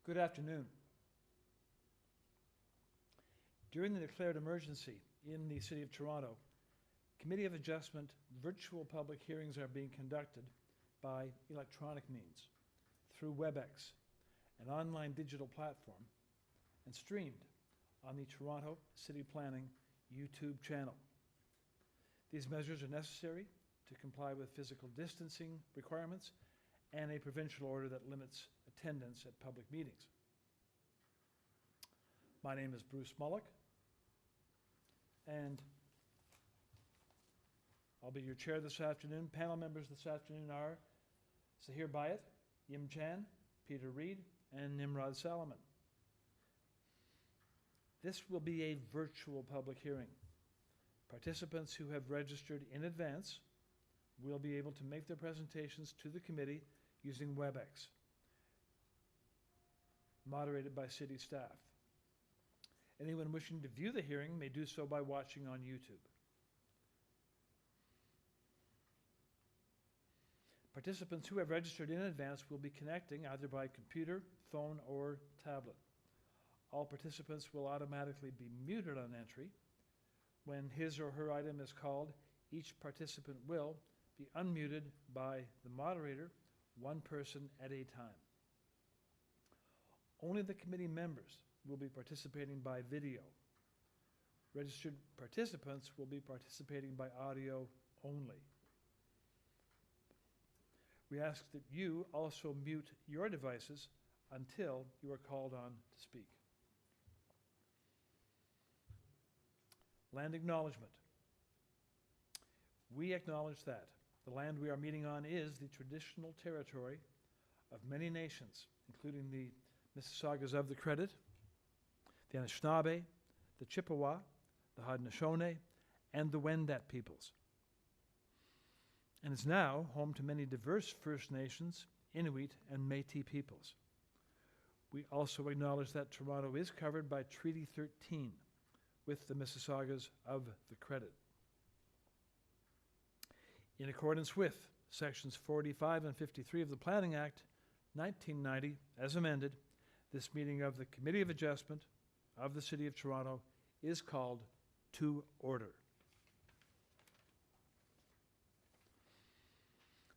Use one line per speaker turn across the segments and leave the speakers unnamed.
Good afternoon. During the declared emergency in the City of Toronto, Committee of Adjustment virtual public hearings are being conducted by electronic means through WebEx, an online digital platform, and streamed on the Toronto City Planning YouTube channel. These measures are necessary to comply with physical distancing requirements and a provincial order that limits attendance at public meetings. My name is Bruce Mullock, and I'll be your chair this afternoon. Panel members this afternoon are Sahir Bayat, Yim Chan, Peter Reid, and Nimrod Salomon. This will be a virtual public hearing. Participants who have registered in advance will be able to make their presentations to the committee using WebEx, moderated by city staff. Anyone wishing to view the hearing may do so by watching on YouTube. Participants who have registered in advance will be connecting either by computer, phone, or tablet. All participants will automatically be muted on entry. When his or her item is called, each participant will be unmuted by the moderator, one person at a time. Only the committee members will be participating by video. Registered participants will be participating by audio only. We ask that you also mute your devices until you are called on to speak. Land acknowledgement. We acknowledge that the land we are meeting on is the traditional territory of many nations, including the Mississaugas of the Credit, the Anishinaabe, the Chippewa, the Haudenosaunee, and the Wendat peoples, and is now home to many diverse First Nations, Inuit, and Métis peoples. We also acknowledge that Toronto is covered by Treaty 13 with the Mississaugas of the Credit. In accordance with Sections 45 and 53 of the Planning Act 1990, as amended, this meeting of the Committee of Adjustment of the City of Toronto is called to order.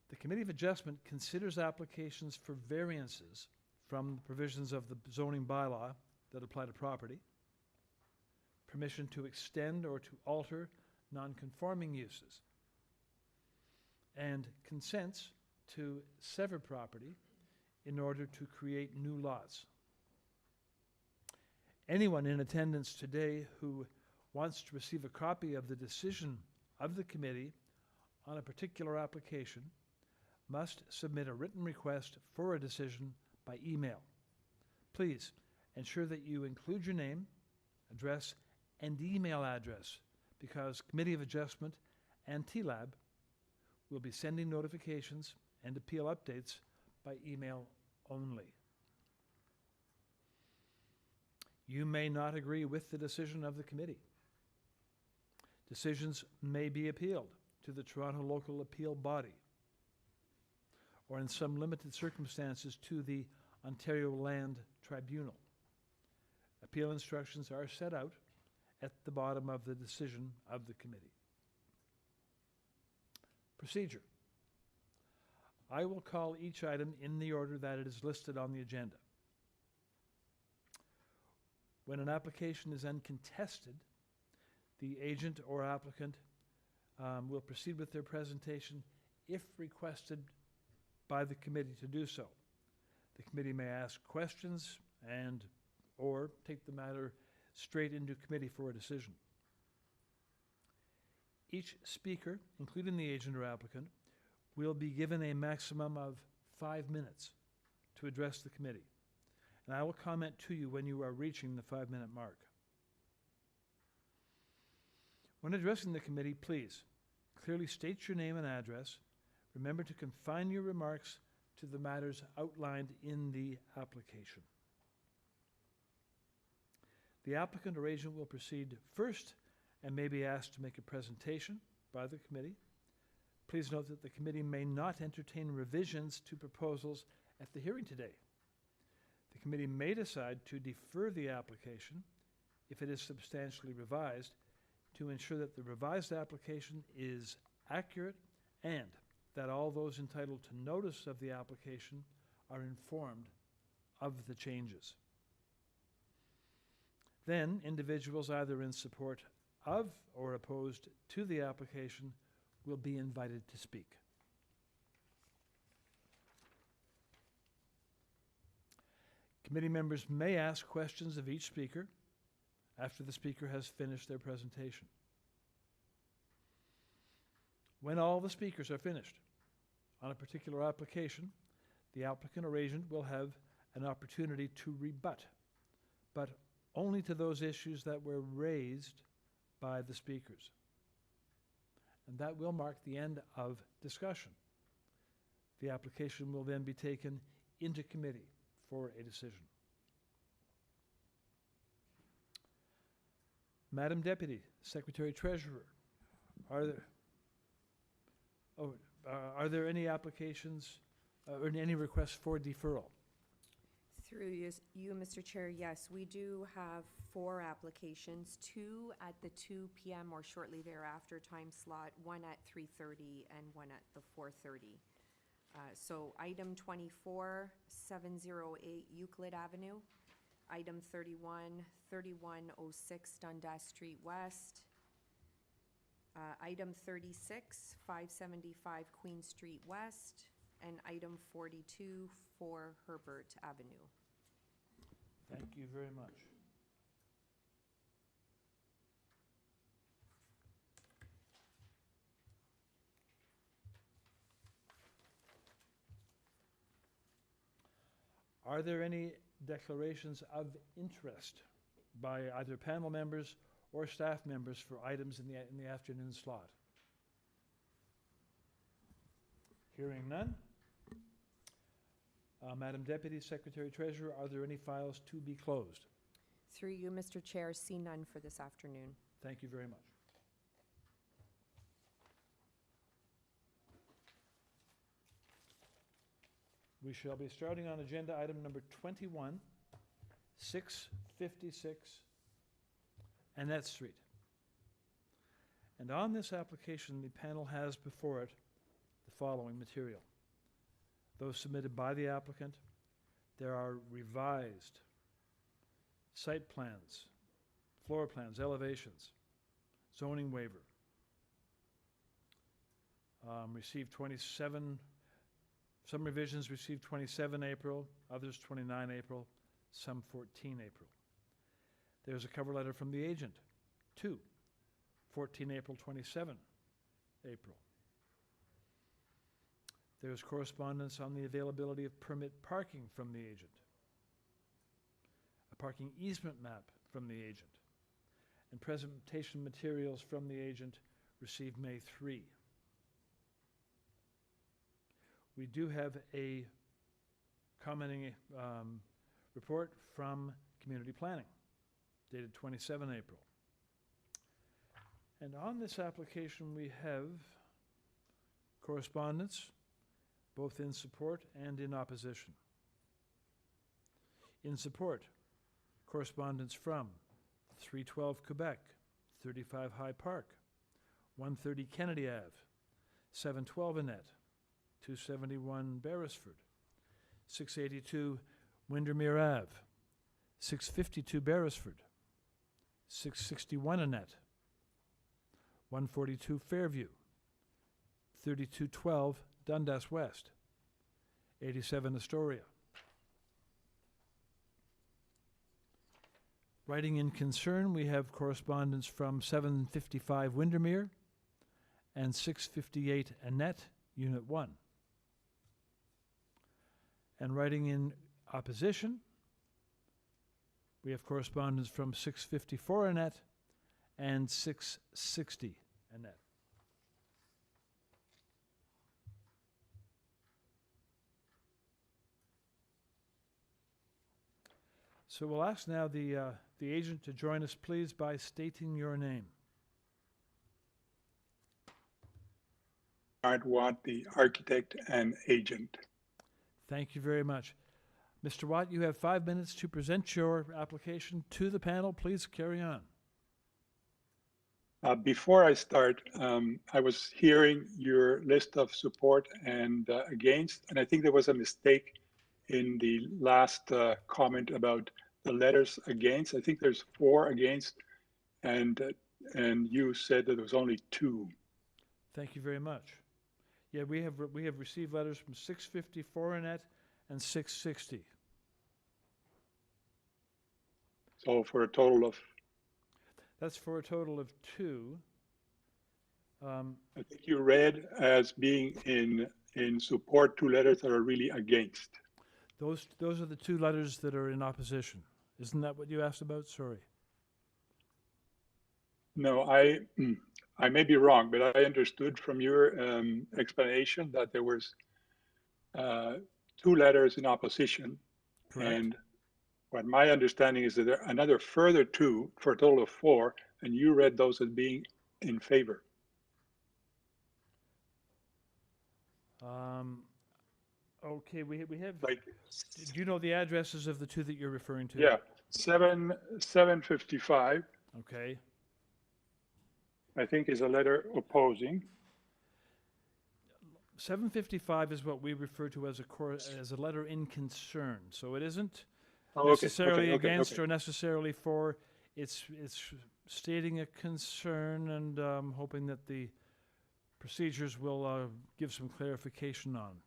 The Committee of Adjustment considers applications for variances from the provisions of the zoning bylaw that apply to property, permission to extend or to alter non-conforming uses, and consents to sever property in order to create new lots. Anyone in attendance today who wants to receive a copy of the decision of the committee on a particular application must submit a written request for a decision by email. Please ensure that you include your name, address, and email address, because Committee of Adjustment and TLAB will be sending notifications and appeal updates by email only. You may not agree with the decision of the committee. Decisions may be appealed to the Toronto Local Appeal Body, or in some limited circumstances to the Ontario Land Tribunal. Appeal instructions are set out at the bottom of the decision of the committee. Procedure. I will call each item in the order that it is listed on the agenda. When an application is uncontested, the agent or applicant will proceed with their presentation if requested by the committee to do so. The committee may ask questions and or take the matter straight into committee for a decision. Each speaker, including the agent or applicant, will be given a maximum of 5 minutes to address the committee, and I will comment to you when you are reaching the 5-minute mark. When addressing the committee, please clearly state your name and address. Remember to confine your remarks to the matters outlined in the application. The applicant or agent will proceed first and may be asked to make a presentation by the committee. Please note that the committee may not entertain revisions to proposals at the hearing today. The committee may decide to defer the application if it is substantially revised to ensure that the revised application is accurate and that all those entitled to notice of the application are informed of the changes. Then, individuals either in support of or opposed to the application will be invited to speak. Committee members may ask questions of each speaker after the speaker has finished their presentation. When all the speakers are finished on a particular application, the applicant or agent will have an opportunity to rebut, but only to those issues that were raised by the speakers. And that will mark the end of discussion. The application will then be taken into committee for a decision. Madam Deputy Secretary Treasurer, are there any applications or any requests for deferral?
Through you, Mr. Chair, yes, we do have 4 applications, 2 at the 2 p.m. or shortly thereafter time slot, 1 at 3:30 and 1 at the 4:30. So item 24, 708 Euclid Avenue. Item 31, 3106 Dundas Street West. Item 36, 575 Queen Street West. And item 42, 4 Herbert Avenue.
Thank you very much. Are there any declarations of interest by either panel members or staff members for items in the afternoon slot? Hearing none. Madam Deputy Secretary Treasurer, are there any files to be closed?
Through you, Mr. Chair, see none for this afternoon.
Thank you very much. We shall be starting on agenda item number 21, 656 Annette Street. And on this application, the panel has before it the following material. Those submitted by the applicant, there are revised site plans, floor plans, elevations, zoning waiver. Received 27, some revisions received 27 April, others 29 April, some 14 April. There's a cover letter from the agent, 14 April, 27 April. There's correspondence on the availability of permit parking from the agent, a parking easement map from the agent, and presentation materials from the agent received May 3. We do have a commenting report from Community Planning, dated 27 April. And on this application, we have correspondence, both in support and in opposition. In support, correspondence from 312 Quebec, 35 High Park, 130 Kennedy Ave, 712 Annette, 271 Beresford, 682 Windermere Ave, 652 Beresford, 661 Annette, 142 Fairview, 3212 Dundas West, 87 Astoria. Writing in concern, we have correspondence from 755 Windermere and 658 Annette, Unit 1. And writing in opposition, we have correspondence from 654 Annette and 660 Annette. So we'll ask now the agent to join us, please, by stating your name.
Art Watt, the architect and agent.
Thank you very much. Mr. Watt, you have 5 minutes to present your application to the panel. Please carry on.
Before I start, I was hearing your list of support and against, and I think there was a mistake in the last comment about the letters against. I think there's 4 against, and you said that there was only 2.
Thank you very much. Yeah, we have received letters from 654 Annette and 660.
So for a total of,
That's for a total of 2.
I think you read as being in support 2 letters that are really against.
Those are the 2 letters that are in opposition. Isn't that what you asked about? Sorry.
No, I may be wrong, but I understood from your explanation that there was 2 letters in opposition.
Correct.
And what my understanding is that there are another further 2 for a total of 4, and you read those as being in favor.
Okay, we have.
Like,
Do you know the addresses of the 2 that you're referring to?
yeah, 755,
Okay.
I think, is a letter opposing.
755 is what we refer to as a letter in concern. So it isn't
Oh, okay,
necessarily
okay,
against
okay.
or necessarily for. It's stating a concern and hoping that the procedures will give some clarification on.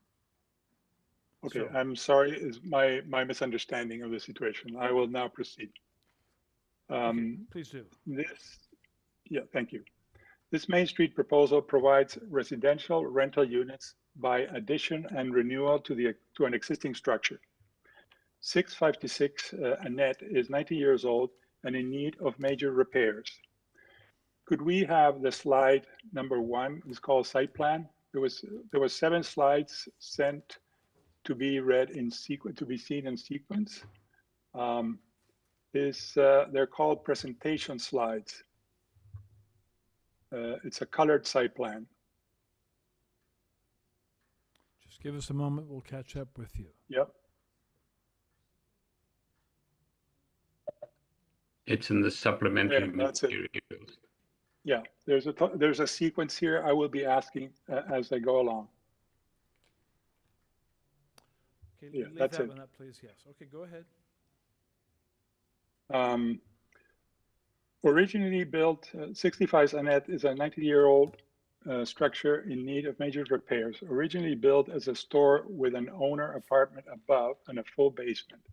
Okay,
So-
I'm sorry, is my misunderstanding of the situation. I will now proceed.
Okay, please do.
Yeah, thank you. This Main Street proposal provides residential rental units by addition and renewal to an existing structure. 656 Annette is 90 years old and in need of major repairs. Could we have the slide number 1? It's called site plan. There was 7 slides sent to be read in sequence, to be seen in sequence. They're called presentation slides. It's a colored site plan.
Just give us a moment. We'll catch up with you.
Yep.
It's in the supplementary
Yeah, that's it.
materials.
Yeah, there's a sequence here I will be asking as I go along.
Okay,
Yeah,
leave
that's
that
it.
one up, please. Yes. Okay, go ahead.
Originally built, 65 Annette is a 90-year-old structure in need of major repairs. Originally built as a store with an owner apartment above and a full basement.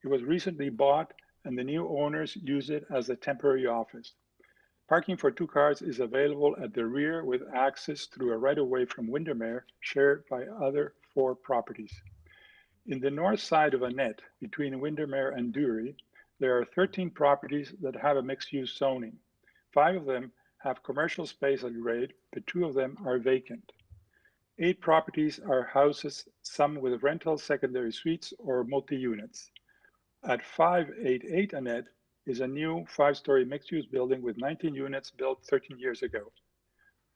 It was recently bought and the new owners use it as a temporary office. Parking for 2 cars is available at the rear with access through a right-of-way from Windermere shared by other 4 properties. In the north side of Annette, between Windermere and Dury, there are 13 properties that have a mixed-use zoning. 5 of them have commercial space at grade, but 2 of them are vacant. 8 properties are houses, some with rental secondary suites or multi-units. At 588 Annette is a new 5-story mixed-use building with 19 units built 13 years ago.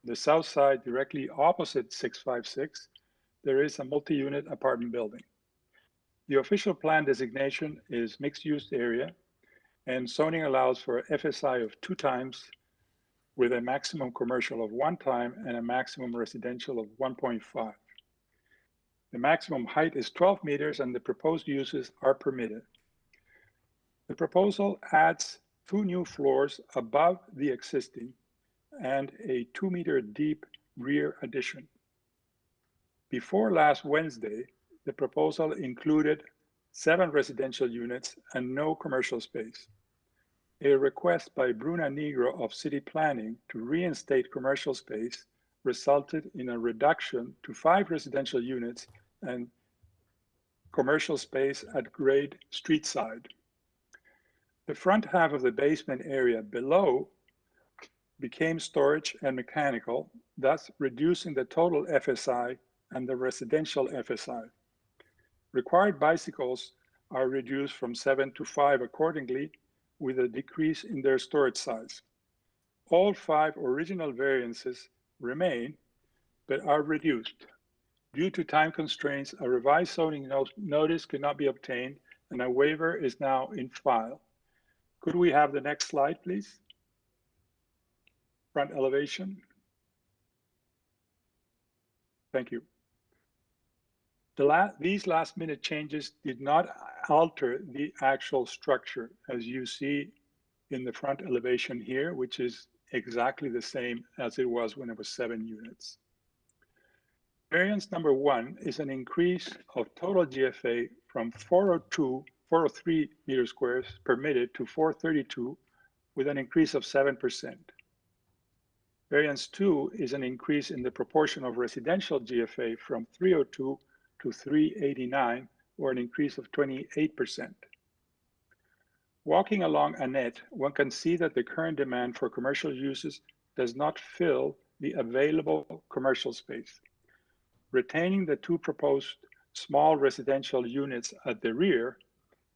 The south side, directly opposite 656, there is a multi-unit apartment building. The official plan designation is mixed-use area, and zoning allows for FSI of 2 times with a maximum commercial of 1 time and a maximum residential of 1.5. The maximum height is 12 meters and the proposed uses are permitted. The proposal adds 2 new floors above the existing and a 2-meter deep rear addition. Before last Wednesday, the proposal included 7 residential units and no commercial space. A request by Bruna Negro of City Planning to reinstate commercial space resulted in a reduction to 5 residential units and commercial space at grade street side. The front half of the basement area below became storage and mechanical, thus reducing the total FSI and the residential FSI. Required bicycles are reduced from 7 to 5 accordingly, with a decrease in their storage size. All 5 original variances remain, but are reduced. Due to time constraints, a revised zoning notice could not be obtained, and a waiver is now in file. Could we have the next slide, please? Front elevation. Thank you. These last-minute changes did not alter the actual structure, as you see in the front elevation here, which is exactly the same as it was when it was 7 units. Variance number 1 is an increase of total GFA from 403 meters squares permitted to 432, with an increase of 7%. Variance 2 is an increase in the proportion of residential GFA from 302 to 389, or an increase of 28%. Walking along Annette, one can see that the current demand for commercial uses does not fill the available commercial space. Retaining the 2 proposed small residential units at the rear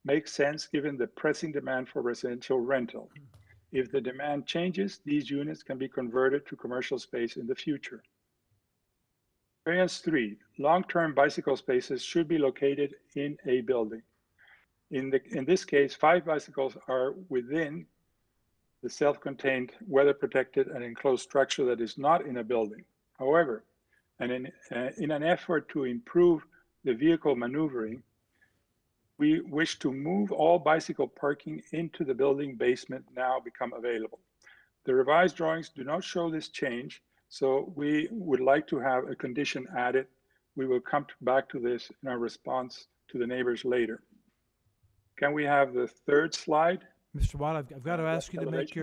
makes sense given the pressing demand for residential rental. If the demand changes, these units can be converted to commercial space in the future. Variance 3, long-term bicycle spaces should be located in a building. In this case, 5 bicycles are within the self-contained, weather-protected and enclosed structure that is not in a building. However, in an effort to improve the vehicle maneuvering, we wish to move all bicycle parking into the building basement now become available. The revised drawings do not show this change, so we would like to have a condition added. We will come back to this in our response to the neighbors later. Can we have the 3rd slide?
Mr. Watt, I've got to ask you to make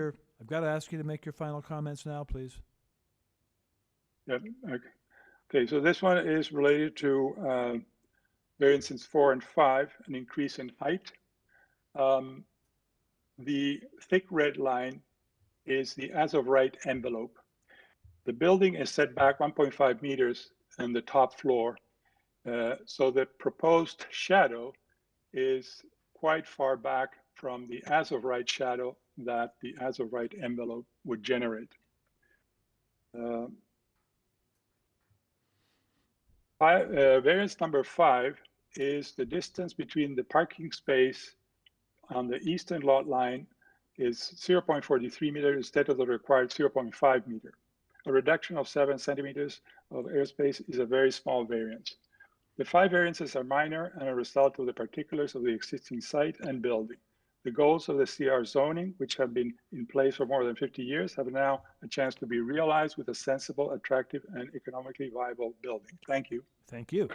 your final comments now, please.
Yep. Okay. So this one is related to variances 4 and 5, an increase in height. The thick red line is the as of right envelope. The building is set back 1.5 meters on the top floor, so the proposed shadow is quite far back from the as of right shadow that the as of right envelope would generate. Variance number 5 is the distance between the parking space on the eastern lot line is 0.43 meters instead of the required 0.5 meter. A reduction of 7 centimeters of airspace is a very small variance. The 5 variances are minor and a result of the particulars of the existing site and building. The goals of the CR zoning, which have been in place for more than 50 years, have now a chance to be realized with a sensible, attractive, and economically viable building. Thank you.
Thank you.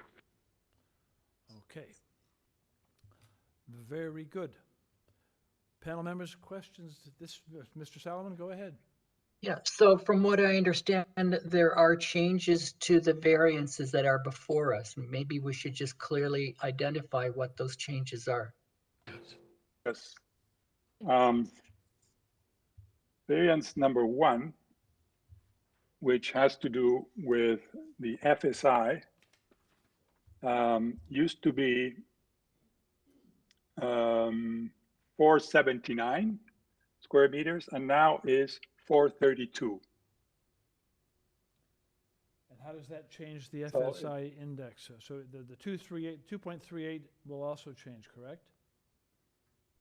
Okay. Very good. Panel members, questions? Mr. Salomon, go ahead.
Yeah, so from what I understand, there are changes to the variances that are before us. Maybe we should just clearly identify what those changes are.
Yes. Variance number 1, which has to do with the FSI, used to be 479 square meters and now is 432.
And how does that change the FSI index? So the 2.38 will also change, correct?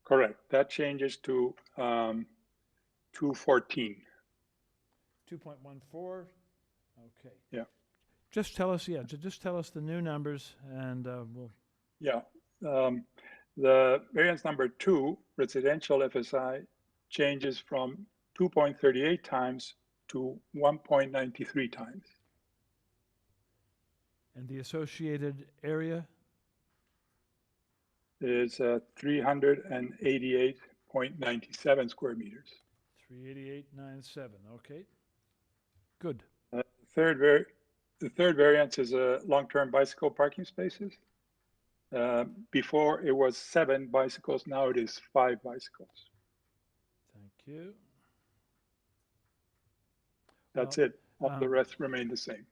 Correct. That changes to 214.
2.14. Okay.
Yeah.
Just tell us, just tell us the new numbers, and we'll.
Yeah. The variance number 2, residential FSI, changes from 2.38 times to 1.93 times.
And the associated area?
Is 388.97 square meters.
388.97. Okay. Good.
The third variance is long-term bicycle parking spaces. Before it was 7 bicycles, now it is 5 bicycles.
Thank you.
That's it. All the rest remain the same.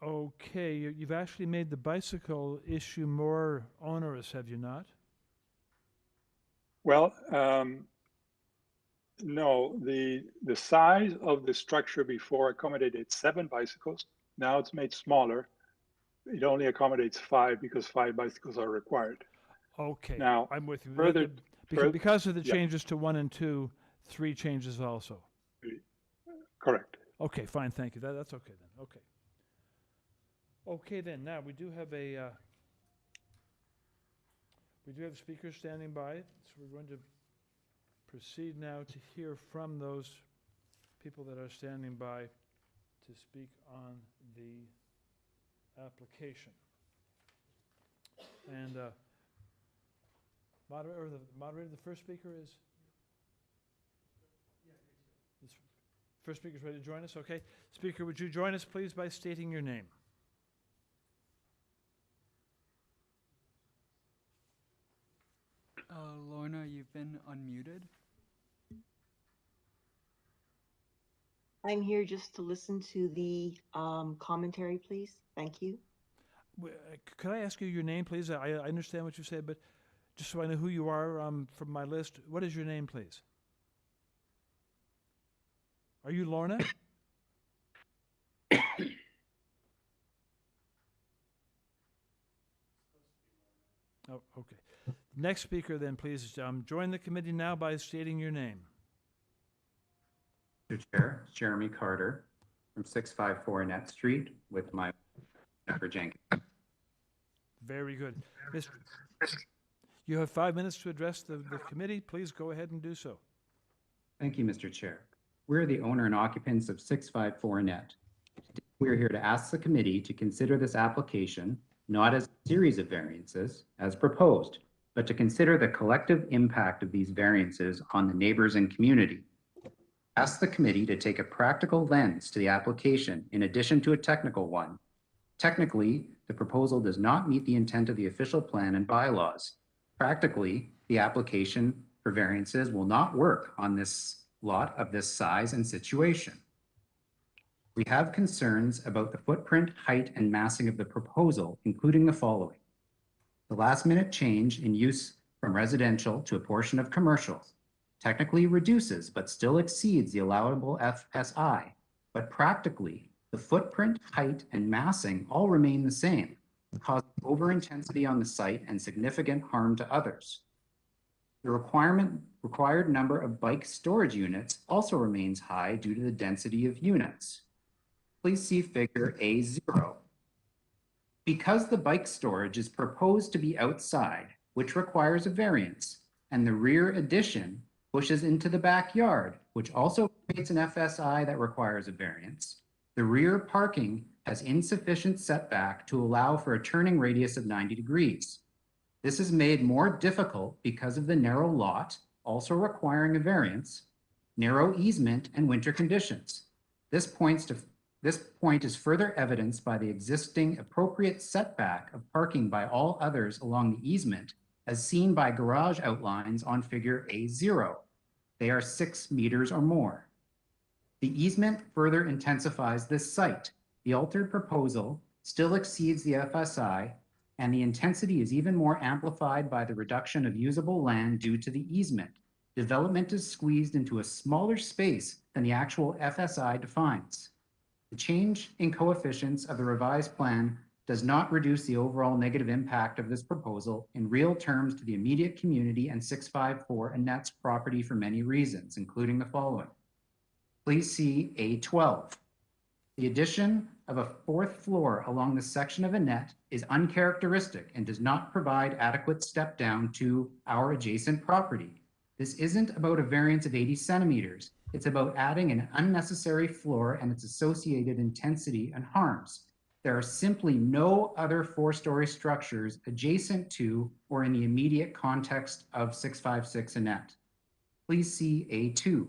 Okay, you've actually made the bicycle issue more onerous, have you not?
Well, No, the size of the structure before accommodated 7 bicycles. Now it's made smaller. It only accommodates 5 because 5 bicycles are required.
Okay,
Now,
I'm with you.
further,
Because of the
yeah.
changes to 1 and 2, 3 changes also.
Correct.
Okay, fine, thank you. That's okay then. Okay. Okay then. Now we do have speakers standing by, so we're going to proceed now to hear from those people that are standing by to speak on the application. And moderator, the first speaker is? This first speaker is ready to join us? Okay. Speaker, would you join us, please, by stating your name?
Lorna, you've been unmuted.
I'm here just to listen to the commentary, please. Thank you.
Could I ask you your name, please? I understand what you said, but just so I know who you are from my list, what is your name, please? Are you Lorna? Oh, okay. Next speaker then, please, join the committee now by stating your name.
Mr. Chair, Jeremy Carter from 654 Annette Street with my Jennifer Jenkins.
Very good. You have 5 minutes to address the committee. Please go ahead and do so.
Thank you, Mr. Chair. We're the owner and occupants of 654 Annette. We're here to ask the committee to consider this application not as a series of variances as proposed, but to consider the collective impact of these variances on the neighbors and community. Ask the committee to take a practical lens to the application in addition to a technical one. Technically, the proposal does not meet the intent of the official plan and bylaws. Practically, the application for variances will not work on this lot of this size and situation. We have concerns about the footprint, height, and massing of the proposal, including the following. The last-minute change in use from residential to a portion of commercial technically reduces but still exceeds the allowable FSI, but practically, the footprint, height, and massing all remain the same, causing over-intensity on the site and significant harm to others. The required number of bike storage units also remains high due to the density of units. Please see figure A0. Because the bike storage is proposed to be outside, which requires a variance, and the rear addition pushes into the backyard, which also creates an FSI that requires a variance, the rear parking has insufficient setback to allow for a turning radius of 90 degrees. This is made more difficult because of the narrow lot, also requiring a variance, narrow easement, and winter conditions. This point is further evidenced by the existing appropriate setback of parking by all others along the easement, as seen by garage outlines on figure A0. They are 6 meters or more. The easement further intensifies this site. The altered proposal still exceeds the FSI, and the intensity is even more amplified by the reduction of usable land due to the easement. Development is squeezed into a smaller space than the actual FSI defines. The change in coefficients of the revised plan does not reduce the overall negative impact of this proposal in real terms to the immediate community and 654 Annette's property for many reasons, including the following. Please see A12. The addition of a 4th floor along the section of Annette is uncharacteristic and does not provide adequate step down to our adjacent property. This isn't about a variance of 80 centimeters. It's about adding an unnecessary floor and its associated intensity and harms. There are simply no other 4-story structures adjacent to or in the immediate context of 656 Annette. Please see A2.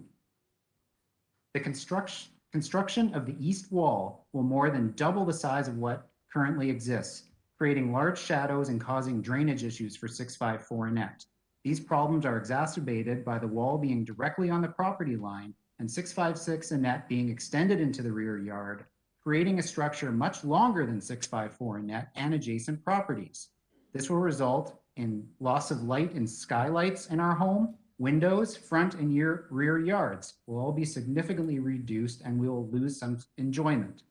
The construction of the east wall will more than double the size of what currently exists, creating large shadows and causing drainage issues for 654 Annette. These problems are exacerbated by the wall being directly on the property line and 656 Annette being extended into the rear yard, creating a structure much longer than 654 Annette and adjacent properties. This will result in loss of light and skylights in our home, Windows, front and rear yards will all be significantly reduced and we will lose some enjoyment.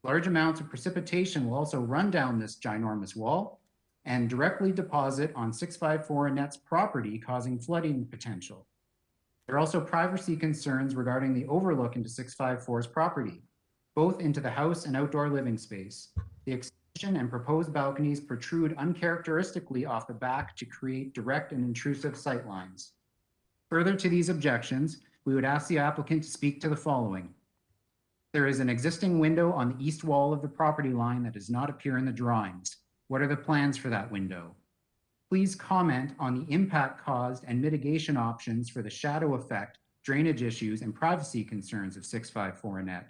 Large amounts of precipitation will also run down this ginormous wall and directly deposit on 654 Annette's property, causing flooding potential. There are also privacy concerns regarding the overlook into 654's property, both into the house and outdoor living space. The extension and proposed balconies protrude uncharacteristically off the back to create direct and intrusive sight lines. Further to these objections, we would ask the applicant to speak to the following. There is an existing window on the east wall of the property line that does not appear in the drawings. What are the plans for that window? Please comment on the impact caused and mitigation options for the shadow effect, drainage issues, and privacy concerns of 654 Annette.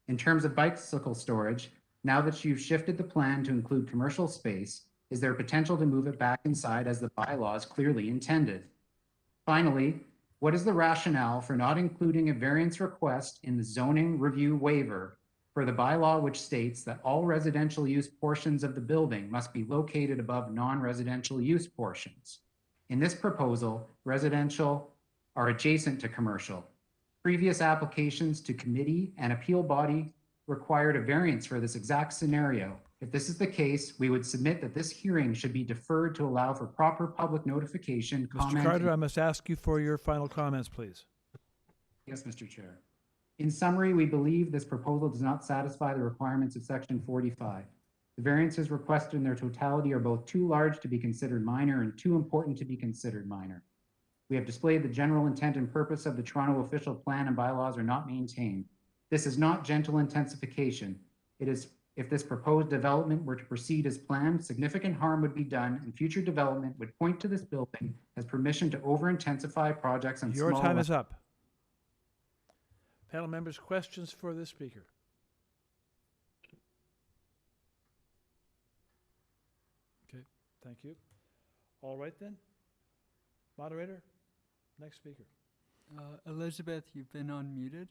In terms of bicycle storage, now that you've shifted the plan to include commercial space, is there potential to move it back inside as the bylaws clearly intended? Finally, what is the rationale for not including a variance request in the zoning review waiver for the bylaw which states that all residential use portions of the building must be located above non-residential use portions? In this proposal, residential are adjacent to commercial. Previous applications to committee and appeal body required a variance for this exact scenario. If this is the case, we would submit that this hearing should be deferred to allow for proper public notification,
Mr. Carter, I must ask you for your final comments, please.
Yes, Mr. Chair. In summary, we believe this proposal does not satisfy the requirements of Section 45. The variances requested in their totality are both too large to be considered minor and too important to be considered minor. We have displayed the general intent and purpose of the Toronto official plan and bylaws are not maintained. This is not gentle intensification. It is, if this proposed development were to proceed as planned, significant harm would be done and future development would point to this building as permission to over-intensify projects on
Your
small...
time is up. Panel members, questions for this speaker? Okay, thank you. All right then. Moderator, next speaker.
Elizabeth, you've been unmuted.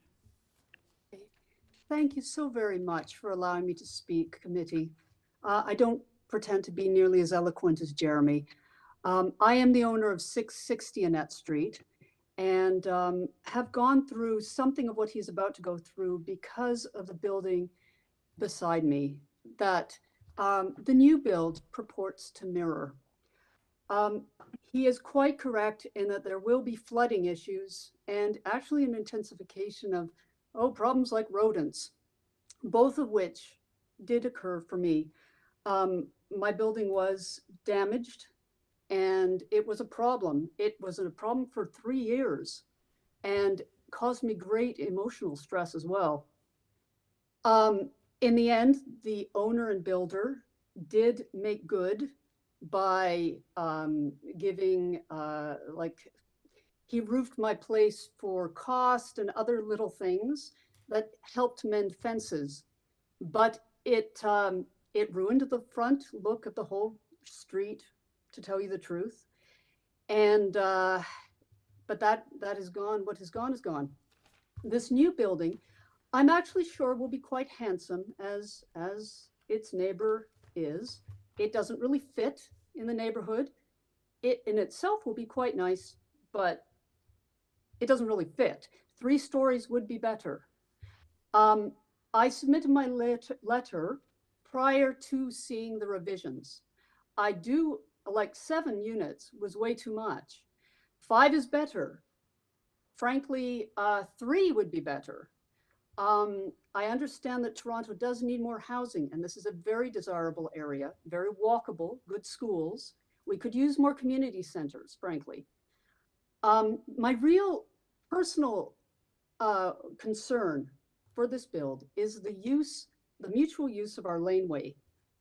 Thank you so very much for allowing me to speak, committee. I don't pretend to be nearly as eloquent as Jeremy. I am the owner of 660 Annette Street and have gone through something of what he's about to go through because of the building beside me that the new build purports to mirror. He is quite correct in that there will be flooding issues and actually an intensification of problems like rodents, both of which did occur for me. My building was damaged and it was a problem. It was a problem for 3 years and caused me great emotional stress as well. In the end, the owner and builder did make good by giving, he roofed my place for cost and other little things that helped mend fences. But it ruined the front look of the whole street, to tell you the truth. And, but that is gone. What has gone is gone. This new building, I'm actually sure will be quite handsome as its neighbor is. It doesn't really fit in the neighborhood. It in itself will be quite nice, but it doesn't really fit. 3 stories would be better. I submitted my letter prior to seeing the revisions. I do, like 7 units was way too much. 5 is better. Frankly, 3 would be better. I understand that Toronto does need more housing, and this is a very desirable area, very walkable, good schools. We could use more community centers, frankly. My real personal concern for this build is the mutual use of our laneway.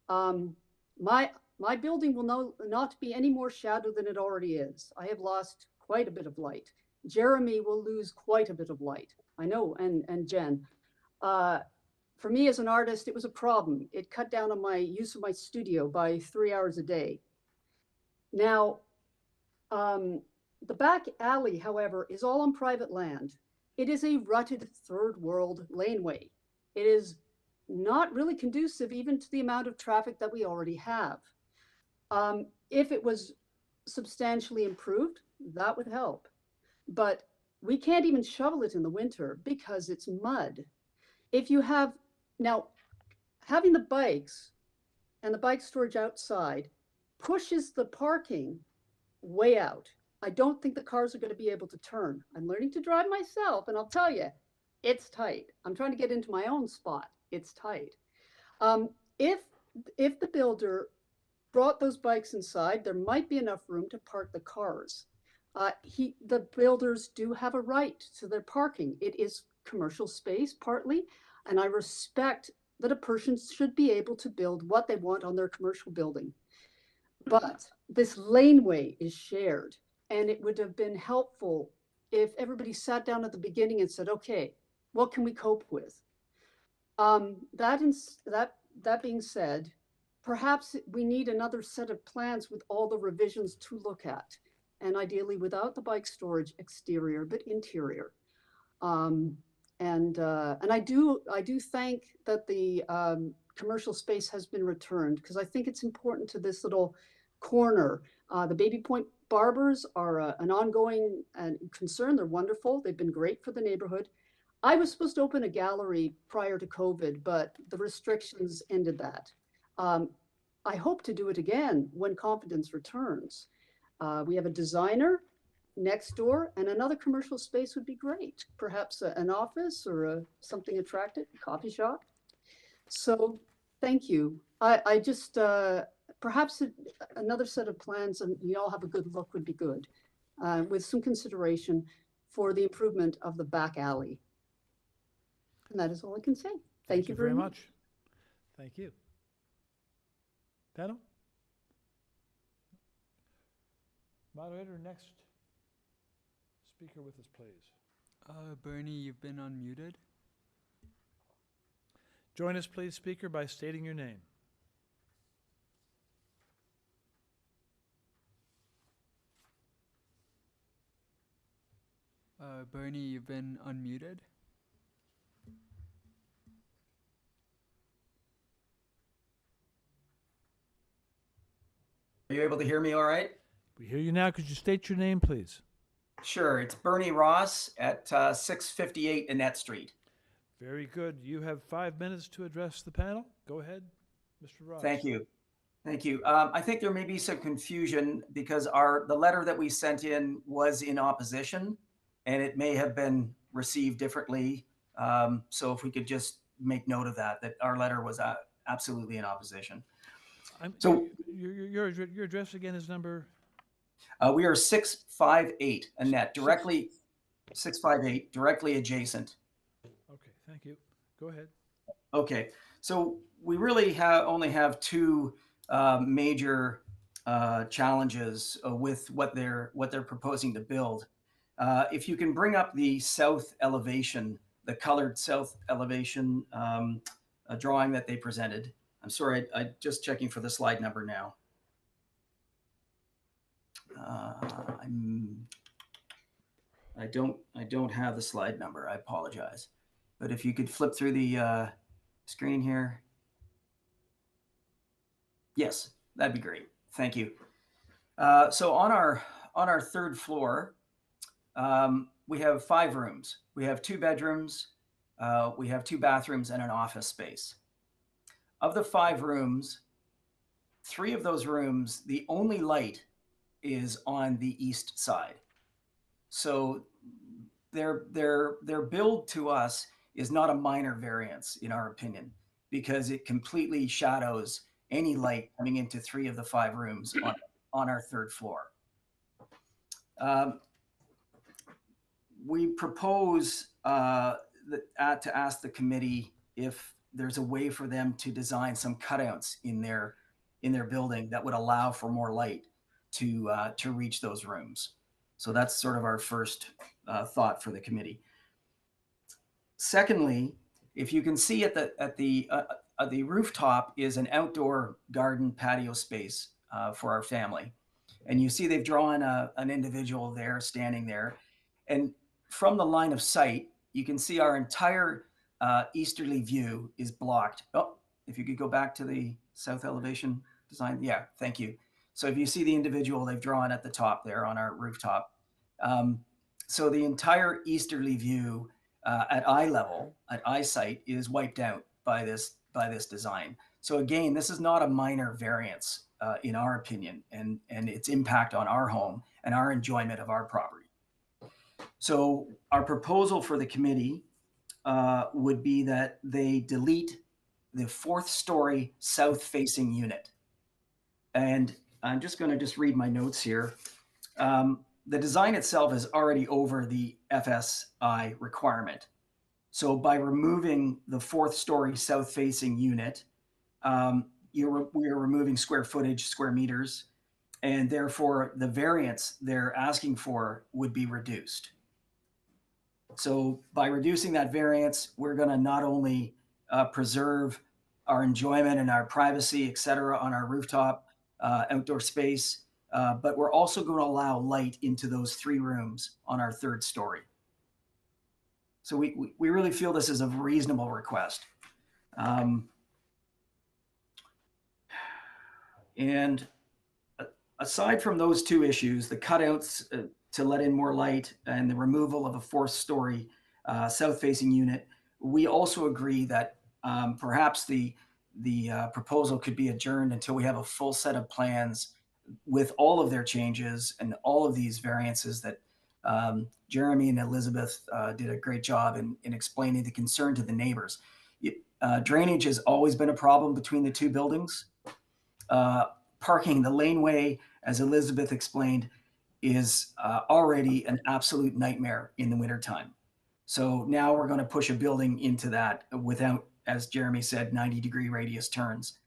My building will not be any more shadow than it already is. I have lost quite a bit of light. Jeremy will lose quite a bit of light. I know, and Jen. For me as an artist, it was a problem. It cut down on my use of my studio by 3 hours a day. Now, the back alley, however, is all on private land. It is a rutted third world laneway. It is not really conducive even to the amount of traffic that we already have. If it was substantially improved, that would help. but we can't even shovel it in the winter because it's mud. If you have, now, having the bikes and the bike storage outside pushes the parking way out. I don't think the cars are going to be able to turn. I'm learning to drive myself, and I'll tell you, it's tight. I'm trying to get into my own spot. It's tight. If the builder brought those bikes inside, there might be enough room to park the cars. The builders do have a right to their parking. It is commercial space partly, and I respect that a person should be able to build what they want on their commercial building. But this laneway is shared, and it would have been helpful if everybody sat down at the beginning and said, okay, what can we cope with? That being said, perhaps we need another set of plans with all the revisions to look at, and ideally without the bike storage exterior, but interior. And I do thank that the commercial space has been returned, because I think it's important to this little corner. The Baby Point Barbers are an ongoing concern. They're wonderful. They've been great for the neighborhood. I was supposed to open a gallery prior to COVID, but the restrictions ended that. I hope to do it again when confidence returns. We have a designer next door, and another commercial space would be great. Perhaps an office or something attractive, a coffee shop. So thank you. I just, perhaps another set of plans and you all have a good look would be good, with some consideration for the improvement of the back alley. And that is all I can say. Thank you very much.
Thank you. Panel? Moderator, next speaker with us, please.
Bernie, you've been unmuted.
Join us, please, speaker, by stating your name.
Bernie, you've been unmuted.
Are you able to hear me all right?
We hear you now. Could you state your name, please?
Sure. It's Bernie Ross at 658 Annette Street.
Very good. You have 5 minutes to address the panel. Go ahead, Mr. Ross.
Thank you. Thank you. I think there may be some confusion because the letter that we sent in was in opposition, and it may have been received differently. So if we could just make note of that our letter was absolutely in opposition. So
your address again is number?
We are 658 Annette, directly 658, directly adjacent.
Okay, thank you. Go ahead.
Okay, so we really only have two major challenges with what they're proposing to build. If you can bring up the south elevation, the colored south elevation drawing that they presented. I'm sorry, I'm just checking for the slide number now. I don't have the slide number. I apologize. But if you could flip through the screen here. Yes, that'd be great. Thank you. So on our third floor, we have 5 rooms. We have 2 bedrooms, we have 2 bathrooms, and an office space. Of the 5 rooms, 3 of those rooms, the only light is on the east side. So their build to us is not a minor variance in our opinion, because it completely shadows any light coming into 3 of the 5 rooms on our third floor. We propose to ask the committee if there's a way for them to design some cutouts in their building that would allow for more light to reach those rooms. So that's sort of our first thought for the committee. Secondly, if you can see at the rooftop is an outdoor garden patio space for our family, and you see they've drawn an individual there standing there, and from the line of sight you can see our entire easterly view is blocked. Oh, if you could go back to the south elevation design. Yeah, thank you. So if you see the individual they've drawn at the top there on our rooftop, so the entire easterly view at eye level, at eyesight, is wiped out by this design. So again, this is not a minor variance in our opinion, and its impact on our home and our enjoyment of our property. So our proposal for the committee would be that they delete the 4th story south-facing unit. And I'm just going to read my notes here. The design itself is already over the FSI requirement. So by removing the 4th story south-facing unit, we are removing square footage, square meters, and therefore the variance they're asking for would be reduced. So by reducing that variance, we're going to not only preserve our enjoyment and our privacy, et cetera, on our rooftop outdoor space, but we're also going to allow light into those 3 rooms on our 3rd story. So we really feel this is a reasonable request. And aside from those 2 issues, the cutouts to let in more light and the removal of a 4th story south-facing unit, we also agree that perhaps the proposal could be adjourned until we have a full set of plans with all of their changes and all of these variances that Jeremy and Elizabeth did a great job in explaining the concern to the neighbors. Drainage has always been a problem between the 2 buildings. Parking, the laneway, as Elizabeth explained, is already an absolute nightmare in the wintertime. So now we're going to push a building into that without, as Jeremy said, 90-degree radius turns.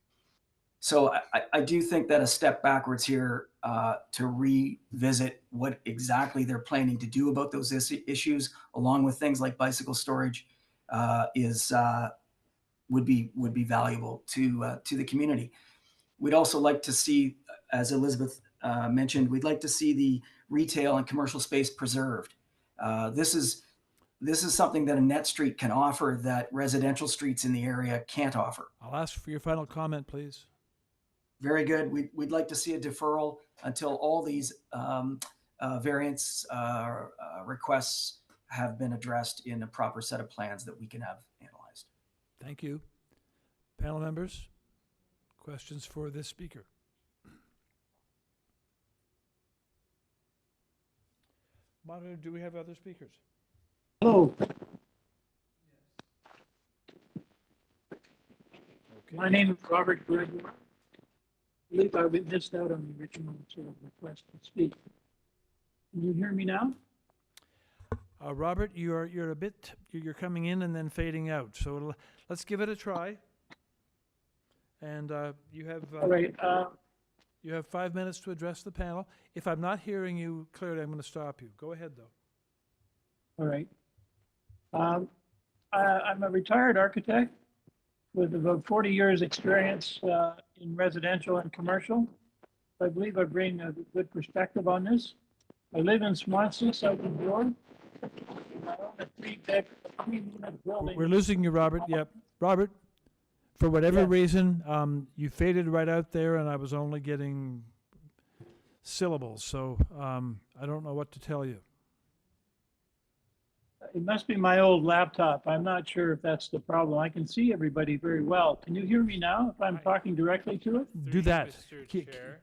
So I do think that a step backwards here to revisit what exactly they're planning to do about those issues, along with things like bicycle storage, would be valuable to the community. We'd also like to see, as Elizabeth mentioned, we'd like to see the retail and commercial space preserved. This is something that Annette Street can offer that residential streets in the area can't offer.
I'll ask for your final comment, please.
Very good. We'd like to see a deferral until all these variance requests have been addressed in a proper set of plans that we can have analyzed.
Thank you. Panel members, questions for this speaker? Monitor, do we have other speakers?
Hello.
Okay.
My name is Robert Gregory. I believe I missed out on the original sort of request to speak. Can you hear me now?
Robert, you're coming in and then fading out. So let's give it a try. And you have
All right.
you have 5 minutes to address the panel. If I'm not hearing you clearly, I'm going to stop you. Go ahead, though.
All right. I'm a retired architect with about 40 years experience in residential and commercial. I believe I bring a good perspective on this. I live in Swansea, South of York. I own a 3-unit building.
We're losing you, Robert. Yep. Robert, for whatever reason, you faded right out there, and I was only getting syllables. So I don't know what to tell you.
It must be my old laptop. I'm not sure if that's the problem. I can see everybody very well. Can you hear me now if I'm talking directly to it?
Do that.
Mr. Chair.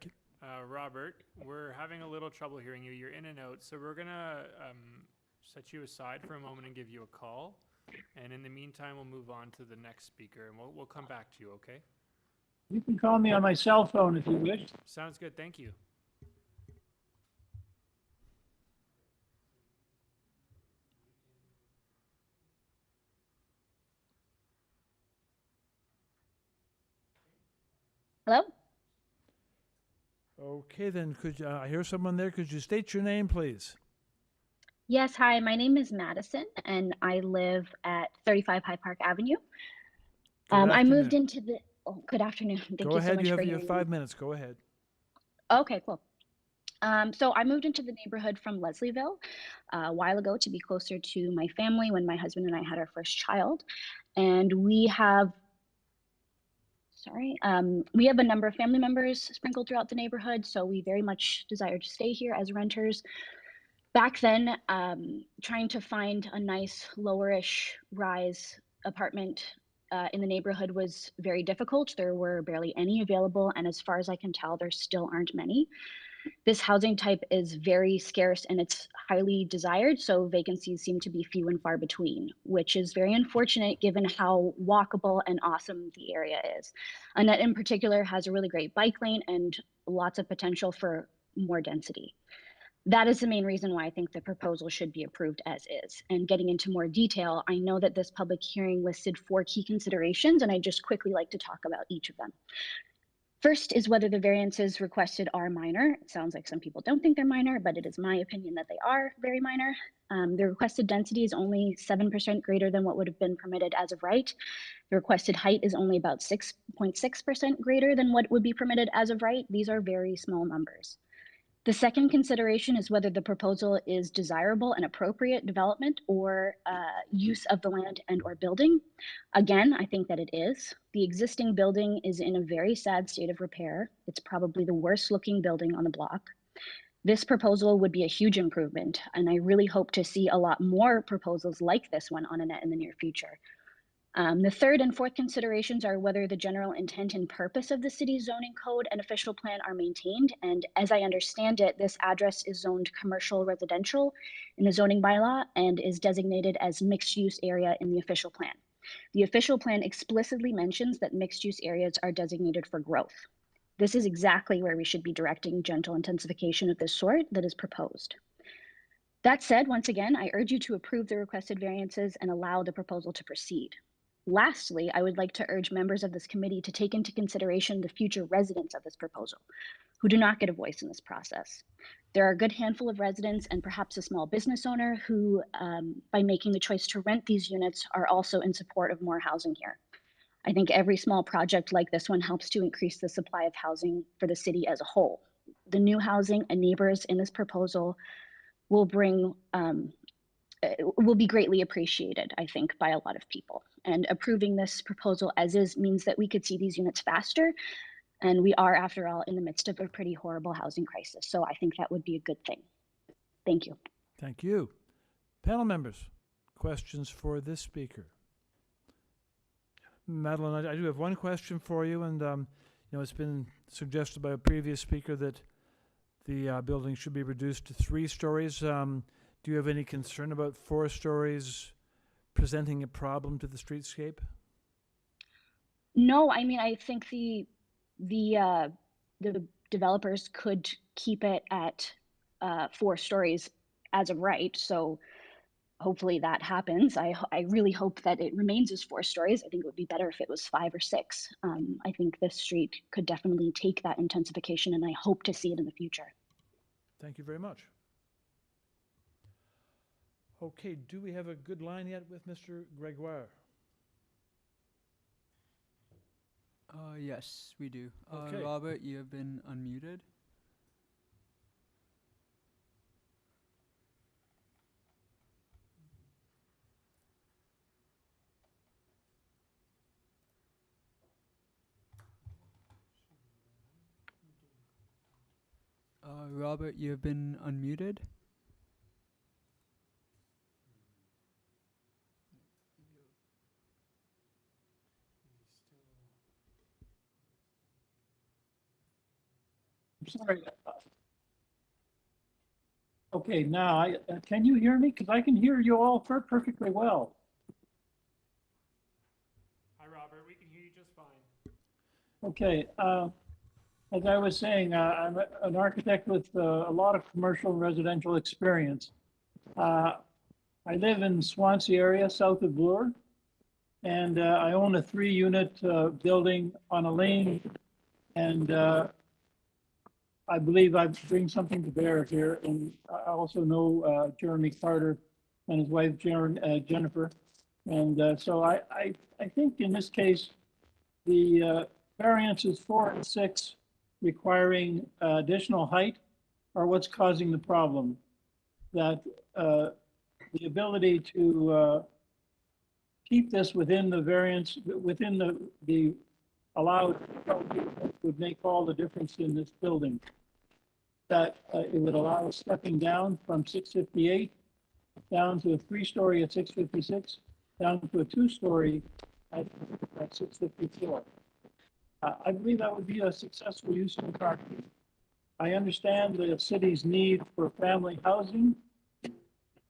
Robert, we're having a little trouble hearing you. You're in and out, so we're going to set you aside for a moment and give you a call. And in the meantime, we'll move on to the next speaker, and we'll come back to you, okay?
You can call me on my cell phone if you wish.
Sounds good. Thank you.
Hello?
Okay, then, could I hear someone there? Could you state your name, please?
Yes, hi, my name is Madison, and I live at 35 High Park Avenue. I moved into the, good afternoon. Thank
Go
you
ahead,
so much
you
for
have your
hearing
5
me.
minutes. Go ahead.
Okay, cool. So I moved into the neighborhood from Leslieville a while ago to be closer to my family when my husband and I had our first child. And we have a number of family members sprinkled throughout the neighborhood, so we very much desire to stay here as renters. Back then, trying to find a nice lowerish rise apartment in the neighborhood was very difficult. There were barely any available, and as far as I can tell, there still aren't many. This housing type is very scarce and it's highly desired, so vacancies seem to be few and far between, which is very unfortunate given how walkable and awesome the area is. Annette in particular has a really great bike lane and lots of potential for more density. That is the main reason why I think the proposal should be approved as is. And getting into more detail, I know that this public hearing listed 4 key considerations, and I'd just quickly like to talk about each of them. First is whether the variances requested are minor. It sounds like some people don't think they're minor, but it is my opinion that they are very minor. The requested density is only 7% greater than what would have been permitted as of right. The requested height is only about 6.6% greater than what would be permitted as of right. These are very small numbers. The second consideration is whether the proposal is desirable and appropriate development or use of the land and or building. Again, I think that it is. The existing building is in a very sad state of repair. It's probably the worst looking building on the block. This proposal would be a huge improvement, and I really hope to see a lot more proposals like this one on Annette in the near future. The third and fourth considerations are whether the general intent and purpose of the city's zoning code and official plan are maintained. And as I understand it, this address is zoned commercial residential in the zoning bylaw and is designated as mixed use area in the official plan. The official plan explicitly mentions that mixed use areas are designated for growth. This is exactly where we should be directing gentle intensification of this sort that is proposed. That said, once again, I urge you to approve the requested variances and allow the proposal to proceed. Lastly, I would like to urge members of this committee to take into consideration the future residents of this proposal, who do not get a voice in this process. There are a good handful of residents and perhaps a small business owner who, by making the choice to rent these units, are also in support of more housing here. I think every small project like this one helps to increase the supply of housing for the city as a whole. The new housing and neighbors in this proposal will be greatly appreciated, I think, by a lot of people. And approving this proposal as is means that we could see these units faster. And we are, after all, in the midst of a pretty horrible housing crisis. So I think that would be a good thing. Thank you.
Thank you. Panel members, questions for this speaker? Madeline, I do have one question for you. And, it's been suggested by a previous speaker that the building should be reduced to 3 stories. Do you have any concern about 4 stories presenting a problem to the streetscape?
No, I mean, I think the developers could keep it at 4 stories as of right. So hopefully that happens. I really hope that it remains as 4 stories. I think it would be better if it was 5 or 6. I think this street could definitely take that intensification, and I hope to see it in the future.
Thank you very much. Okay, do we have a good line yet with Mr. Gregoire?
Yes, we do.
Okay.
Robert, you have been unmuted. Robert, you have been unmuted.
I'm sorry. Okay, now, can you hear me? Because I can hear you all perfectly well.
Hi, Robert. We can hear you just fine.
Okay, as I was saying, I'm an architect with a lot of commercial and residential experience. I live in Swansea area, south of Bloor, and I own a 3-unit building on a lane, and I believe I bring something to bear here, and I also know Jeremy Carter and his wife Jennifer, and so I think in this case the variances 4 and 6 requiring additional height are what's causing the problem. That the ability to keep this within the variance, within the allowed would make all the difference in this building. that it would allow stepping down from 658 down to a 3-story at 656, down to a 2-story at 654. I believe that would be a successful use of the property. I understand the city's need for family housing,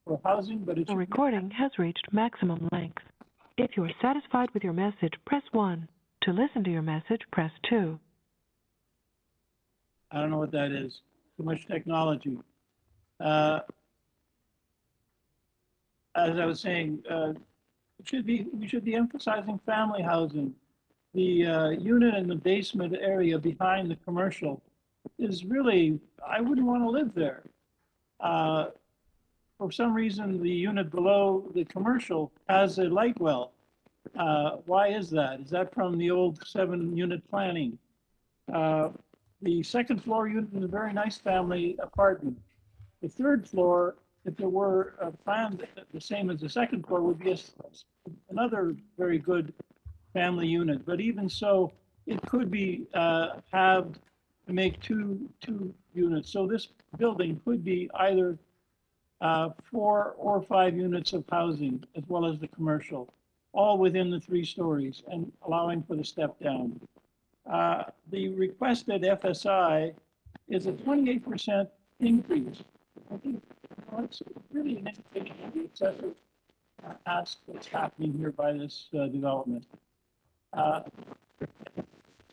but it's
The recording has reached maximum length. If you are satisfied with your message, press 1. To listen to your message, press 2.
I don't know what that is. Too much technology. As I was saying, we should be emphasizing family housing. The unit in the basement area behind the commercial is really, I wouldn't want to live there. For some reason, the unit below the commercial has a light well. Why is that? Is that from the old 7-unit planning? The second floor unit is a very nice family apartment. The third floor, if it were planned the same as the second floor, would be another very good family unit. But even so, it could be halved to make two units. So this building could be either 4 or 5 units of housing, as well as the commercial, all within the 3 stories and allowing for the step down. The requested FSI is a 28% increase. I think it's really an indication of the excessive ask that's happening here by this development. I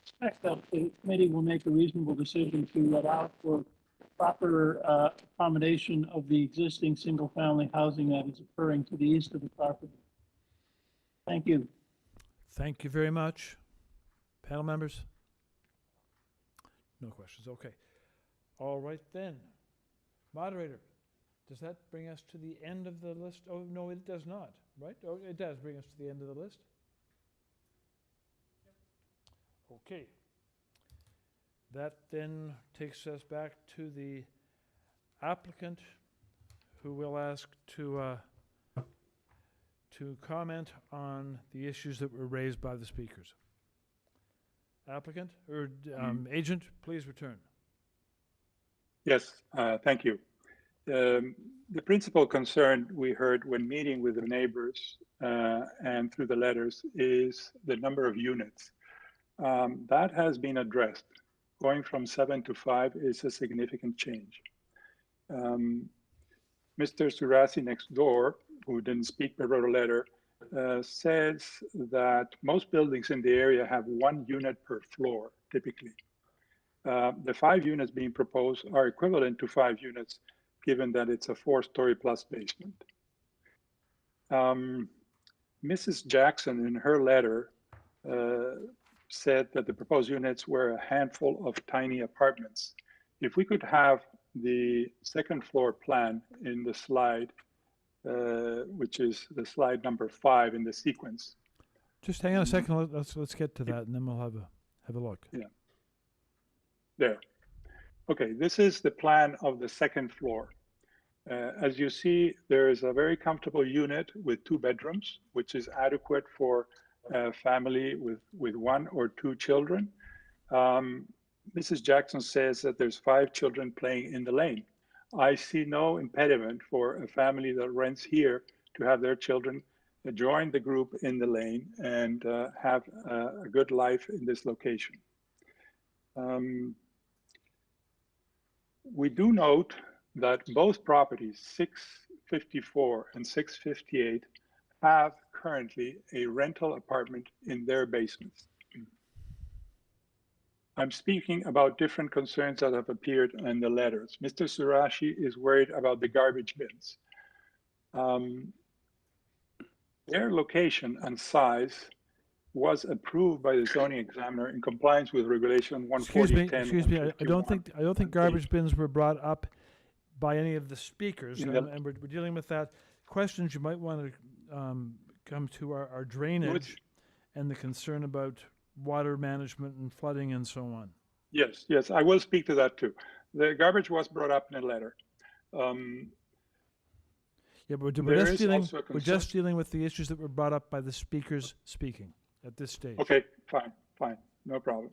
expect that the committee will make a reasonable decision to allow for proper accommodation of the existing single-family housing that is occurring to the east of the property. Thank you.
Thank you very much. Panel members? No questions. Okay. All right then. Moderator, does that bring us to the end of the list? Oh, no, it does not, right? Oh, it does bring us to the end of the list. Okay. That then takes us back to the applicant, who will ask to comment on the issues that were raised by the speakers. Applicant or agent, please return.
Yes, thank you. The principal concern we heard when meeting with the neighbors and through the letters is the number of units. That has been addressed. Going from 7 to 5 is a significant change. Mr. Surasi next door, who didn't speak but wrote a letter, says that most buildings in the area have 1 unit per floor, typically. The 5 units being proposed are equivalent to 5 units, given that it's a 4-story plus basement. Mrs. Jackson, in her letter, said that the proposed units were a handful of tiny apartments. If we could have the second floor plan in the slide, which is the slide number 5 in the sequence.
Just hang on a second. Let's get to that, and then we'll have a look.
Yeah. There. Okay, this is the plan of the second floor. As you see, there is a very comfortable unit with 2 bedrooms, which is adequate for a family with 1 or 2 children. Mrs. Jackson says that there's 5 children playing in the lane. I see no impediment for a family that rents here to have their children join the group in the lane and have a good life in this location. We do note that both properties, 654 and 658, have currently a rental apartment in their basements. I'm speaking about different concerns that have appeared in the letters. Mr. Surashi is worried about the garbage bins. Their location and size was approved by the zoning examiner in compliance with regulation 14010.
Excuse me. I don't think garbage bins were brought up by any of the speakers, and we're dealing with that. Questions you might want to come to our drainage and the concern about water management and flooding and so on.
Yes, I will speak to that too. The garbage was brought up in a letter.
Yeah, but we're just dealing with the issues that were brought up by the speakers speaking at this stage.
Okay, fine, no problem.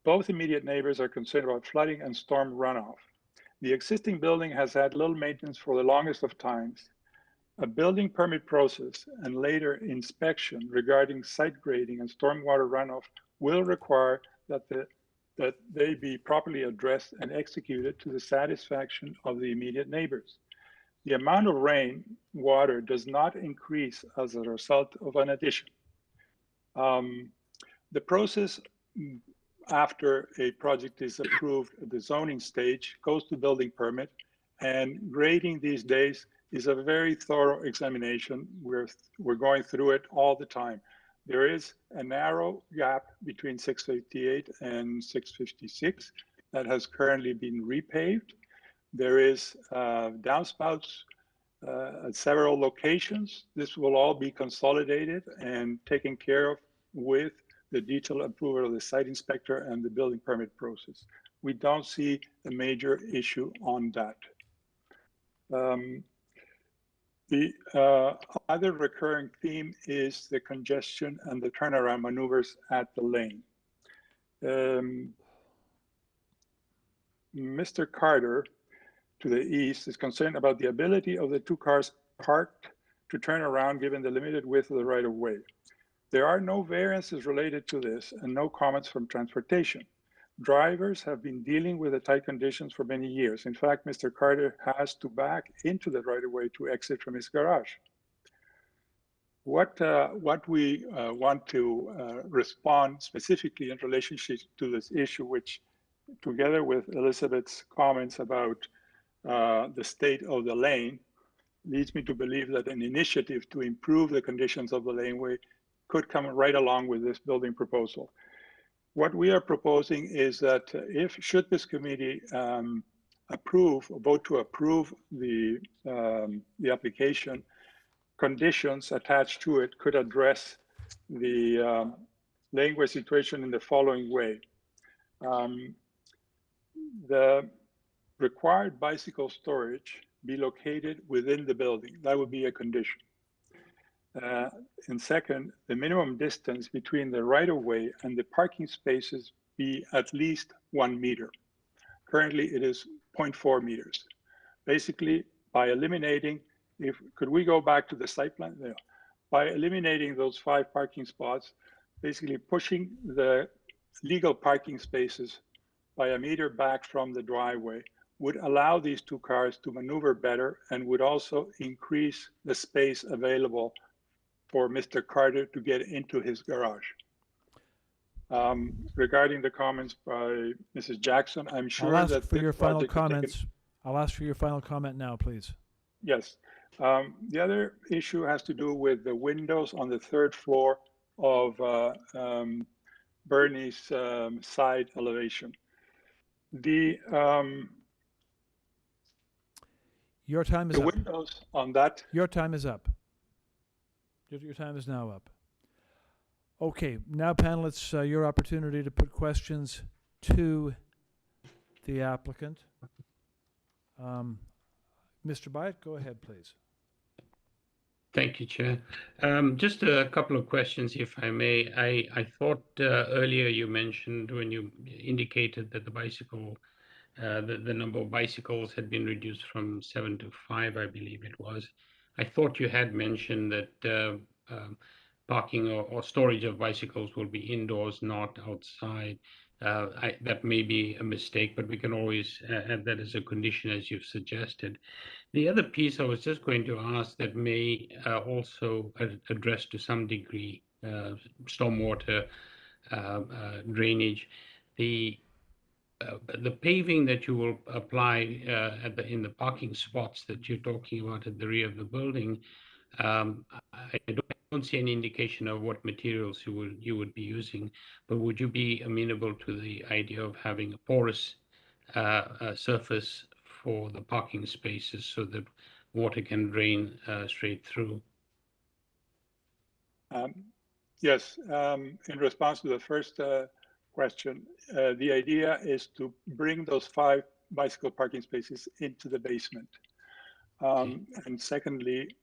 Both immediate neighbors are concerned about flooding and storm runoff. The existing building has had little maintenance for the longest of times. A building permit process and later inspection regarding site grading and stormwater runoff will require that they be properly addressed and executed to the satisfaction of the immediate neighbors. The amount of rain water does not increase as a result of an addition. The process after a project is approved at the zoning stage goes to building permit, and grading these days is a very thorough examination. We're going through it all the time. There is a narrow gap between 658 and 656 that has currently been repaved. There is downspouts at several locations. This will all be consolidated and taken care of with the detailed approval of the site inspector and the building permit process. We don't see a major issue on that. The other recurring theme is the congestion and the turnaround maneuvers at the lane. Mr. Carter, to the east, is concerned about the ability of the two cars parked to turn around given the limited width of the right-of-way. There are no variances related to this and no comments from transportation. Drivers have been dealing with the tight conditions for many years. In fact, Mr. Carter has to back into the right-of-way to exit from his garage. What we want to respond specifically in relationship to this issue, which together with Elizabeth's comments about the state of the lane, leads me to believe that an initiative to improve the conditions of the laneway could come right along with this building proposal. What we are proposing is that should this committee approve or vote to approve the application, conditions attached to it could address the laneway situation in the following way. The required bicycle storage be located within the building. That would be a condition. And second, the minimum distance between the right-of-way and the parking spaces be at least 1 meter. Currently, it is 0.4 meters. Basically, by eliminating, could we go back to the site plan? Yeah. By eliminating those 5 parking spots, basically pushing the legal parking spaces by 1 meter back from the driveway would allow these two cars to maneuver better and would also increase the space available for Mr. Carter to get into his garage. Regarding the comments by Mrs. Jackson, I'm sure
I'll
that
ask for your final
project will take
comments. I'll ask for your final comment now, please.
Yes. The other issue has to do with the windows on the 3rd floor of Bernie's side elevation.
Your time is
the
up.
windows on that.
Your time is up. Your time is now up. Okay, now panelists, your opportunity to put questions to the applicant. Mr. Byatt, go ahead, please.
Thank you, Chair. Just a couple of questions, if I may. I thought earlier you mentioned when you indicated that the bicycle, the number of bicycles had been reduced from 7 to 5, I believe it was. I thought you had mentioned that parking or storage of bicycles will be indoors, not outside. That may be a mistake, but we can always add that as a condition, as you've suggested. The other piece I was just going to ask that may also address to some degree stormwater drainage. The paving that you will apply in the parking spots that you're talking about at the rear of the building, I don't see any indication of what materials you would be using, but would you be amenable to the idea of having a porous surface for the parking spaces so that water can drain straight through?
Yes, in response to the first question, the idea is to bring those 5 bicycle parking spaces into the basement. And secondly,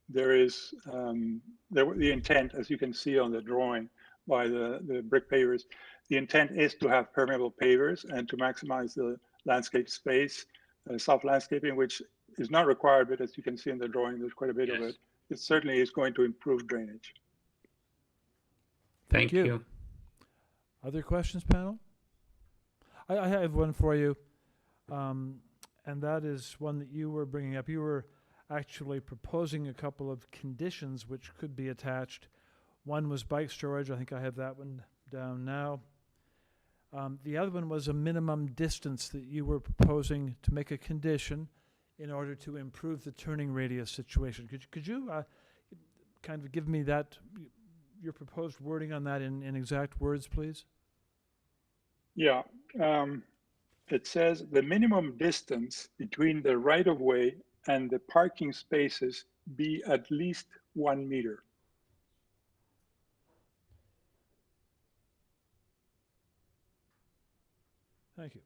there is the intent, as you can see on the drawing, by the brick pavers. The intent is to have permeable pavers and to maximize the landscape space, soft landscaping, which is not required, but as you can see in the drawing, there's quite a bit of it. It certainly is going to improve drainage.
Thank you.
Other questions, panel? I have one for you, and that is one that you were bringing up. You were actually proposing a couple of conditions which could be attached. One was bike storage. I think I have that one down now. The other one was a minimum distance that you were proposing to make a condition in order to improve the turning radius situation. Could you kind of give me that, your proposed wording on that in exact words, please?
Yeah. It says the minimum distance between the right-of-way and the parking spaces be at least 1 meter.
Thank you.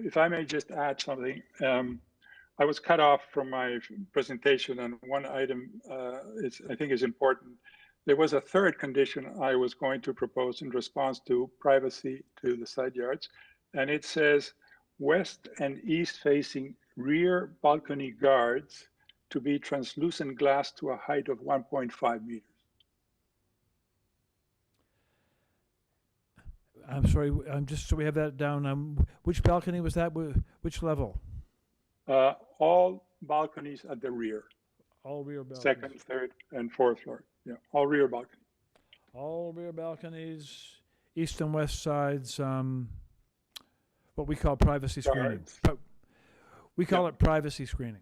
If I may just add something, I was cut off from my presentation, and one item I think is important. There was a third condition I was going to propose in response to privacy to the side yards, and it says west and east facing rear balcony guards to be translucent glass to a height of 1.5 meters.
I'm sorry, just so we have that down, which balcony was that? Which level?
All balconies at the rear.
All rear balconies.
Second, third, and fourth floor. Yeah, all rear balconies.
All rear balconies, east and west sides, what we call privacy screening. We call it privacy screening.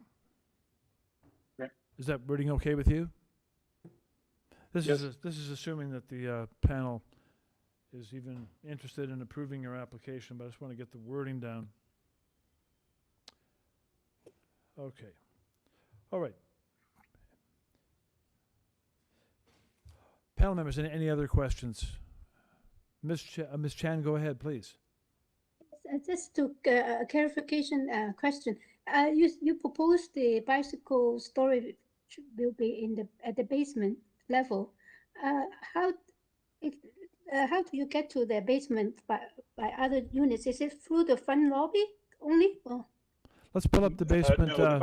Okay.
Is that wording okay with you? This
Yes.
is assuming that the panel is even interested in approving your application, but I just want to get the wording down. Okay. All right. Panel members, any other questions? Ms. Chan, go ahead, please.
Just to a clarification question. You proposed the bicycle storage will be in at the basement level. How do you get to the basement by other units? Is it through the front lobby only? Or?
Let's pull up the basement.
No,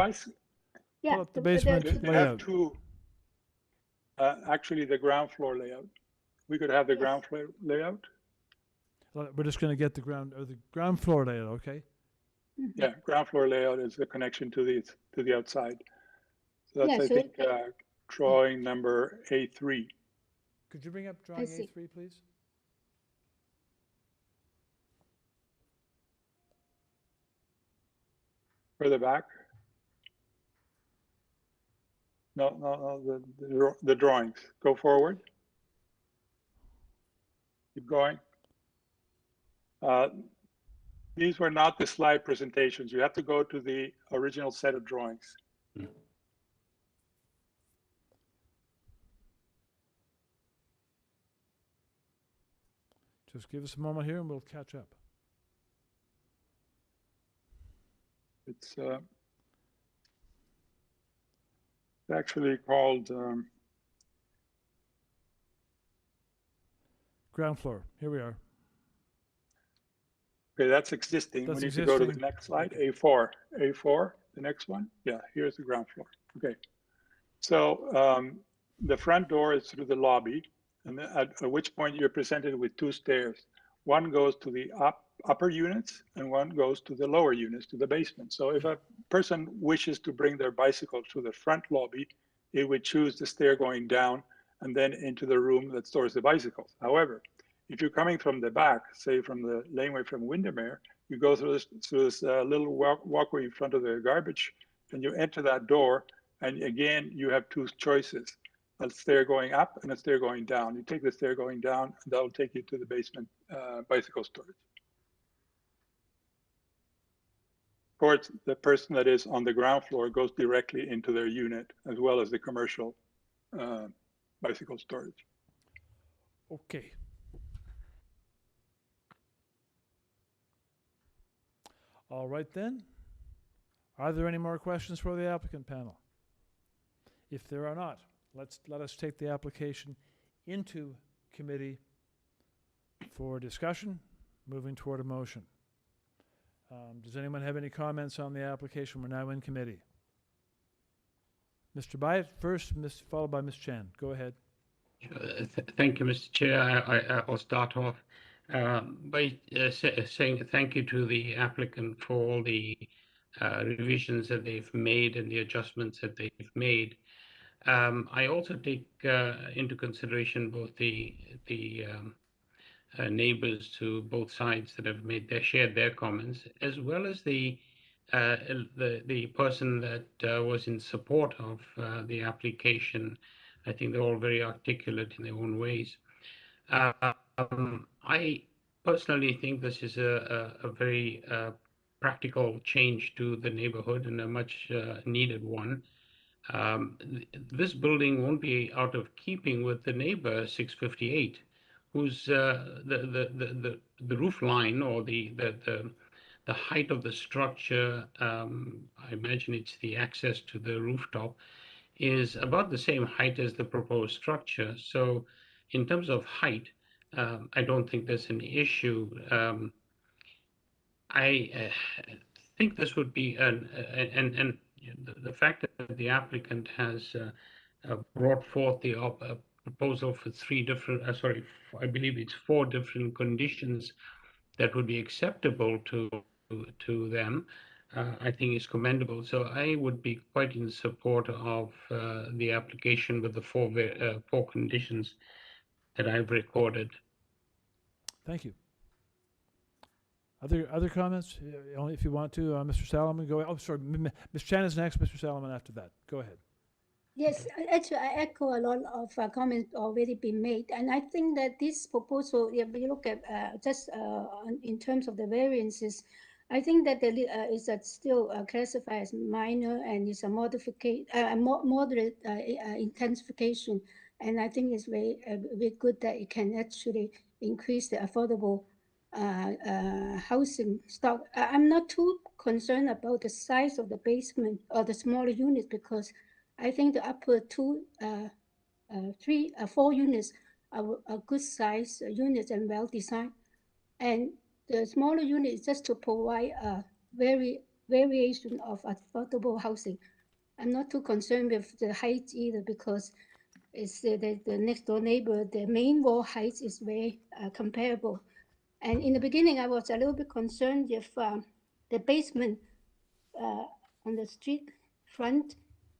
pull up the basement
they have two. Actually, the ground floor layout. We could have the ground floor layout.
We're just going to get the ground floor layout, okay?
Mm-hmm.
Yeah, ground floor layout is the connection to the outside. So that's I think drawing number A3.
Could you bring up drawing A3, please?
Further back. No, the drawings. Go forward. Keep going. These were not the slide presentations. You have to go to the original set of drawings.
Just give us a moment here and we'll catch up.
It's actually called
ground floor. Here we are.
Okay, that's existing.
That's
we need to go to the next slide, A4. A4, the next one. Yeah, here's the ground floor. Okay. So the front door is through the lobby, and at which point you're presented with two stairs. One goes to the upper units, and one goes to the lower units, to the basement. So if a person wishes to bring their bicycle to the front lobby, it would choose the stair going down and then into the room that stores the bicycles. However, if you're coming from the back, say from the laneway from Windermere, you go through this little walkway in front of the garbage, and you enter that door, and again, you have two choices, a stair going up and a stair going down. You take the stair going down, and that'll take you to the basement bicycle storage. Of course, the person that is on the ground floor goes directly into their unit, as well as the commercial bicycle storage.
Okay. All right then. Are there any more questions for the applicant panel? If there are not, let us take the application into committee for discussion, moving toward a motion. Does anyone have any comments on the application? We're now in committee. Mr. Byatt first, followed by Ms. Chan. Go ahead.
Thank you, Mr. Chair. I'll start off by saying thank you to the applicant for all the revisions that they've made and the adjustments that they've made. I also take into consideration both the neighbors to both sides that have shared their comments, as well as the person that was in support of the application. I think they're all very articulate in their own ways. I personally think this is a very practical change to the neighborhood and a much needed one. This building won't be out of keeping with the neighbor 658, whose the roof line or the height of the structure, I imagine it's the access to the rooftop, is about the same height as the proposed structure. So in terms of height, I don't think there's an issue. I think this would be, and the fact that the applicant has brought forth the proposal for I believe it's 4 different conditions that would be acceptable to them, I think is commendable. So I would be quite in support of the application with the 4 conditions that I've recorded.
Thank you. Other comments? Only if you want to, Mr. Salomon, go ahead. Oh, sorry, Ms. Chan is next, Mr. Salomon after that. Go ahead.
Yes, actually, I echo a lot of comments already been made, and I think that this proposal, if you look at in terms of the variances, I think that is still classified as minor and is a moderate intensification, and I think it's very good that it can actually increase the affordable housing stock. I'm not too concerned about the size of the basement or the smaller units, because I think the upper 4 units are good size units and well designed, and the smaller unit is just to provide a variation of affordable housing. I'm not too concerned with the height either, because it's the next door neighbor, the main wall height is very comparable. And in the beginning, I was a little bit concerned if the basement on the street front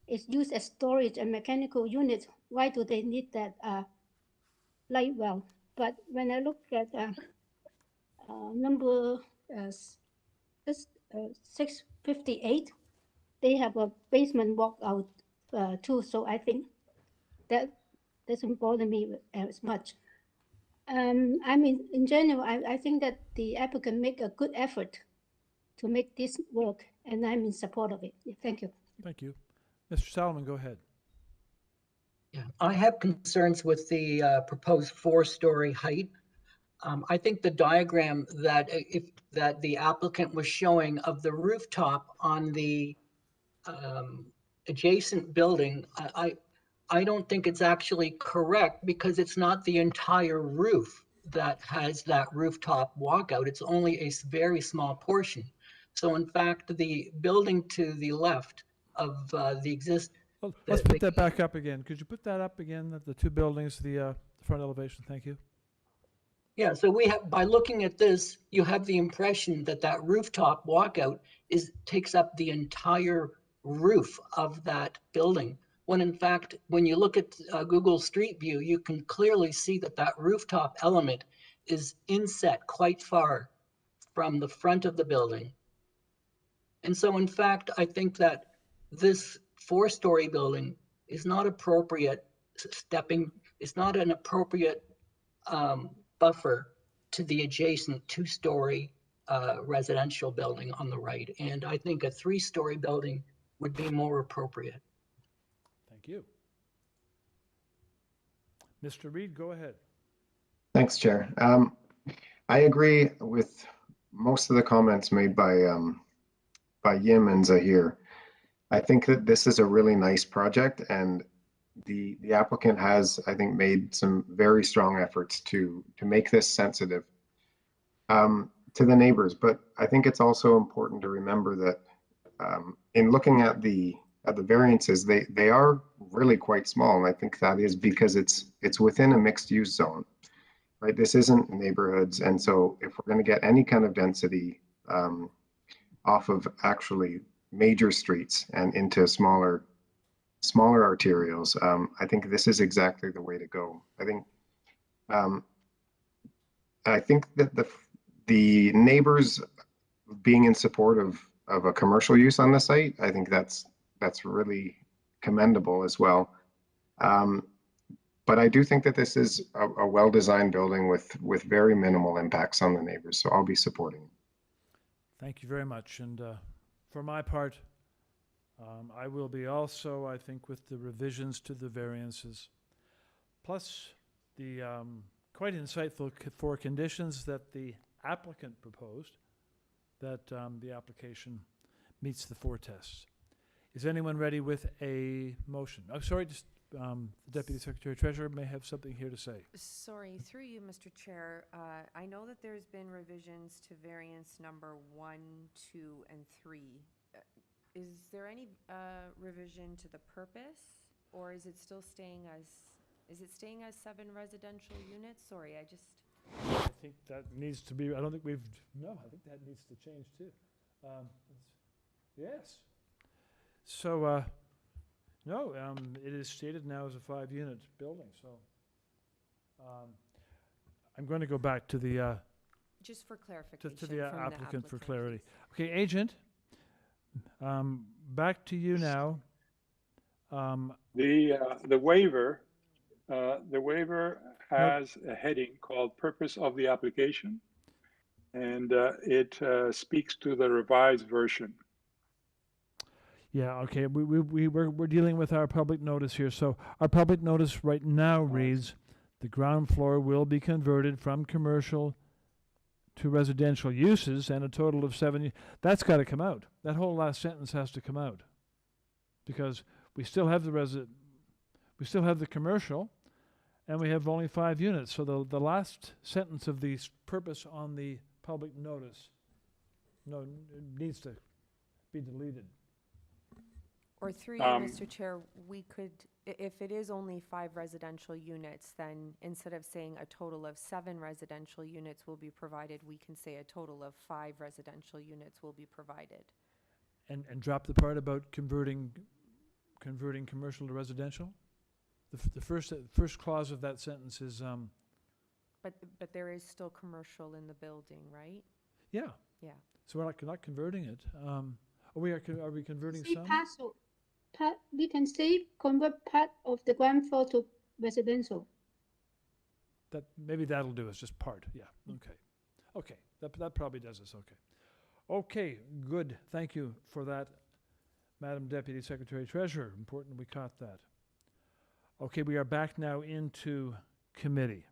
is used as storage and mechanical units. Why do they need that light well? But when I look at number 658, they have a basement walkout too. So I think that doesn't bother me as much. I mean, in general, I think that the applicant make a good effort to make this work, and I'm in support of it. Thank you.
Thank you. Mr. Salomon, go ahead.
Yeah, I have concerns with the proposed 4-story height. I think the diagram that the applicant was showing of the rooftop on the adjacent building, I don't think it's actually correct, because it's not the entire roof that has that rooftop walkout. It's only a very small portion. So in fact, the building to the left of
Well, let's put that back up again. Could you put that up again, the 2 buildings, the front elevation? Thank you.
Yeah, so we have, by looking at this, you have the impression that that rooftop walkout takes up the entire roof of that building, when in fact, when you look at Google Street View, you can clearly see that that rooftop element is inset quite far from the front of the building. And so in fact, I think that this 4-story building is not appropriate it's not an appropriate buffer to the adjacent 2-story residential building on the right. And I think a 3-story building would be more appropriate.
Thank you. Mr. Reed, go ahead.
Thanks, Chair. I agree with most of the comments made by Yim and Zahir. I think that this is a really nice project, and the applicant has, I think, made some very strong efforts to make this sensitive to the neighbors. But I think it's also important to remember that in looking at the variances, they are really quite small, and I think that is because it's within a mixed use zone, right? This isn't neighborhoods, and so if we're going to get any kind of density off of actually major streets and into smaller arterials, I think this is exactly the way to go. I think that the neighbors being in support of a commercial use on the site, I think that's really commendable as well. But I do think that this is a well-designed building with very minimal impacts on the neighbors, so I'll be supporting it.
Thank you very much. And for my part, I will be also, I think, with the revisions to the variances, plus the quite insightful four conditions that the applicant proposed, that the application meets the four tests. Is anyone ready with a motion? I'm sorry, just the Deputy Secretary Treasurer may have something here to say.
Sorry, through you, Mr. Chair. I know that there's been revisions to variance number 1, 2, and 3. Is there any revision to the purpose, or is it still staying as 7 residential units? Sorry, I
think that needs to be, I don't think we've, no, I think that needs to change too. Yes. So, no, it is stated now as a 5-unit building, so I'm going to go back to the
just for clarification
to the
from
applicant for
please.
clarity. Okay, agent, back to you now.
The waiver has a heading called "Purpose of the Application," and it speaks to the revised version.
Yeah, okay, we're dealing with our public notice here. So our public notice right now reads, the ground floor will be converted from commercial to residential uses and a total of 7. That's got to come out. That whole last sentence has to come out, because we still have the commercial, and we have only 5 units. So the last sentence of the purpose on the public notice, needs to be deleted.
Or through you, Mr. Chair, we could, if it is only 5 residential units, then instead of saying a total of 7 residential units will be provided, we can say a total of 5 residential units will be provided.
And drop the part about converting commercial to residential? The first clause of that sentence is
But there is still commercial in the building, right?
yeah.
Yeah.
So we're not converting it. Are we converting
Say
some?
we can say convert part of the ground floor to residential.
That maybe that'll do us, just part. Yeah. Okay. That probably does us. Okay. Good. Thank you for that, Madam Deputy Secretary Treasurer. Important we caught that. Okay, we are back now into committee.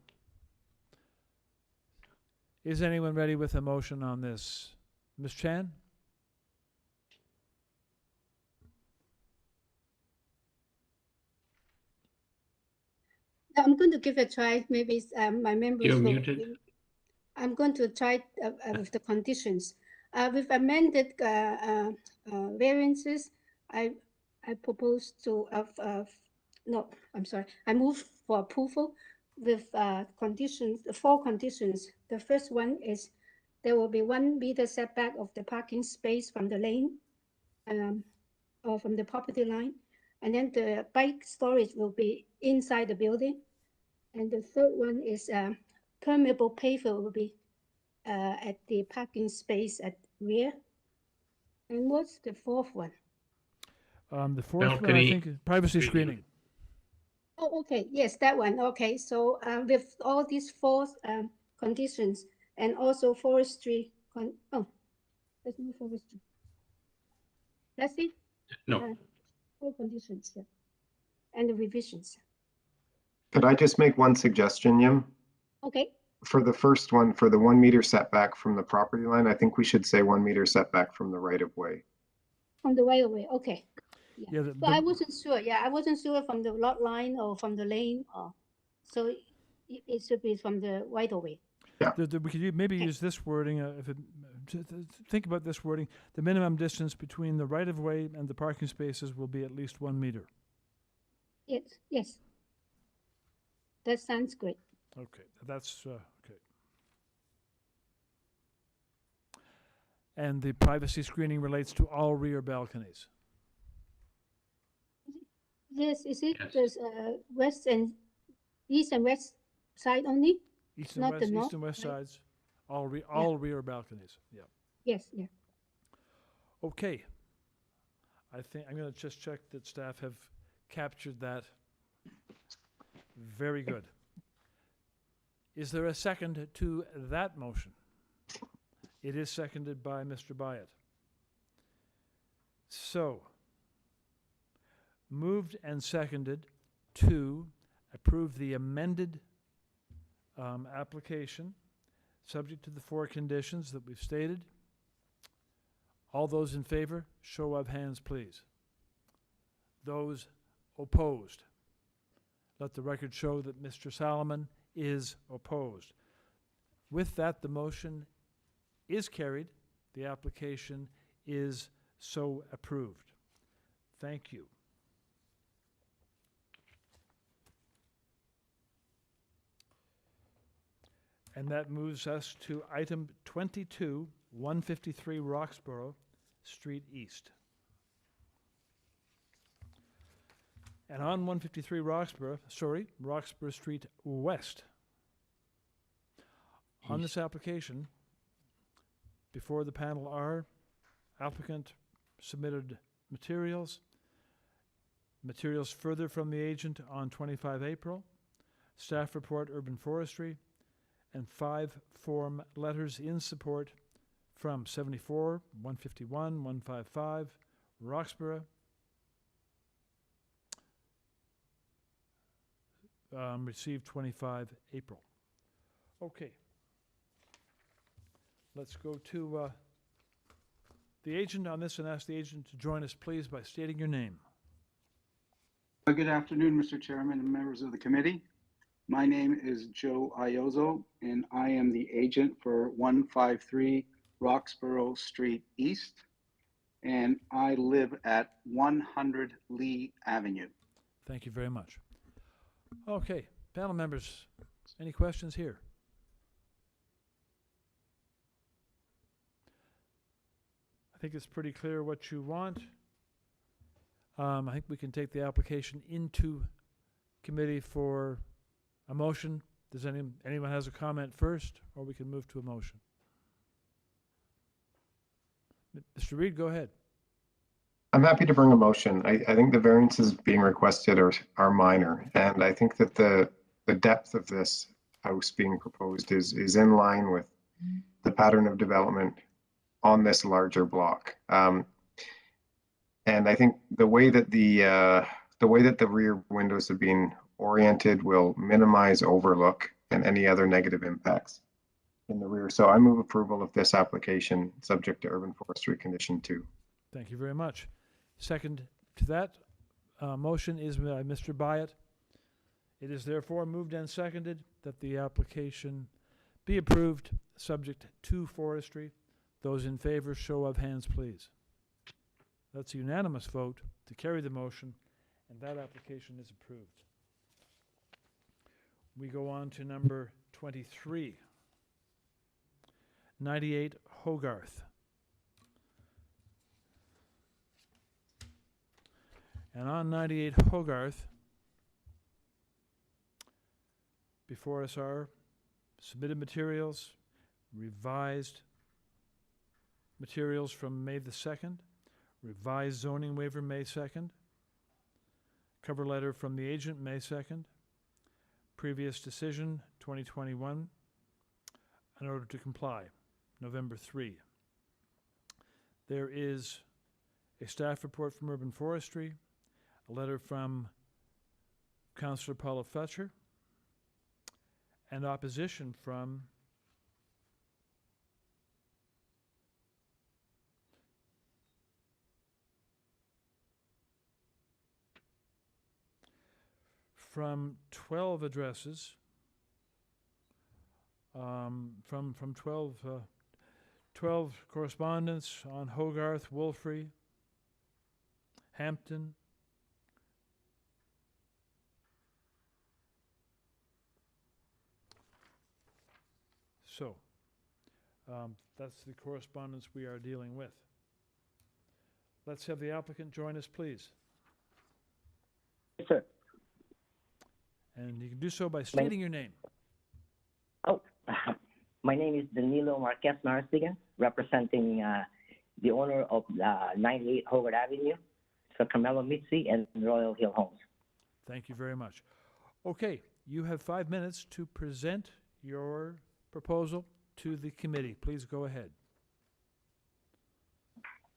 Is anyone ready with a motion on this? Ms. Chan?
I'm going to give it a try. Maybe my members
You're
will.
muted.
I'm going to try with the conditions. With amended variances, I propose to no, I'm sorry. I move for approval with conditions, the 4 conditions. The first one is there will be 1 meter setback of the parking space from the lane or from the property line. And then the bike storage will be inside the building. And the third one is permeable paver will be at the parking space at rear. And what's the 4th one?
The 4th one, I think, is privacy screening.
Oh, okay. Yes, that one. Okay. So with all these 4 conditions and also forestry. There's no forestry. That's it?
No.
4 conditions, yeah. And the revisions.
Could I just make one suggestion, Yim?
Okay.
For the first one, for the 1 meter setback from the property line, I think we should say 1 meter setback from the right of way.
From the right of way. Okay.
Yeah,
So I wasn't sure. Yeah, I wasn't sure from the lot line or from the lane, or so it should be from the right of way.
we could maybe use this wording. Think about this wording: the minimum distance between the right of way and the parking spaces will be at least 1 meter.
Yes, yes. That sounds great.
Okay, that's okay. And the privacy screening relates to all rear balconies.
Yes, is it the west and east and west side only?
East and
Not the north,
east and west
right?
sides, all rear balconies. Yeah.
Yes, yeah.
Okay. I think I'm going to just check that staff have captured that. Very good. Is there a second to that motion? It is seconded by Mr. Byatt. So, moved and seconded to approve the amended application, subject to the 4 conditions that we've stated. All those in favor, show of hands, please. Those opposed. Let the record show that Mr. Solomon is opposed. With that, the motion is carried. The application is so approved. Thank you. And that moves us to item 22, 153 Roxborough Street East. And on 153 Roxborough Street West. On this application, before the panel are applicant submitted materials further from the agent on 25 April, staff report urban forestry, and 5 form letters in support from 74, 151, 155, Roxborough, received 25 April. Okay. Let's go to the agent on this and ask the agent to join us, please, by stating your name.
Good afternoon, Mr. Chairman and members of the committee. My name is Joe Iozzo, and I am the agent for 153 Roxborough Street East, and I live at 100 Lee Avenue.
Thank you very much. Okay, panel members, any questions here? I think it's pretty clear what you want. I think we can take the application into committee for a motion. Does anyone has a comment first, or we can move to a motion? Mr. Reed, go ahead.
I'm happy to bring a motion. I think the variances being requested are minor, and I think that the depth of this house being proposed is in line with the pattern of development on this larger block. And I think the way that the rear windows have been oriented will minimize overlook and any other negative impacts in the rear. So I move approval of this application subject to urban forestry condition 2.
Thank you very much. Second to that motion is Mr. Byatt. It is therefore moved and seconded that the application be approved subject to forestry. Those in favor, show of hands, please. That's a unanimous vote to carry the motion, and that application is approved. We go on to number 23, 98 Hogarth. And on 98 Hogarth, before us are submitted materials, revised materials from May the 2nd, revised zoning waiver May 2nd, cover letter from the agent May 2nd, previous decision 2021, in order to comply, November 3. There is a staff report from Urban Forestry, a letter from Councillor Paula Fletcher, and opposition from from 12 addresses, from 12 correspondents on Hogarth, Wolfrey, Hampton, so that's the correspondence we are dealing with. Let's have the applicant join us, please.
Yes, sir.
And you can do so by stating your name.
Oh, my name is Danilo Marquez Marasigan, representing the owner of 98 Hogarth Avenue, so Carmelo Mitzi and Royal Hill Homes.
Thank you very much. Okay, you have 5 minutes to present your proposal to the committee. Please go ahead.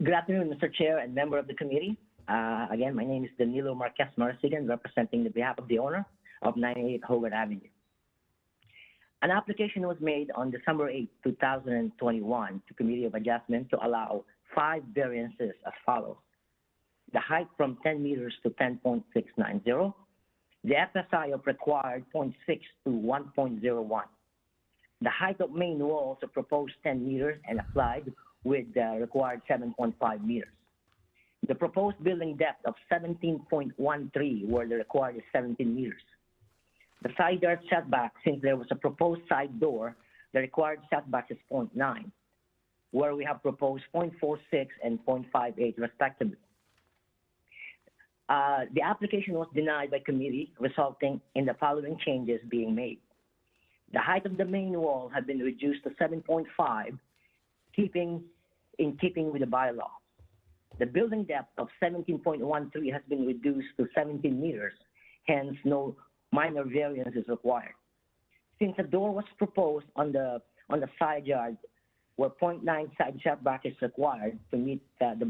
Good afternoon, Mr. Chair and member of the committee. Again, my name is Danilo Marquez Marasigan, representing the behalf of the owner of 98 Hogarth Avenue. An application was made on December 8, 2021 to Committee of Adjustment to allow 5 variances as follows. The height from 10 meters to 10.690, the FSI of required 0.6 to 1.01, the height of main walls of proposed 10 meters and applied with the required 7.5 meters. The proposed building depth of 17.13, where the required is 17 meters. The side yard setback, since there was a proposed side door, the required setback is 0.9, where we have proposed 0.46 and 0.58 respectively. The application was denied by committee, resulting in the following changes being made. The height of the main wall had been reduced to 7.5, in keeping with the bylaw. The building depth of 17.13 has been reduced to 17 meters, hence no minor variance is required. Since the door was proposed on the side yard, where 0.9 side setback is required to meet the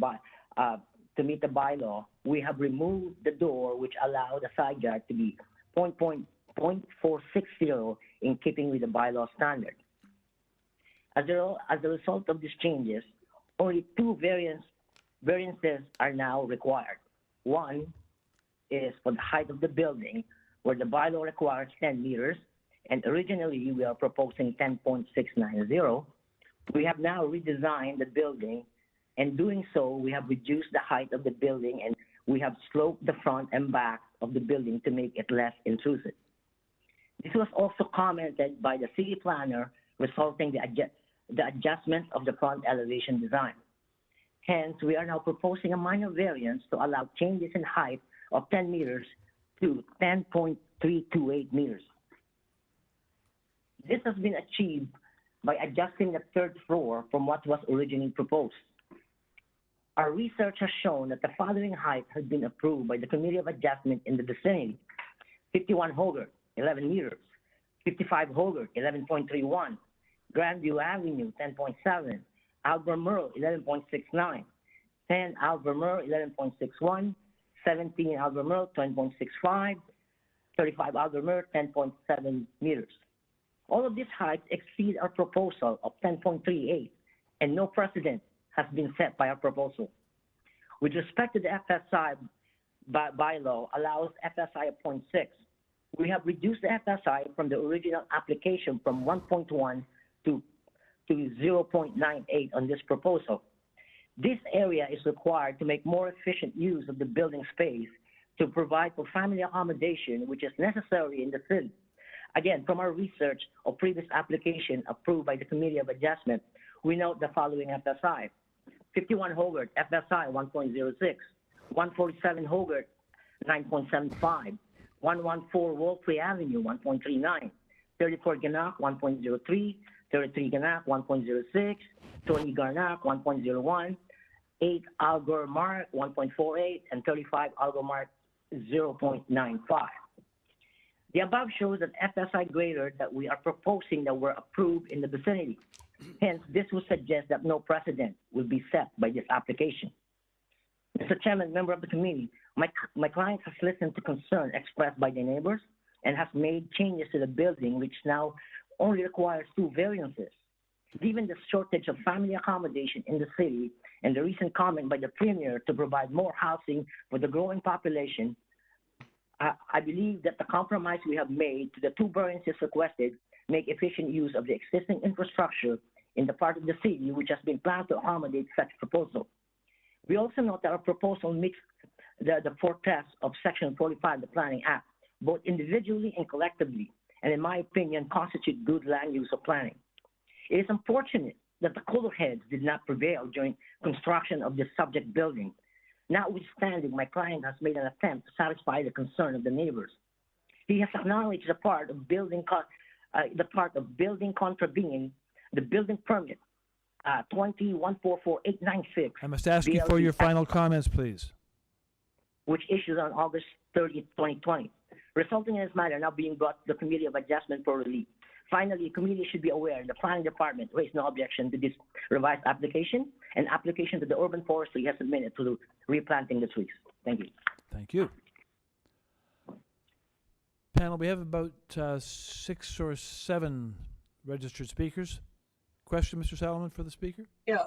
bylaw, we have removed the door, which allowed the side yard to be 0.460 in keeping with the bylaw standard. As a result of these changes, only 2 variances are now required. One is for the height of the building, where the bylaw requires 10 meters, and originally we are proposing 10.690. We have now redesigned the building, and doing so, we have reduced the height of the building, and we have sloped the front and back of the building to make it less intrusive. This was also commented by the city planner, resulting the adjustment of the front elevation design. Hence, we are now proposing a minor variance to allow changes in height of 10 meters to 10.328 meters. This has been achieved by adjusting the 3rd floor from what was originally proposed. Our research has shown that the following height has been approved by the Committee of Adjustment in the vicinity: 51 Hogarth, 11 meters; 55 Hogarth, 11.31; Grandview Avenue, 10.7; Albemarle, 11.69; 10 Albemarle, 11.61; 17 Albemarle, 10.65; 35 Albemarle, 10.7 meters. All of these heights exceed our proposal of 10.38, and no precedent has been set by our proposal. With respect to the FSI bylaw allows FSI of 0.6, we have reduced the FSI from the original application from 1.1 to 0.98 on this proposal. This area is required to make more efficient use of the building space to provide for family accommodation, which is necessary in the city. Again, from our research of previous application approved by the Committee of Adjustment, we note the following FSI: 51 Hogarth, FSI 1.06; 147 Hogarth, 9.75; 114 Wolfrey Avenue, 1.39; 34 GARNOCK, 1.03; 33 GARNOCK, 1.06; 20 GARNOCK, 1.01; 8 Albemarle, 1.48; and 35 Albemarle, 0.95. The above shows that FSI greater that we are proposing that were approved in the vicinity. Hence, this would suggest that no precedent will be set by this application. Mr. Chairman, member of the committee, my client has listened to concern expressed by the neighbors and has made changes to the building, which now only requires 2 variances. Given the shortage of family accommodation in the city and the recent comment by the Premier to provide more housing for the growing population, I believe that the compromise we have made to the two variances requested make efficient use of the existing infrastructure in the part of the city which has been planned to accommodate such proposal. We also note that our proposal meets the four tests of Section 45 of the Planning Act, both individually and collectively, and in my opinion, constitute good land use of planning. It is unfortunate that the cooler heads did not prevail during construction of this subject building. Notwithstanding, my client has made an attempt to satisfy the concern of the neighbors. He has acknowledged the part of building contravening the building permit 2144896.
I must ask you for your final comments, please.
Which issued on August 30th, 2020, resulting in this matter now being brought to the Committee of Adjustment for relief. Finally, the committee should be aware the planning department raised no objection to this revised application, and application to the urban forestry has submitted to replanting the trees. Thank you.
Thank you. Panel, we have about 6 or 7 registered speakers. Question, Mr. Salomon, for the speaker?
Yeah,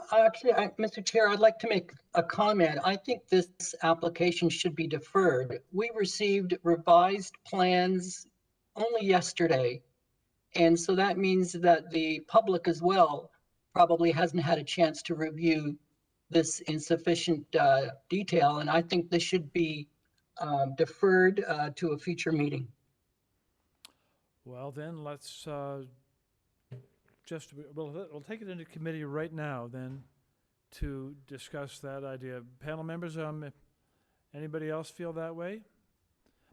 Mr. Chair, I'd like to make a comment. I think this application should be deferred. We received revised plans only yesterday. And so that means that the public as well probably hasn't had a chance to review this in sufficient detail. And I think this should be deferred to a future meeting.
Well, then let's we'll take it into committee right now then to discuss that idea. Panel members, anybody else feel that way?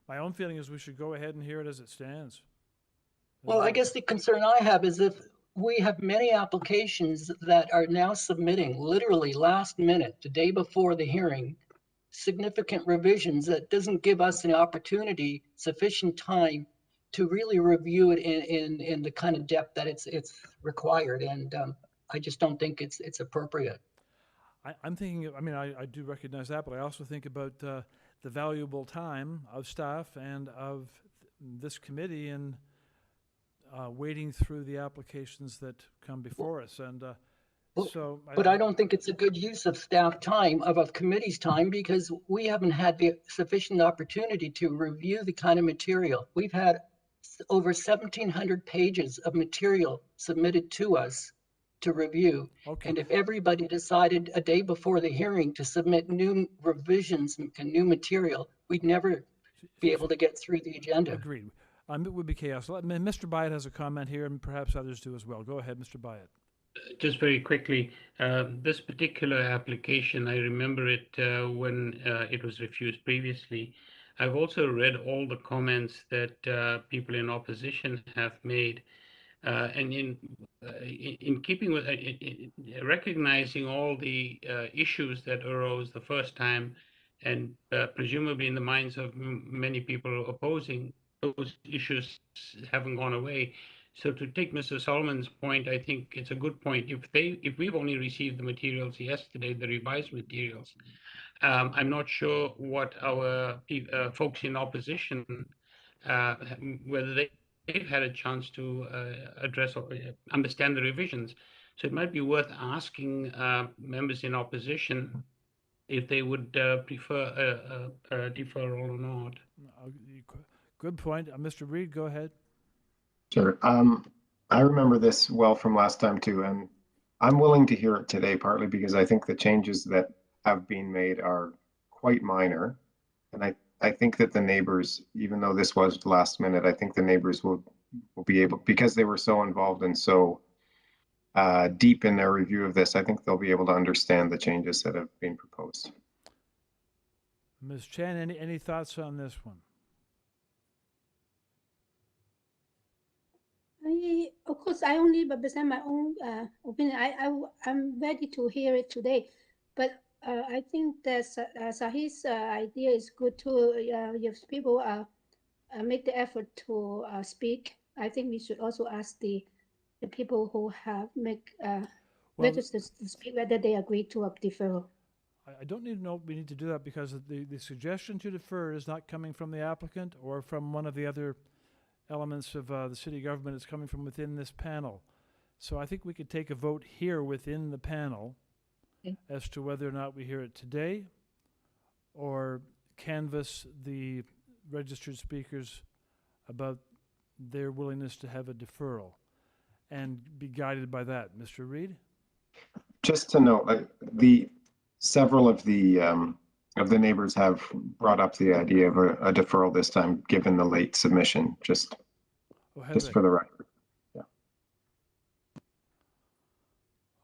My own feeling is we should go ahead and hear it as it stands.
Well, I guess the concern I have is if we have many applications that are now submitting literally last minute, the day before the hearing, significant revisions that doesn't give us an opportunity, sufficient time to really review it in the kind of depth that it's required. And I just don't think it's appropriate.
I'm thinking, I mean, I do recognize that, but I also think about the valuable time of staff and of this committee in wading through the applications that come before us. And
But I don't think it's a good use of staff time, of a committee's time, because we haven't had the sufficient opportunity to review the kind of material. We've had over 1,700 pages of material submitted to us to review.
Okay.
And if everybody decided a day before the hearing to submit new revisions and new material, we'd never be able to get through the agenda.
Agreed. It would be chaos. Mr. Byatt has a comment here, and perhaps others do as well. Go ahead, Mr. Byatt.
Just very quickly, this particular application, I remember it when it was refused previously. I've also read all the comments that people in opposition have made, and in keeping with recognizing all the issues that arose the first time, and presumably in the minds of many people opposing, those issues haven't gone away. So to take Mr. Solomon's point, I think it's a good point. If we've only received the materials yesterday, the revised materials, I'm not sure what our folks in opposition, whether they've had a chance to address or understand the revisions. So it might be worth asking members in opposition if they would prefer a deferral or not.
Good point. Mr. Reid, go ahead.
Sure. I remember this well from last time too, and I'm willing to hear it today, partly because I think the changes that have been made are quite minor. And I think that the neighbors, even though this was last minute, I think the neighbors will be able, because they were so involved and so deep in their review of this, I think they'll be able to understand the changes that have been proposed.
Ms. Chan, any thoughts on this one?
Of course, I only represent my own opinion. I'm ready to hear it today, but I think that Sahid's idea is good too. If people make the effort to speak, I think we should also ask the people who have registered to speak whether they agree to a deferral.
I don't need to know we need to do that because the suggestion to defer is not coming from the applicant or from one of the other elements of the city government. It's coming from within this panel. So I think we could take a vote here within the panel as to whether or not we hear it today or canvass the registered speakers about their willingness to have a deferral and be guided by that. Mr. Reed?
Just to note, several of the neighbors have brought up the idea of a deferral this time, given the late submission, just for the record. Yeah.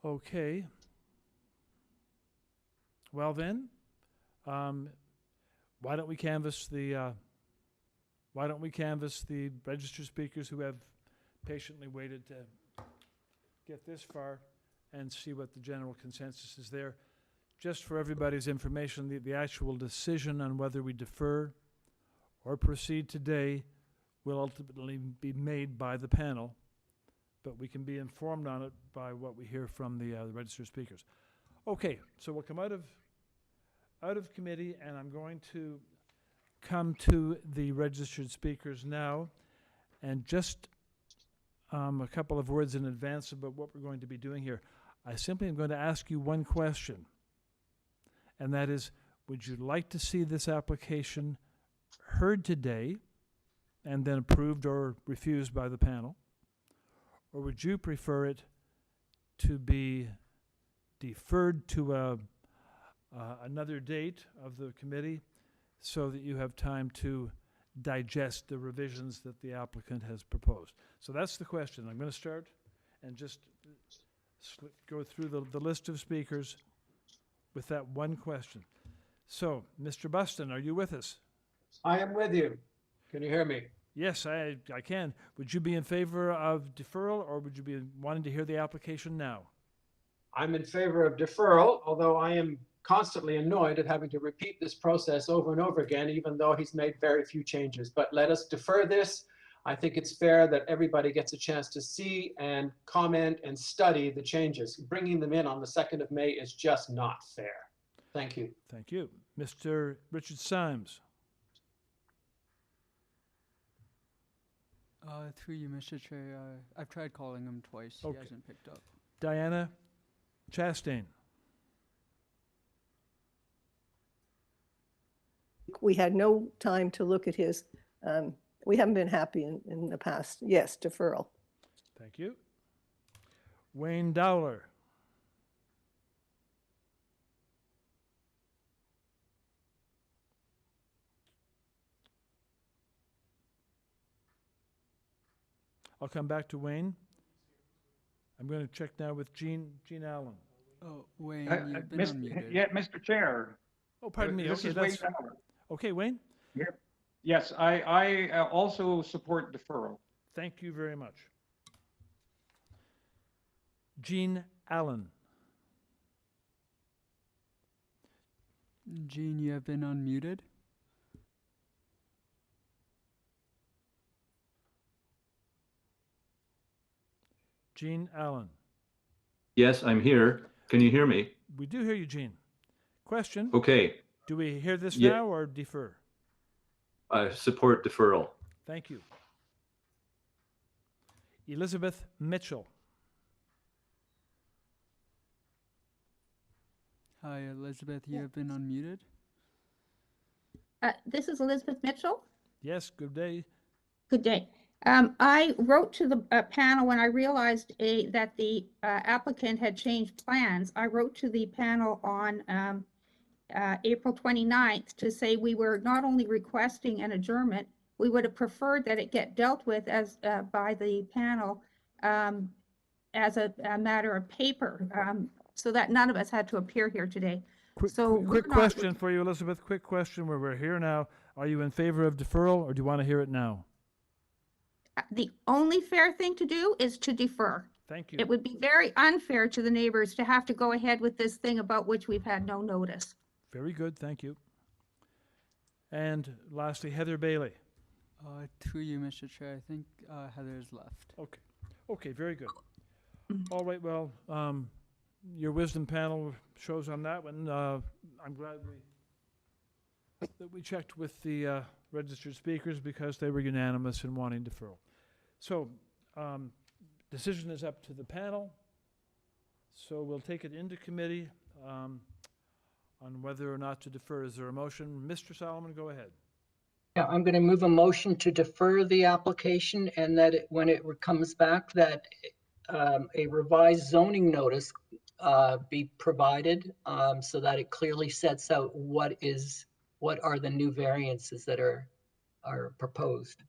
Okay. Well then, why don't we canvass the registered speakers who have patiently waited to get this far and see what the general consensus is there. Just for everybody's information, the actual decision on whether we defer or proceed today will ultimately be made by the panel, but we can be informed on it by what we hear from the registered speakers. Okay, so we'll come out of committee, and I'm going to come to the registered speakers now, and just a couple of words in advance about what we're going to be doing here. I simply am going to ask you one question, and that is, would you like to see this application heard today and then approved or refused by the panel? Or would you prefer it to be deferred to another date of the committee so that you have time to digest the revisions that the applicant has proposed? So that's the question. I'm going to start and just go through the list of speakers with that one question. So, Mr. Buston, are you with us?
I am with you. Can you hear me?
Yes, I can. Would you be in favor of deferral, or would you be wanting to hear the application now?
I'm in favor of deferral, although I am constantly annoyed at having to repeat this process over and over again, even though he's made very few changes. But let us defer this. I think it's fair that everybody gets a chance to see and comment and study the changes. Bringing them in on the 2nd of May is just not fair. Thank you.
Thank you. Mr. Richard Symes.
Through you, Mr. Chair, I've tried calling him twice.
Okay.
He hasn't picked up.
Diana Chastain.
We had no time to look at his, we haven't been happy in the past. Yes, deferral.
Thank you. Wayne Dowler. I'll come back to Wayne. I'm going to check now with Jean Allen.
Oh, Wayne, you've been unmuted.
Yeah, Mr. Chair.
Oh, pardon me.
This
Okay,
is
that's
Wayne Dowler.
okay. Wayne.
Yeah. Yes, I also support deferral.
Thank you very much. Jean Allen.
Jean, you have been unmuted.
Jean Allen.
Yes, I'm here. Can you hear me?
We do hear you, Jean. Question.
Okay.
Do we hear this
Yeah.
now or defer?
I support deferral.
Thank you. Elizabeth Mitchell.
Hi, Elizabeth, you have been unmuted.
This is Elizabeth Mitchell.
Yes, good day.
Good day. I wrote to the panel when I realized that the applicant had changed plans. I wrote to the panel on April 29th to say we were not only requesting an adjournment, we would have preferred that it get dealt with as by the panel as a matter of paper, so that none of us had to appear here today.
Quick question for you, Elizabeth. Quick question where we're here now. Are you in favor of deferral, or do you want to hear it now?
The only fair thing to do is to defer.
Thank you.
It would be very unfair to the neighbors to have to go ahead with this thing about which we've had no notice.
Very good, thank you. And lastly, Heather Bailey.
Through you, Mr. Chair, I think Heather's left.
Okay. Okay, very good. All right, well, your wisdom panel shows on that one. I'm glad that we checked with the registered speakers because they were unanimous in wanting deferral. So, decision is up to the panel. So we'll take it into committee on whether or not to defer. Is there a motion? Mr. Solomon, go ahead.
Yeah, I'm going to move a motion to defer the application and that when it comes back, that a revised zoning notice be provided so that it clearly sets out what are the new variances that are proposed.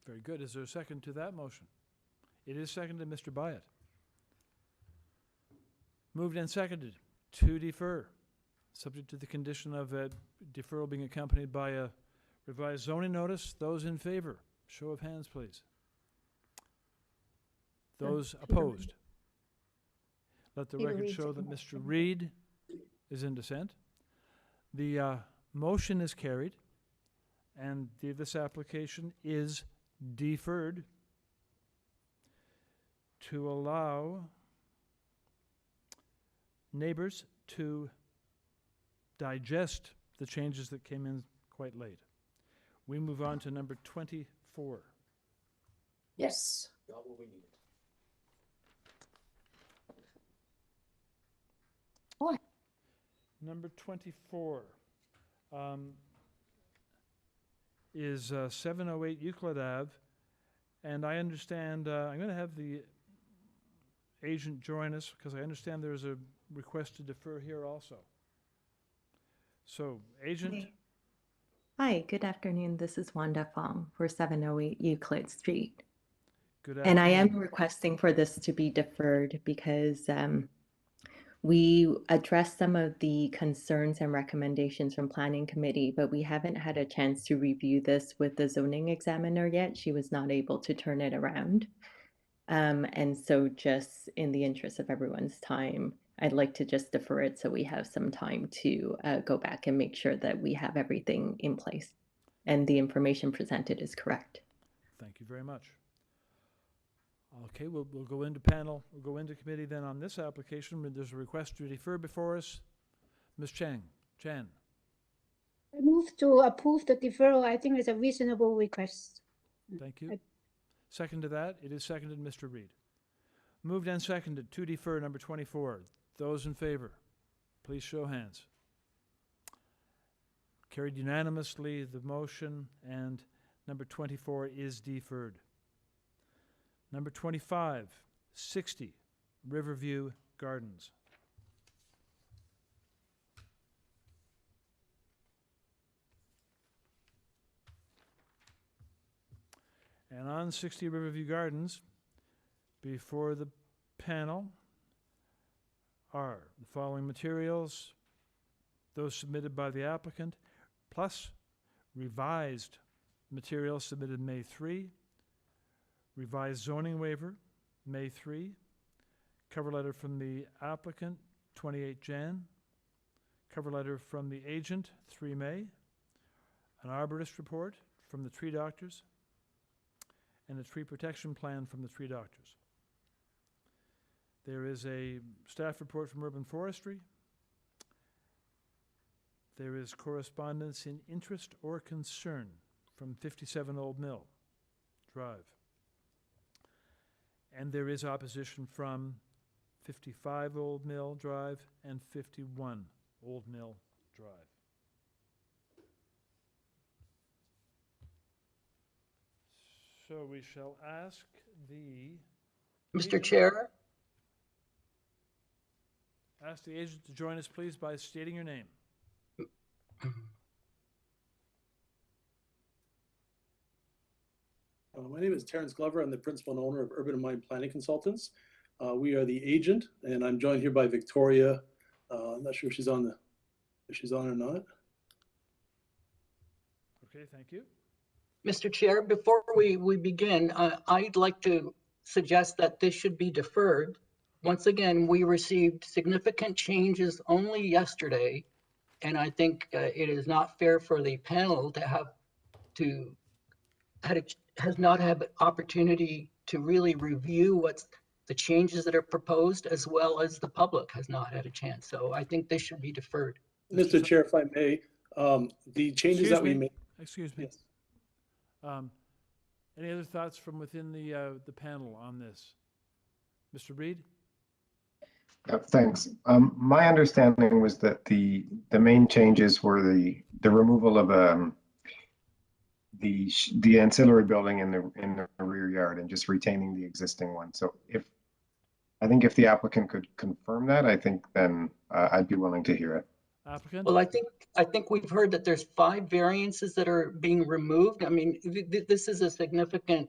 Very good. Is there a second to that motion? It is seconded, Mr. Byatt. Moved and seconded to defer, subject to the condition of deferral being accompanied by a revised zoning notice. Those in favor, show of hands, please. Those opposed. Let the
Peter
record
Reed
show that
seconded.
Mr. Reed is in dissent. The motion is carried, and this application is deferred to allow neighbors to digest the changes that came in quite late. We move on to number 24.
Yes. Got what we needed.
What?
Number 24 is 708 Euclid Ave, and I understand, I'm going to have the agent join us because I understand there's a request to defer here also. So, agent.
Hi, good afternoon. This is Wanda Fong for 708 Euclid Street.
Good
And I am
afternoon.
requesting for this to be deferred because we addressed some of the concerns and recommendations from Planning Committee, but we haven't had a chance to review this with the zoning examiner yet. She was not able to turn it around. And so just in the interest of everyone's time, I'd like to just defer it so we have some time to go back and make sure that we have everything in place and the information presented is correct.
Thank you very much. Okay, we'll go into panel, we'll go into committee then on this application. There's a request to defer before us. Ms. Chan.
I move to approve the deferral. I think it's a reasonable request.
Thank you. Second to that, it is seconded, Mr. Reed. Moved and seconded to defer number 24. Those in favor, please show hands. Carried unanimously the motion, and number 24 is deferred. Number 25, 60 Riverview Gardens. And on 60 Riverview Gardens, before the panel are the following materials, those submitted by the applicant, plus revised materials submitted May 3, revised zoning waiver, May 3, cover letter from the applicant, 28 Jan, cover letter from the agent, 3 May, an arborist report from the tree doctors, and a tree protection plan from the tree doctors. There is a staff report from Urban Forestry. There is correspondence in interest or concern from 57 Old Mill Drive. And there is opposition from 55 Old Mill Drive and 51 Old Mill Drive. So we shall ask the
Mr. Chair,
ask the agent to join us, please, by stating your name.
My name is Terrence Glover. I'm the principal and owner of Urban and Mind Planning Consultants. We are the agent, and I'm joined here by Victoria. I'm not sure if she's on or not.
Okay, thank you.
Mr. Chair, before we begin, I'd like to suggest that this should be deferred. Once again, we received significant changes only yesterday, and I think it is not fair for the panel to has not had an opportunity to really review what's the changes that are proposed, as well as the public has not had a chance. So I think this should be deferred.
Mr. Chair, if I may, the changes that we made.
Excuse me.
Yes.
Any other thoughts from within the panel on this? Mr. Reed?
Thanks. My understanding was that the main changes were the removal of the ancillary building in the rear yard and just retaining the existing one. So I think if the applicant could confirm that, I think then I'd be willing to hear it.
Applicant?
Well, I think we've heard that there's 5 variances that are being removed. I mean, this is a significant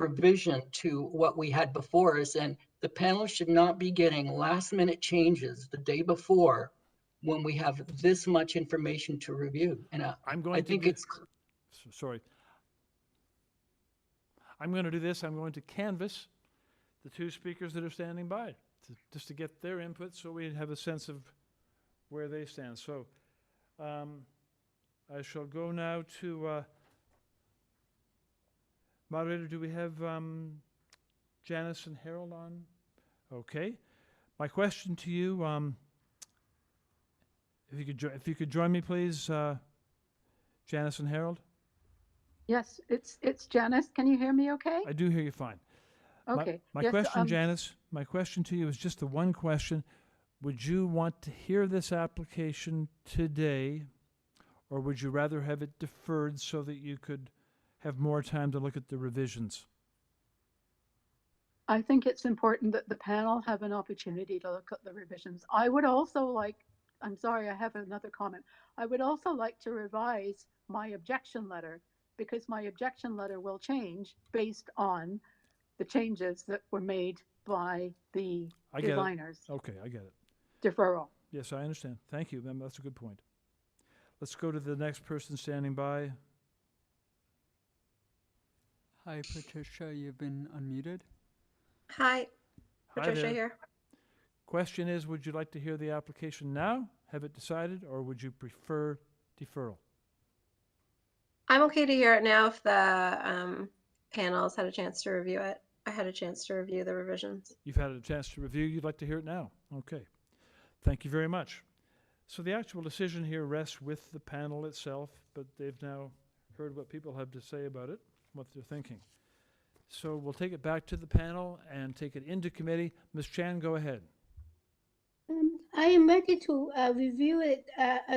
revision to what we had before us, and the panel should not be getting last-minute changes the day before when we have this much information to review. And I think it's
sorry. I'm going to do this. I'm going to canvass the 2 speakers that are standing by just to get their input so we have a sense of where they stand. So I shall go now to moderator. Do we have Janice and Harold on? Okay. My question to you, if you could join me, please, Janice and Harold.
Yes, it's Janice. Can you hear me okay?
I do hear you fine.
Okay.
My
Yes,
question, Janice, my question to you is just the one question. Would you want to hear this application today, or would you rather have it deferred so that you could have more time to look at the revisions?
I think it's important that the panel have an opportunity to look at the revisions. I would also like, I'm sorry, I have another comment. I would also like to revise my objection letter, because my objection letter will change based on the changes that were made by the designers.
Okay, I get it.
Deferral.
Yes, I understand. Thank you. That's a good point. Let's go to the next person standing by.
Hi, Patricia. You've been unmuted.
Hi,
Hi
Patricia
there.
here.
Question is, would you like to hear the application now, have it decided, or would you prefer deferral?
I'm okay to hear it now if the panel's had a chance to review it. I had a chance to review the revisions.
You've had a chance to review. You'd like to hear it now. Okay. Thank you very much. So the actual decision here rests with the panel itself, but they've now heard what people have to say about it, what they're thinking. So we'll take it back to the panel and take it into committee. Ms. Chan, go ahead.
I am ready to review it,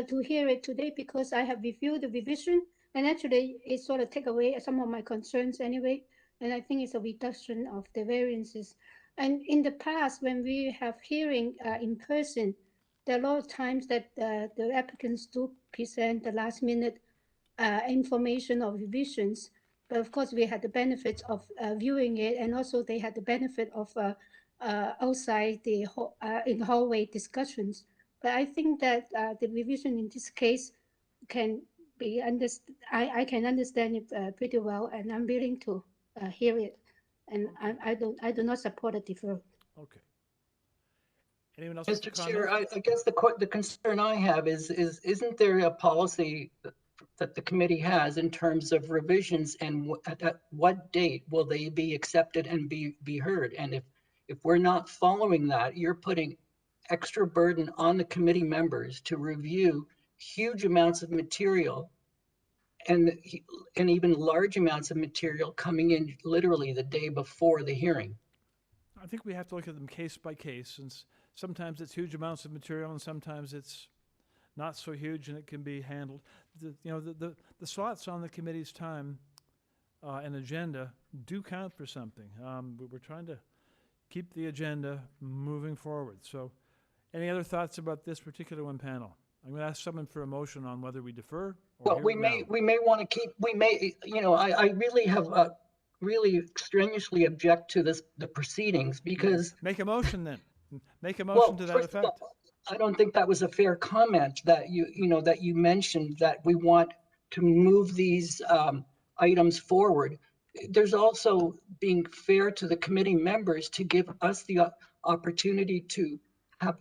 to hear it today, because I have reviewed the revision, and actually it sort of take away some of my concerns anyway, and I think it's a reduction of the variances. And in the past, when we have hearing in person, there are a lot of times that the applicants do present the last minute information or revisions, but of course we had the benefits of viewing it, and also they had the benefit of outside the in hallway discussions. But I think that the revision in this case can be I can understand it pretty well, and I'm willing to hear it. And I do not support a deferral.
Okay. Anyone else?
Mr. Chair, I guess the concern I have is isn't there a policy that the committee has in terms of revisions, and at what date will they be accepted and be heard? And if we're not following that, you're putting extra burden on the committee members to review huge amounts of material, and even large amounts of material coming in literally the day before the hearing.
I think we have to look at them case by case, since sometimes it's huge amounts of material and sometimes it's not so huge and it can be handled. The slots on the committee's time and agenda do count for something. We're trying to keep the agenda moving forward. So any other thoughts about this particular one panel? I'm going to ask someone for a motion on whether we defer. Or
Well, we may want to keep, I really have really strenuously object to the proceedings, because.
Make a motion then. Make a motion to that effect.
I don't think that was a fair comment that you mentioned that we want to move these items forward. There's also being fair to the committee members to give us the opportunity to have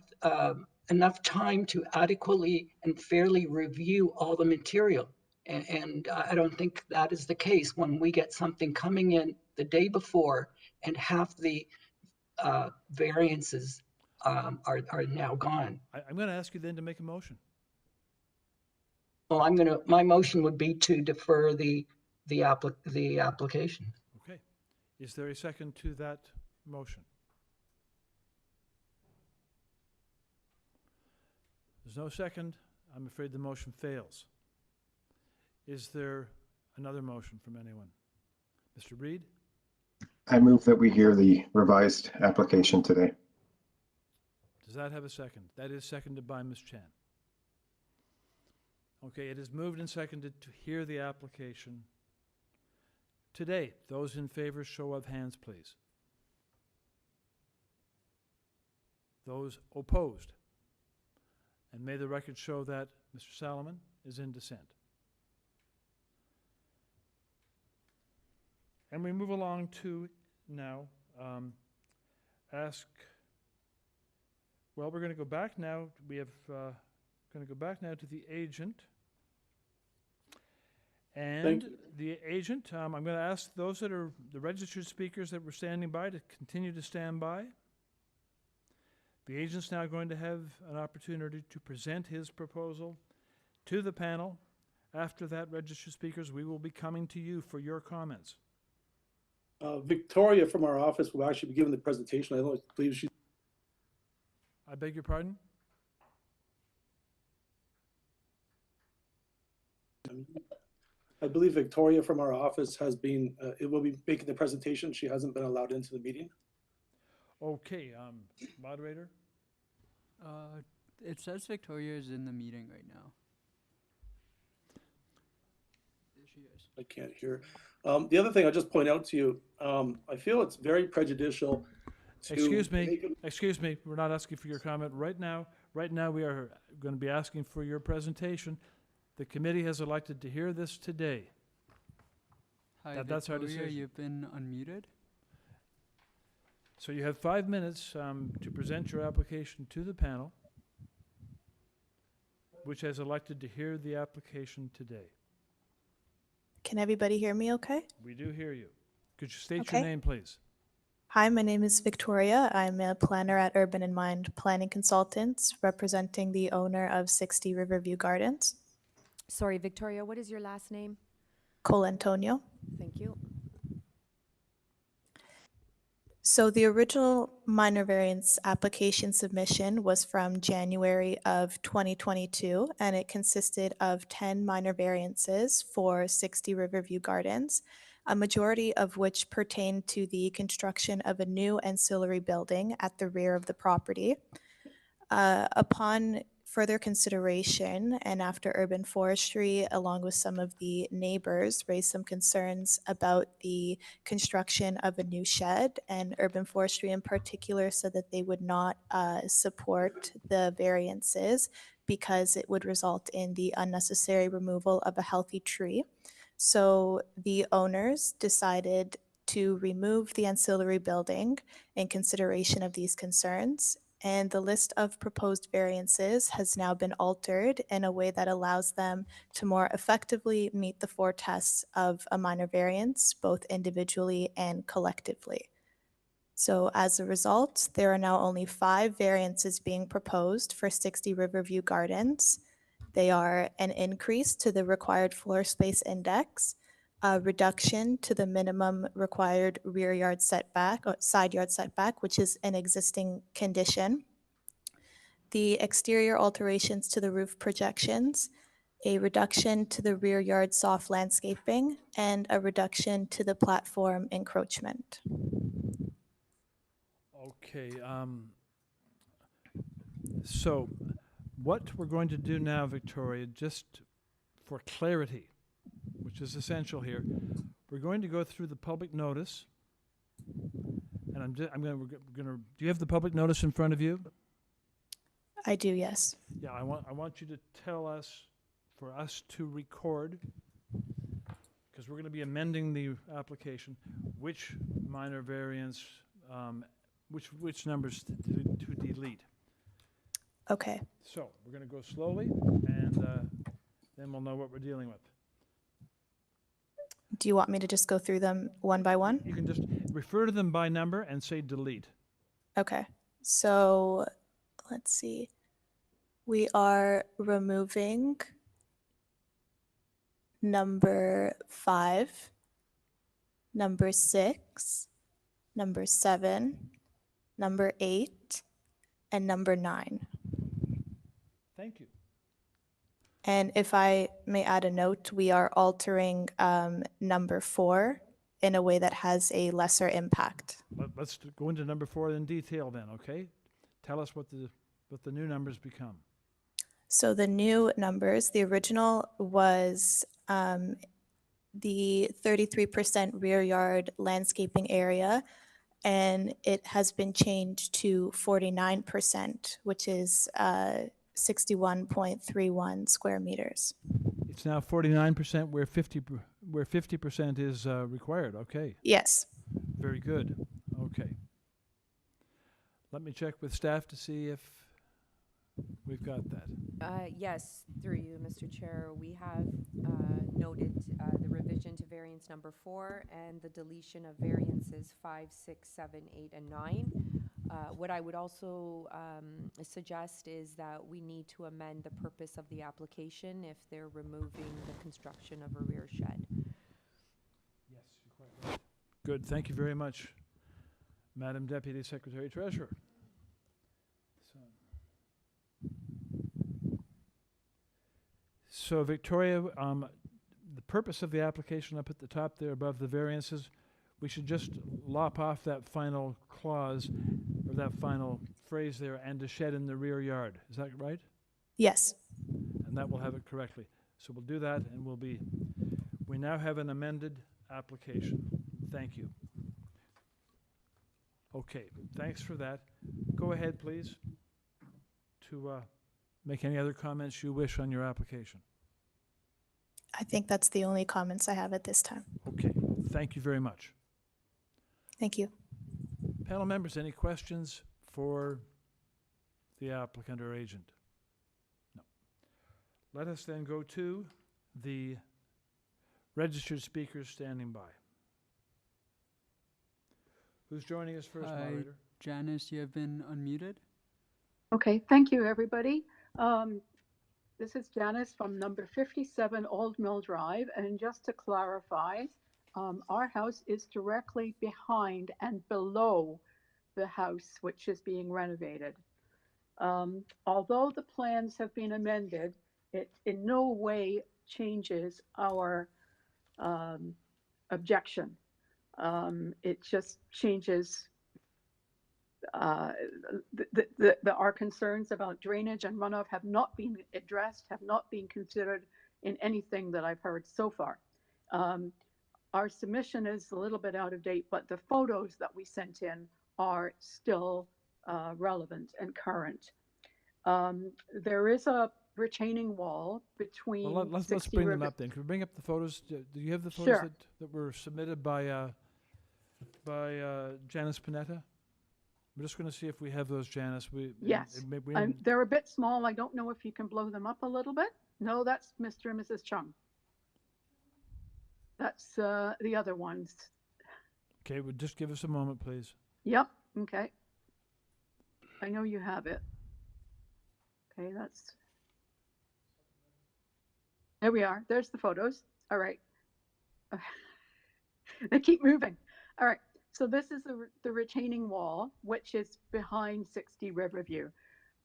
enough time to adequately and fairly review all the material. And I don't think that is the case when we get something coming in the day before and half the variances are now gone.
I'm going to ask you then to make a motion.
Well, my motion would be to defer the application.
Okay. Is there a second to that motion? There's no second. I'm afraid the motion fails. Is there another motion from anyone? Mr. Reed?
I move that we hear the revised application today.
Does that have a second? That is seconded by Ms. Chan. Okay, it is moved and seconded to hear the application today. Those in favor, show of hands, please. Those opposed? And may the record show that Mr. Salomon is in dissent. And we move along to now well, we're going to go back now. We have going to go back now to the agent. And the agent, I'm going to ask those that are the registered speakers that were standing by to continue to stand by. The agent's now going to have an opportunity to present his proposal to the panel. After that, registered speakers, we will be coming to you for your comments.
Victoria from our office will actually be giving the presentation. I don't believe she.
I beg your pardon?
I believe Victoria from our office has been, it will be making the presentation. She hasn't been allowed into the meeting.
Okay, moderator?
It says Victoria is in the meeting right now. There she is.
I can't hear. The other thing I'll just point out to you, I feel it's very prejudicial to
Excuse me, we're not asking for your comment right now. Right now, we are going to be asking for your presentation. The committee has elected to hear this today.
Hi,
That's our
Victoria,
decision.
you've been unmuted.
So you have 5 minutes to present your application to the panel, which has elected to hear the application today.
Can everybody hear me okay?
We do hear you. Could you state
Okay.
your name, please?
Hi, my name is Victoria. I'm a planner at Urban and Mind Planning Consultants, representing the owner of 60 Riverview Gardens,
Sorry, Victoria, what is your last name?
Cole Antonio.
Thank you.
So the original minor variance application submission was from January of 2022, and it consisted of 10 minor variances for 60 Riverview Gardens, a majority of which pertained to the construction of a new ancillary building at the rear of the property. Upon further consideration, and after urban forestry, along with some of the neighbors, raised some concerns about the construction of a new shed, and urban forestry in particular said that they would not support the variances because it would result in the unnecessary removal of a healthy tree. So the owners decided to remove the ancillary building in consideration of these concerns, and the list of proposed variances has now been altered in a way that allows them to more effectively meet the 4 tests of a minor variance, both individually and collectively. So as a result, there are now only 5 variances being proposed for 60 Riverview Gardens. They are an increase to the required floor space index, a reduction to the minimum required rear yard setback or side yard setback, which is an existing condition, the exterior alterations to the roof projections, a reduction to the rear yard soft landscaping, and a reduction to the platform encroachment.
Okay, so what we're going to do now, Victoria, just for clarity, which is essential here, we're going to go through the public notice, and we're gonna. Do you have the public notice in front of you?
I do, yes.
Yeah, I want you to tell us, for us to record, because we're going to be amending the application, which minor variance, which numbers to delete.
Okay.
So we're going to go slowly, and then we'll know what we're dealing with.
Do you want me to just go through them one by one?
You can just refer to them by number and say delete.
Okay. So let's see. We are removing number 5, number 6, number 7, number 8, and number 9.
Thank you.
And if I may add a note, we are altering number 4 in a way that has a lesser impact.
Let's go into number 4 in detail then, okay? Tell us what the new numbers become.
So the new numbers, the original was the 33% rear yard landscaping area, and it has been changed to 49%, which is 61.31 square meters.
It's now 49% where 50% is required. Okay.
Yes.
Very good. Okay. Let me check with staff to see if we've got that.
Yes, through you, Mr. Chair. We have noted the revision to variance number 4 and the deletion of variances 5, 6, 7, 8, and 9. What I would also suggest is that we need to amend the purpose of the application if they're removing the construction of a rear shed.
Yes, you're quite right. Good. Thank you very much, Madam Deputy Secretary Treasurer. So Victoria, the purpose of the application up at the top there above the variances, we should just lop off that final clause or that final phrase there, and a shed in the rear yard. Is that right?
Yes.
And that will have it correctly. So we'll do that, and we now have an amended application. Thank you. Okay, thanks for that. Go ahead, please, to make any other comments you wish on your application.
I think that's the only comments I have at this time.
Okay, thank you very much.
Thank you.
Panel members, any questions for the applicant or agent? No. Let us then go to the registered speakers standing by. Who's joining us first, moderator?
Janice, you have been unmuted.
Okay, thank you, everybody. This is Janice from number 57 Old Mill Drive, and just to clarify, our house is directly behind and below the house which is being renovated. Although the plans have been amended, it in no way changes our objection. It just changes our concerns about drainage and runoff have not been addressed, have not been considered in anything that I've heard so far. Our submission is a little bit out of date, but the photos that we sent in are still relevant and current. There is a retaining wall between.
Well, let's bring them up then. Can we bring up the photos? Do you have the photos
Sure.
that were submitted by Janice Panetta? We're just going to see if we have those, Janice.
Yes, they're a bit small. I don't know if you can blow them up a little bit. No, that's Mr. and Mrs. Chung. That's the other ones.
Okay, well, just give us a moment, please.
Yep, okay. I know you have it. Okay, there we are. There's the photos. All right. They keep moving. All right. So this is the retaining wall, which is behind 60 Riverview.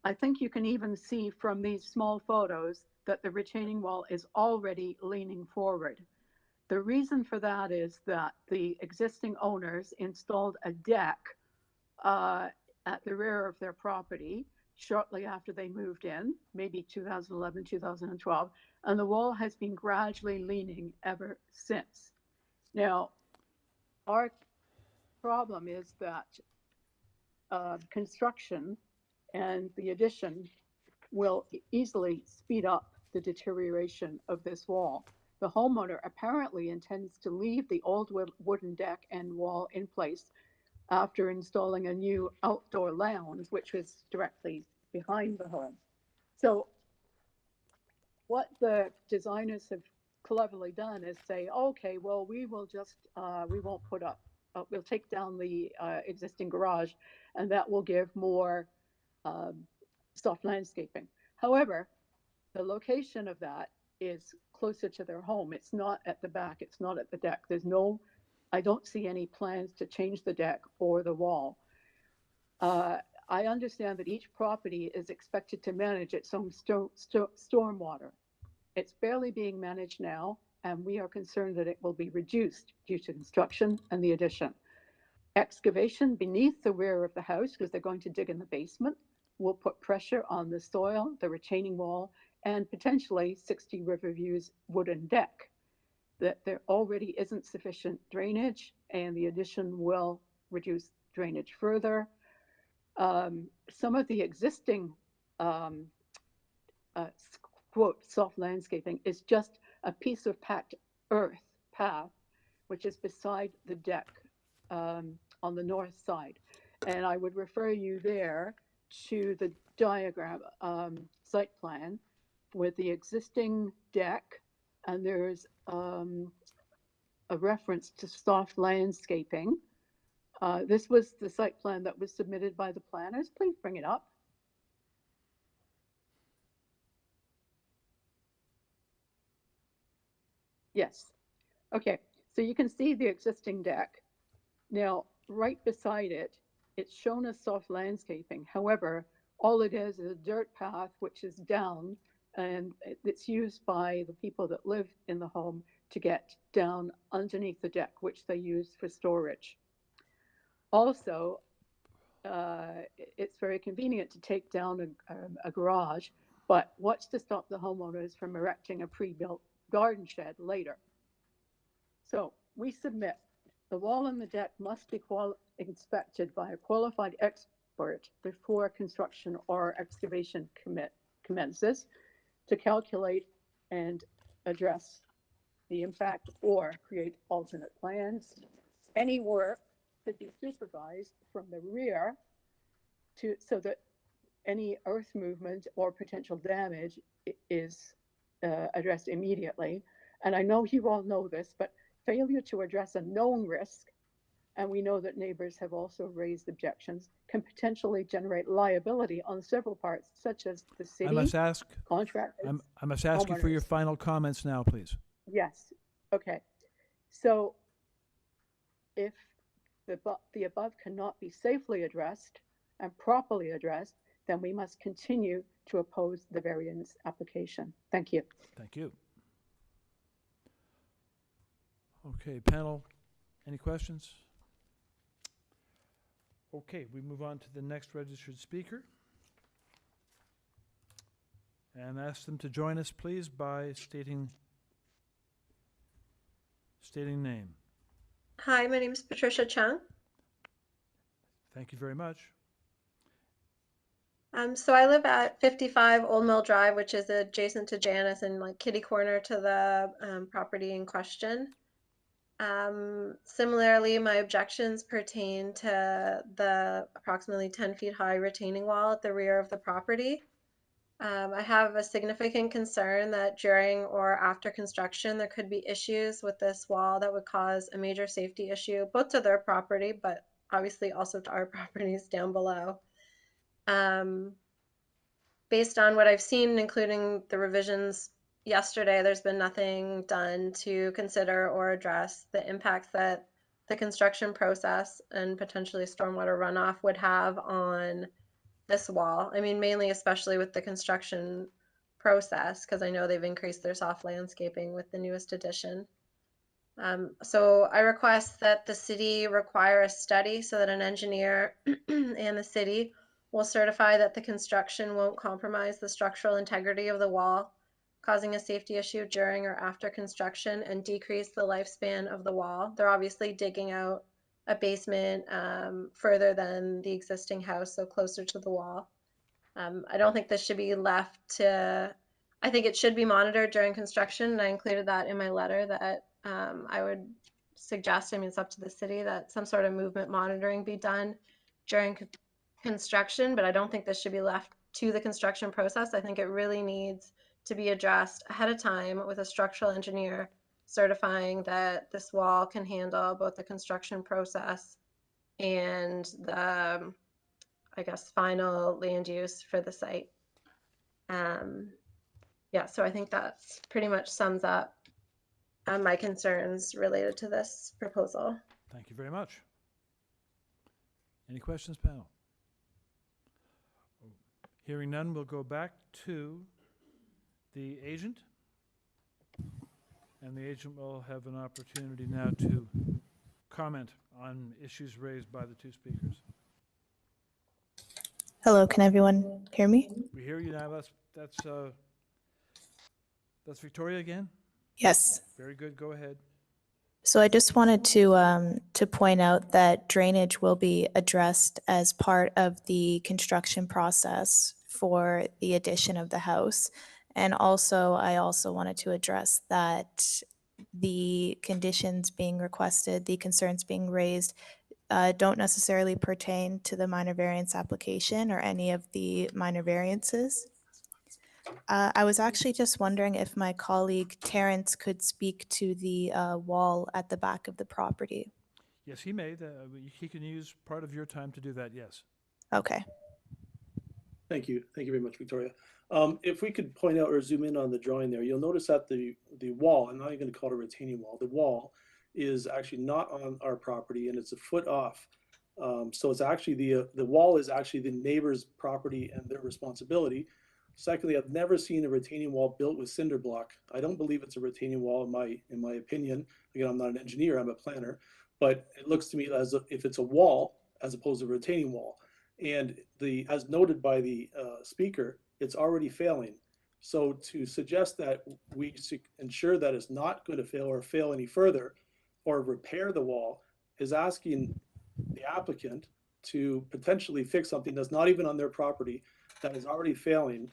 I think you can even see from these small photos that the retaining wall is already leaning forward. The reason for that is that the existing owners installed a deck at the rear of their property shortly after they moved in, maybe 2011, 2012, and the wall has been gradually leaning ever since. Now, our problem is that construction and the addition will easily speed up the deterioration of this wall. The homeowner apparently intends to leave the old wooden deck and wall in place after installing a new outdoor lounge, which was directly behind the home. So what the designers have cleverly done is say, okay, well, we will just, we won't put up, we'll take down the existing garage, and that will give more soft landscaping. However, the location of that is closer to their home. It's not at the back, it's not at the deck. I don't see any plans to change the deck or the wall. I understand that each property is expected to manage its own stormwater. It's barely being managed now, and we are concerned that it will be reduced due to construction and the addition. Excavation beneath the rear of the house, because they're going to dig in the basement, will put pressure on the soil, the retaining wall, and potentially 60 Riverview's wooden deck. That there already isn't sufficient drainage, and the addition will reduce drainage further. Some of the existing quote soft landscaping is just a piece of packed earth path, which is beside the deck on the north side. And I would refer you there to the diagram site plan with the existing deck, and there's a reference to soft landscaping. This was the site plan that was submitted by the planners. Please bring it up. Yes. Okay, so you can see the existing deck. Now, right beside it, it's shown as soft landscaping. However, all it is a dirt path which is down, and it's used by the people that live in the home to get down underneath the deck, which they use for storage. Also, it's very convenient to take down a garage, but what's to stop the homeowners from erecting a pre-built garden shed later? So we submit the wall and the deck must be inspected by a qualified expert before construction or excavation commences to calculate and address the impact or create alternate plans. Any work could be supervised from the rear so that any earth movement or potential damage is addressed immediately. And I know you all know this, but failure to address a known risk, and we know that neighbors have also raised objections, can potentially generate liability on several parts, such as the city, contractors.
I must ask you for your final comments now, please.
Yes. Okay. So if the above cannot be safely addressed and properly addressed, then we must continue to oppose the variance application. Thank you.
Thank you. Okay, panel, any questions? Okay, we move on to the next registered speaker. And ask them to join us, please, by stating name.
Hi, my name is Patricia Chung.
Thank you very much.
So I live at 55 Old Mill Drive, which is adjacent to Janice and like kitty corner to the property in question. Similarly, my objections pertain to the approximately 10 feet high retaining wall at the rear of the property. I have a significant concern that during or after construction, there could be issues with this wall that would cause a major safety issue, both to their property, but obviously also to our properties down below. Based on what I've seen, including the revisions yesterday, there's been nothing done to consider or address the impacts that the construction process and potentially stormwater runoff would have on this wall. I mean, mainly, especially with the construction process, because I know they've increased their soft landscaping with the newest addition. So I request that the city require a study so that an engineer and the city will certify that the construction won't compromise the structural integrity of the wall, causing a safety issue during or after construction, and decrease the lifespan of the wall. They're obviously digging out a basement further than the existing house, so closer to the wall. I don't think this should be left to, I think it should be monitored during construction, and I included that in my letter that I would suggest, I mean, it's up to the city, that some sort of movement monitoring be done during construction, but I don't think this should be left to the construction process. I think it really needs to be addressed ahead of time with a structural engineer certifying that this wall can handle both the construction process and the, I guess, final land use for the site. Yeah, so I think that's pretty much sums up my concerns related to this proposal.
Thank you very much. Any questions, panel? Hearing none, we'll go back to the agent. And the agent will have an opportunity now to comment on issues raised by the two speakers.
Hello, can everyone hear me?
We hear you now. That's Victoria again?
Yes.
Very good. Go ahead.
So I just wanted to point out that drainage will be addressed as part of the construction process for the addition of the house. And also, I also wanted to address that the conditions being requested, the concerns being raised, don't necessarily pertain to the minor variance application or any of the minor variances. I was actually just wondering if my colleague Terrence could speak to the wall at the back of the property.
Yes, he may. He can use part of your time to do that, yes.
Okay.
Thank you. Thank you very much, Victoria. If we could point out or zoom in on the drawing there, you'll notice that the wall, I'm not even going to call it a retaining wall, the wall is actually not on our property and it's a foot off. So it's actually the wall is actually the neighbor's property and their responsibility. Secondly, I've never seen a retaining wall built with cinder block. I don't believe it's a retaining wall in my opinion. Again, I'm not an engineer, I'm a planner, but it looks to me as if it's a wall as opposed to a retaining wall. And as noted by the speaker, it's already failing. So to suggest that we ensure that it's not going to fail or fail any further or repair the wall is asking the applicant to potentially fix something that's not even on their property, that is already failing,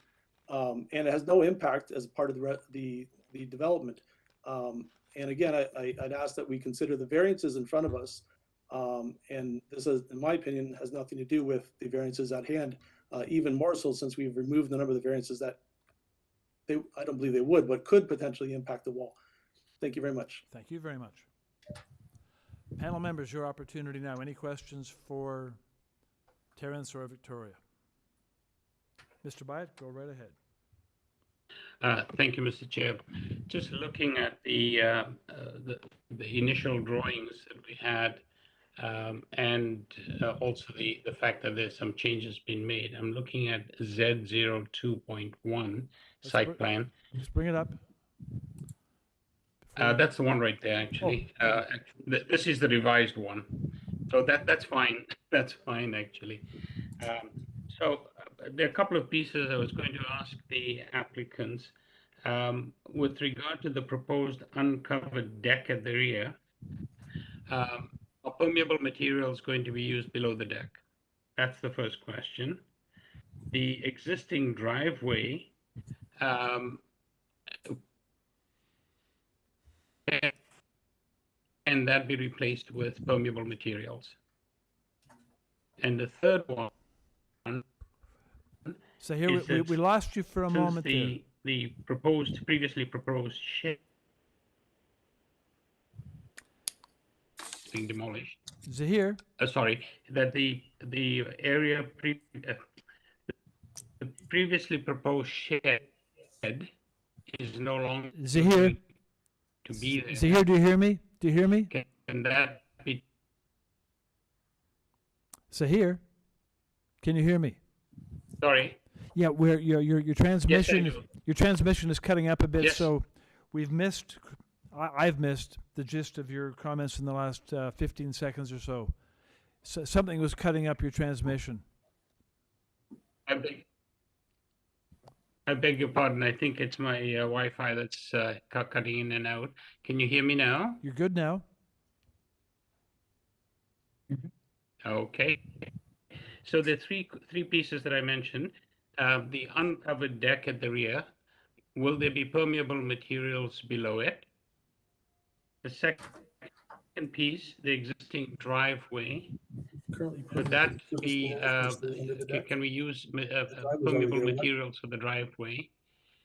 and it has no impact as part of the development. And again, I'd ask that we consider the variances in front of us, and this is, in my opinion, has nothing to do with the variances at hand, even more so since we've removed the number of the variances that I don't believe they would, but could potentially impact the wall. Thank you very much.
Thank you very much. Panel members, your opportunity now. Any questions for Terrence or Victoria? Mr. Byatt, go right ahead.
Thank you, Mr. Chair. Just looking at the initial drawings that we had, and also the fact that there's some changes been made. I'm looking at Z02.1 site plan.
Let's bring it up.
That's the one right there, actually. This is the revised one. So that's fine. That's fine, actually. So there are a couple of pieces I was going to ask the applicants. With regard to the proposed uncovered deck at the rear, are permeable materials going to be used below the deck? That's the first question. The existing driveway, can that be replaced with permeable materials? And the third one.
So here we lost you for a moment there.
The previously proposed shed being demolished.
Zahir.
Sorry, that the area the previously proposed shed is no longer
Zahir.
To be there.
Zahir, do you hear me? Do you hear me?
Can that be?
Zahir, can you hear me?
Sorry.
Yeah, where your transmission
Yes,
your transmission is cutting up a bit,
Yes.
so we've missed. I've missed the gist of your comments in the last 15 seconds or so. So something was cutting up your transmission.
I beg your pardon. I think it's my Wi-Fi that's cutting in and out. Can you hear me now?
You're good now.
Okay. So the three pieces that I mentioned, the uncovered deck at the rear, will there be permeable materials below it? The second piece, the existing driveway, would that be, can we use permeable materials for the driveway?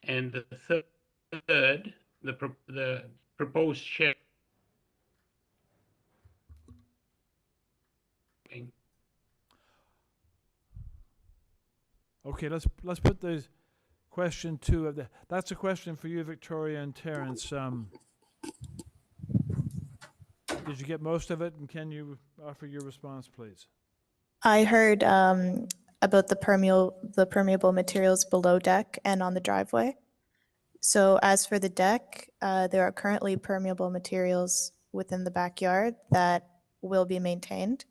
And the third, the proposed shed.
Okay, let's put the question two of the. That's a question for you, Victoria and Terrence. Did you get most of it, and can you offer your response, please?
I heard about the permeable materials below deck and on the driveway. So as for the deck, there are currently permeable materials within the backyard that will be maintained.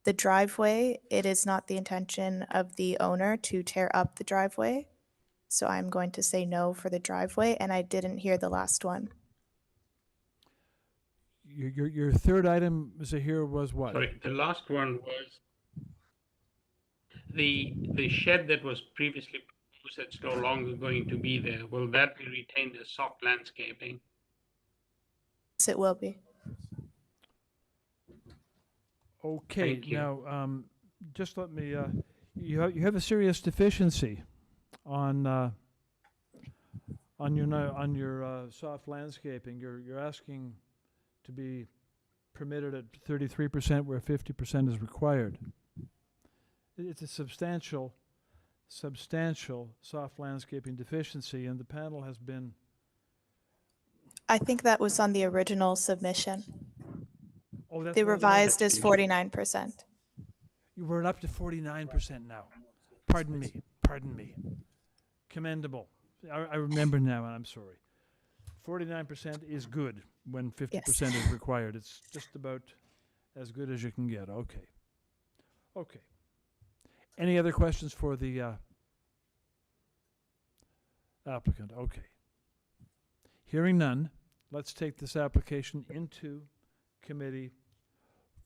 The driveway, it is not the intention of the owner to tear up the driveway. So I'm going to say no for the driveway, and I didn't hear the last one.
Your third item, Mr. Here, was what?
Sorry, the last one was the shed that was previously proposed that's no longer going to be there. Will that be retained as soft landscaping?
Yes, it will be.
Okay,
Thank you.
now, just let me, you have a serious deficiency on your soft landscaping. You're asking to be permitted at 33% where 50% is required. It's a substantial soft landscaping deficiency, and the panel has been.
I think that was on the original submission.
Oh, that's
The
what it was.
revised is 49%.
You were up to 49% now. Pardon me. Commendable. I remember now, and I'm sorry. 49% is good when 50% is required. It's just about as good as you can get. Okay. Okay. Any other questions for the applicant? Okay. Hearing none, let's take this application into committee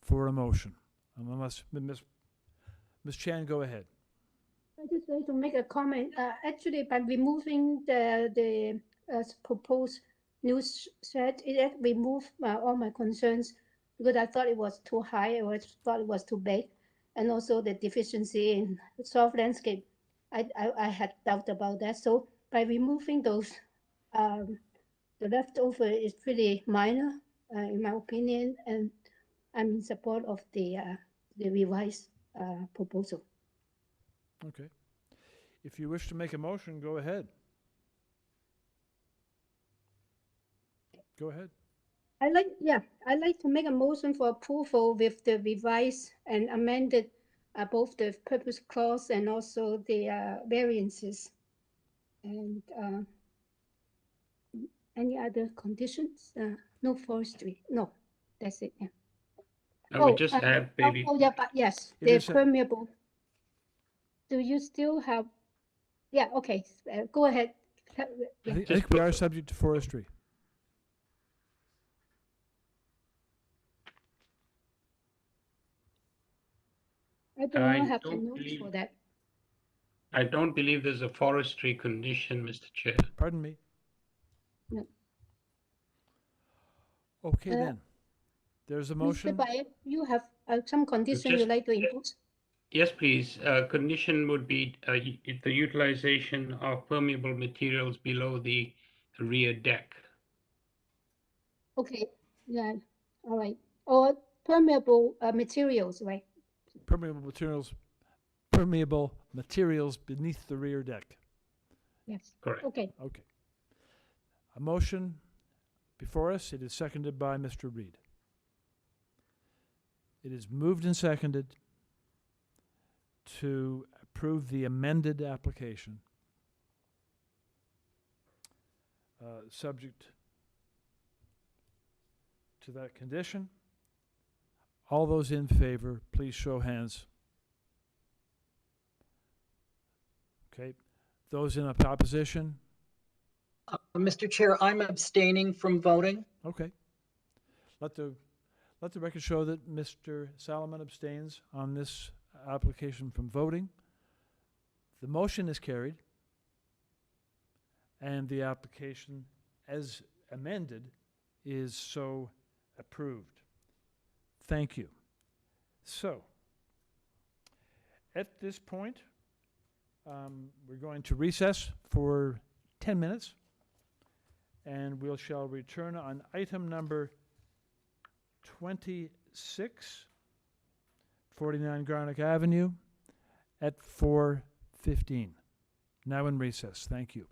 for a motion. Unless Ms. Chan, go ahead.
I just like to make a comment. Actually, by removing the proposed new shed, it removed all my concerns because I thought it was too high or I thought it was too big, and also the deficiency in soft landscape. I had doubt about that. So by removing those, the leftover is pretty minor, in my opinion, and I'm in support of the revised proposal.
Okay. If you wish to make a motion, go ahead. Go ahead.
I'd like to make a motion for approval with the revised and amended both the purpose clause and also the variances. And any other conditions? No forestry. No, that's it. Yeah.
I would just add maybe.
Yeah, but yes, they're permeable. Do you still have? Yeah. Okay. Go ahead.
I think we are subject to forestry.
I don't have the notes for that.
I don't believe there's a forestry condition, Mr. Chair.
Pardon me.
No.
Okay, then. There's a motion.
Mr. Bayer, you have some condition you'd like to impose?
Yes, please. Condition would be the utilization of permeable materials below the rear deck.
Okay. Yeah. All right. Or permeable materials, right?
Permeable materials beneath the rear deck.
Yes.
Correct.
Okay.
Okay. A motion before us. It is seconded by Mr. Reed. It is moved and seconded to approve the amended application, subject to that condition. All those in favor, please show hands. Okay. Those in opposition?
Mr. Chair, I'm abstaining from voting.
Okay. Let the record show that Mr. Salomon abstains on this application from voting. The motion is carried, and the application as amended is so approved. Thank you. So, at this point, we're going to recess for 10 minutes, and we shall return on item number 26, 49 Garnock Avenue, at 4:15. Now in recess. Thank you.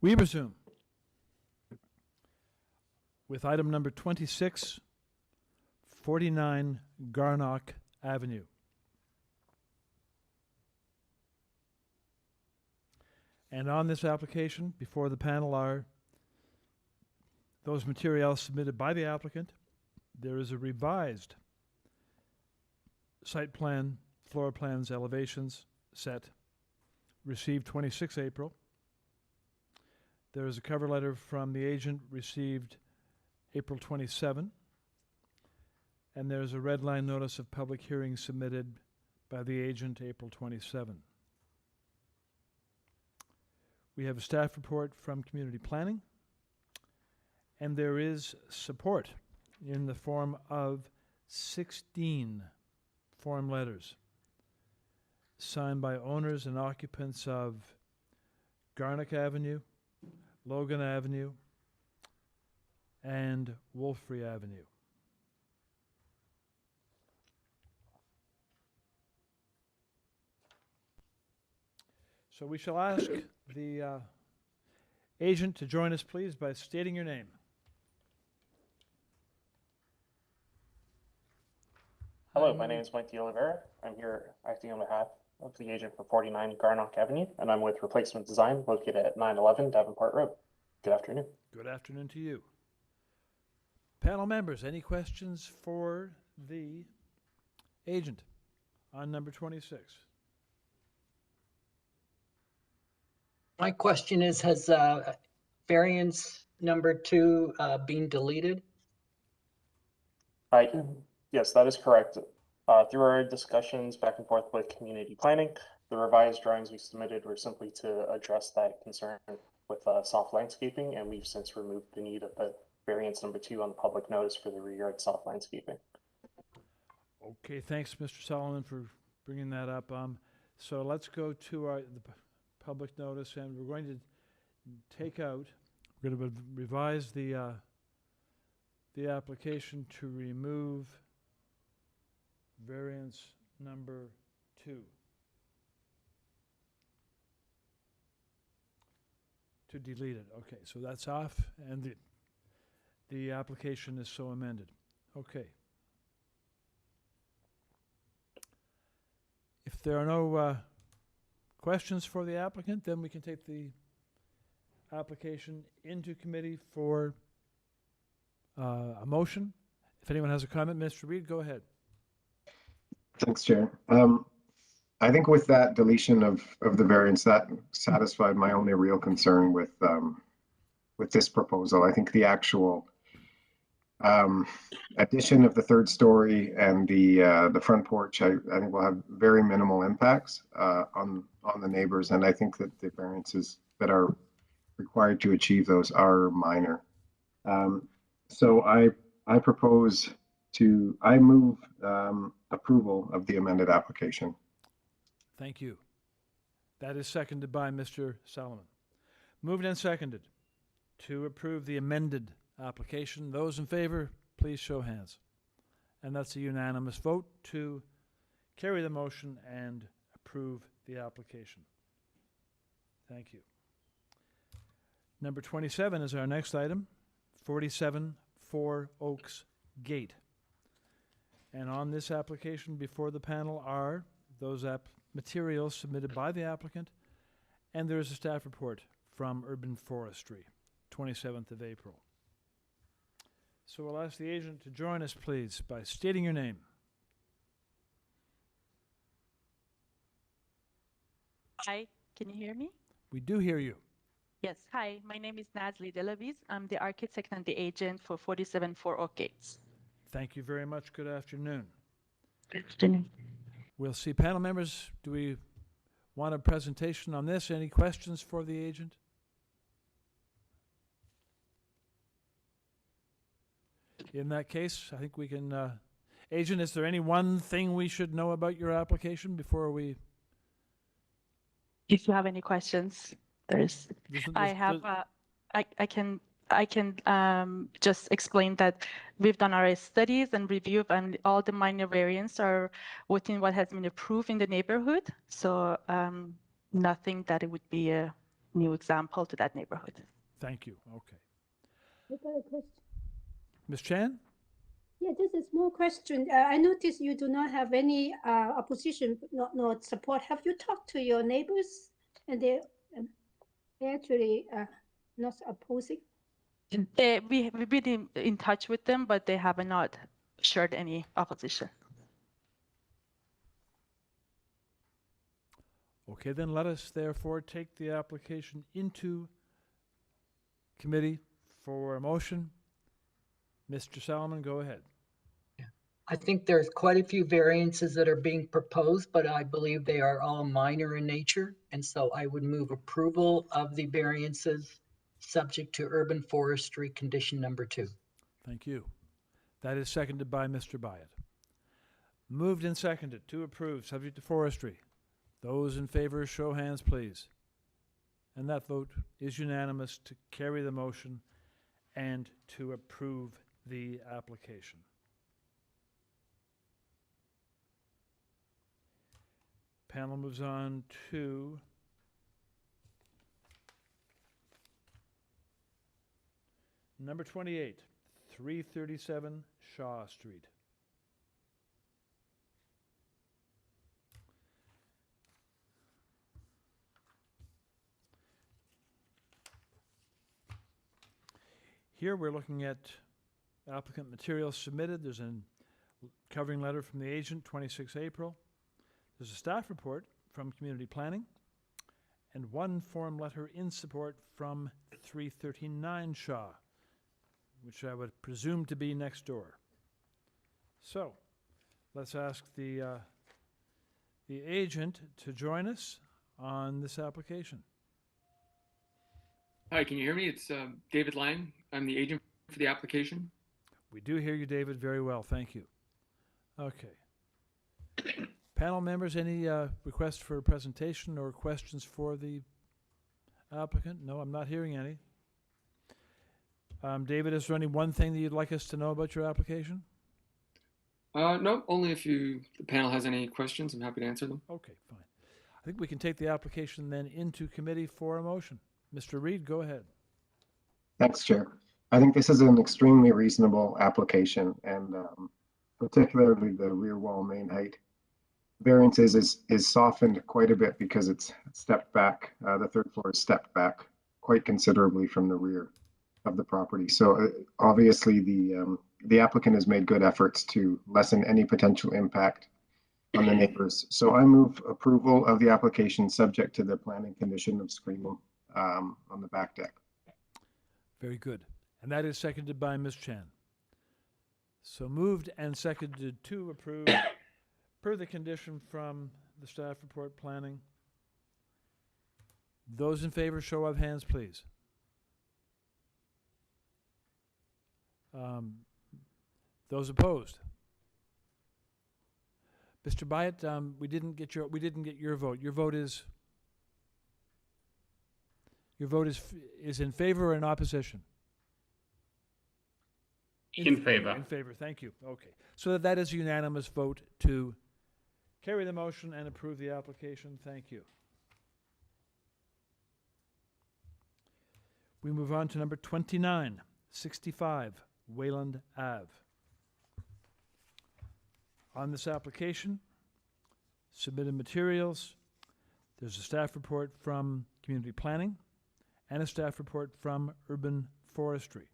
We resume with item number 26, 49 GARNOCK Avenue. And on this application, before the panel are those materials submitted by the applicant. There is a revised site plan, floor plans, elevations set, received 26 April. There is a cover letter from the agent received April 27. And there's a red line notice of public hearing submitted by the agent April 27. We have a staff report from community planning, and there is support in the form of 16 form letters signed by owners and occupants of GARNOCK Avenue, Logan Avenue, and Wolfrey Avenue. So we shall ask the agent to join us, please, by stating your name.
Hello, my name is Mike De Oliveira. I'm here acting on behalf of the agent for 49 GARNOCK Avenue, and I'm with Replacement Design located at 911 Davenport Road. Good afternoon.
Good afternoon to you. Panel members, any questions for the agent on number 26?
My question is, has variance number 2 been deleted?
Yes, that is correct. Through our discussions back and forth with community planning, the revised drawings we submitted were simply to address that concern with soft landscaping, and we've since removed the need of the variance number 2 on the public notice for the rear yard soft landscaping.
Okay, thanks, Mr. Solomon, for bringing that up. So let's go to the public notice, and we're going to take out, we're going to revise the application to remove variance number 2. To delete it. Okay, so that's off, and the application is so amended. Okay. If there are no questions for the applicant, then we can take the application into committee for a motion. If anyone has a comment, Mr. Reed, go ahead.
Thanks, Chair. I think with that deletion of the variance, that satisfied my only real concern with this proposal. I think the actual addition of the 3rd story and the front porch, I think will have very minimal impacts on the neighbors, and I think that the variances that are required to achieve those are minor. So I propose I move approval of the amended application.
Thank you. That is seconded by Mr. Solomon. Moved and seconded to approve the amended application. Those in favor, please show hands. And that's a unanimous vote to carry the motion and approve the application. Thank you. Number 27 is our next item, 47 4 Oaks Gate. And on this application before the panel are those materials submitted by the applicant, and there is a staff report from Urban Forestry, 27th of April. So we'll ask the agent to join us, please, by stating your name.
Hi, can you hear me?
We do hear you.
Yes, hi, my name is Nazli Delaviz. I'm the architect and the agent for 47 4 Oak Gates.
Thank you very much. Good afternoon.
Good afternoon.
We'll see panel members. Do we want a presentation on this? Any questions for the agent? In that case, I think we can, agent, is there any one thing we should know about your application before we?
If you have any questions, I can just explain that we've done our studies and review, and all the minor variants are within what has been approved in the neighborhood. So nothing that it would be new example to that neighborhood.
Thank you. Okay.
I got a question.
Ms. Chan?
Yeah, just a small question. I noticed you do not have any opposition, not support. Have you talked to your neighbors, and they actually not opposing?
We've been in touch with them, but they have not shared any opposition.
Okay, then let us therefore take the application into committee for a motion. Mr. Salomon, go ahead.
I think there's quite a few variances that are being proposed, but I believe they are all minor in nature. And so I would move approval of the variances subject to urban forestry condition number 2.
Thank you. That is seconded by Mr. Byatt. Moved and seconded to approve, subject to forestry. Those in favor, show hands, please. And that vote is unanimous to carry the motion and to approve the application. Panel moves on to number 28, 337 Shaw Street. Here we're looking at applicant materials submitted. There's a covering letter from the agent, 26 April. There's a staff report from Community Planning and one form letter in support from 339 Shaw, which I would presume to be next door. So let's ask the agent to join us on this application.
Hi, can you hear me? It's David Lang. I'm the agent for the application.
We do hear you, David, very well. Thank you. Okay. Panel members, any requests for a presentation or questions for the applicant? No, I'm not hearing any. David, is there any one thing that you'd like us to know about your application?
No, only if the panel has any questions, I'm happy to answer them.
Okay, fine. I think we can take the application then into committee for a motion. Mr. Reed, go ahead.
Thanks, Chair. I think this is an extremely reasonable application, and particularly the rear wall main height variance is softened quite a bit because it's stepped back. The third floor is stepped back quite considerably from the rear of the property. So obviously the applicant has made good efforts to lessen any potential impact on the neighbors. So I move approval of the application subject to the planning condition of screening on the back deck.
Very good. And that is seconded by Ms. Chan. So moved and seconded to approve per the condition from the staff report planning. Those in favor, show of hands, please. Those opposed? Mr. Byatt, we didn't get your vote. Your vote is in favor or in opposition?
In favor.
In favor, thank you. Okay. So that is a unanimous vote to carry the motion and approve the application. Thank you. We move on to number 29, 65 Wayland Ave. On this application, submitted materials, there's a staff report from Community Planning and a staff report from Urban Forestry.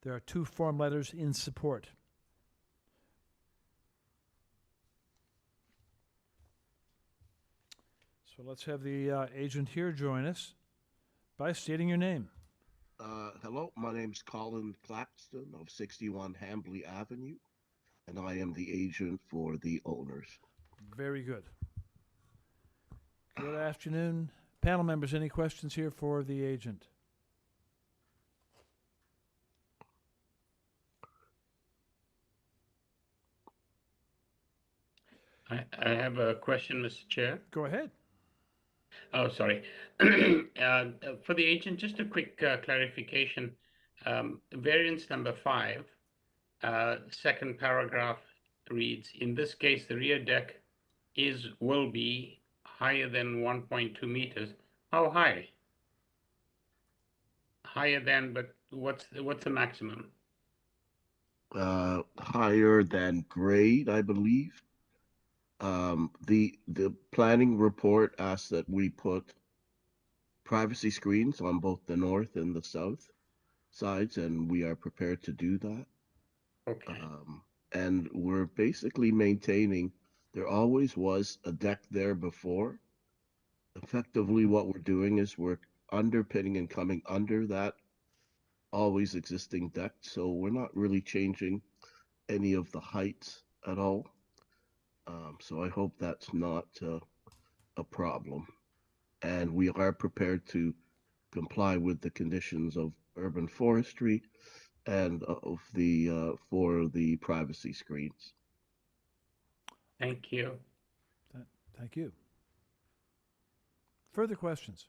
There are two form letters in support. So let's have the agent here join us by stating your name.
Hello, my name's Colin Claxton of 61 Hambley Avenue, and I am the agent for the owners.
Very good. Good afternoon. Panel members, any questions here for the agent?
I have a question, Mr. Chair.
Go ahead.
Oh, sorry. For the agent, just a quick clarification. Variance number 5, second paragraph reads, in this case, the rear deck will be higher than 1.2 meters. How high? higher than, but what's the maximum?
Higher than grade, I believe. The planning report asks that we put privacy screens on both the north and the south sides, and we are prepared to do that.
Okay.
And we're basically maintaining, there always was a deck there before. Effectively, what we're doing is we're underpinning and coming under that always existing deck. So we're not really changing any of the heights at all. So I hope that's not a problem. And we are prepared to comply with the conditions of urban forestry and of the for the privacy screens.
Thank you.
Thank you. Further questions?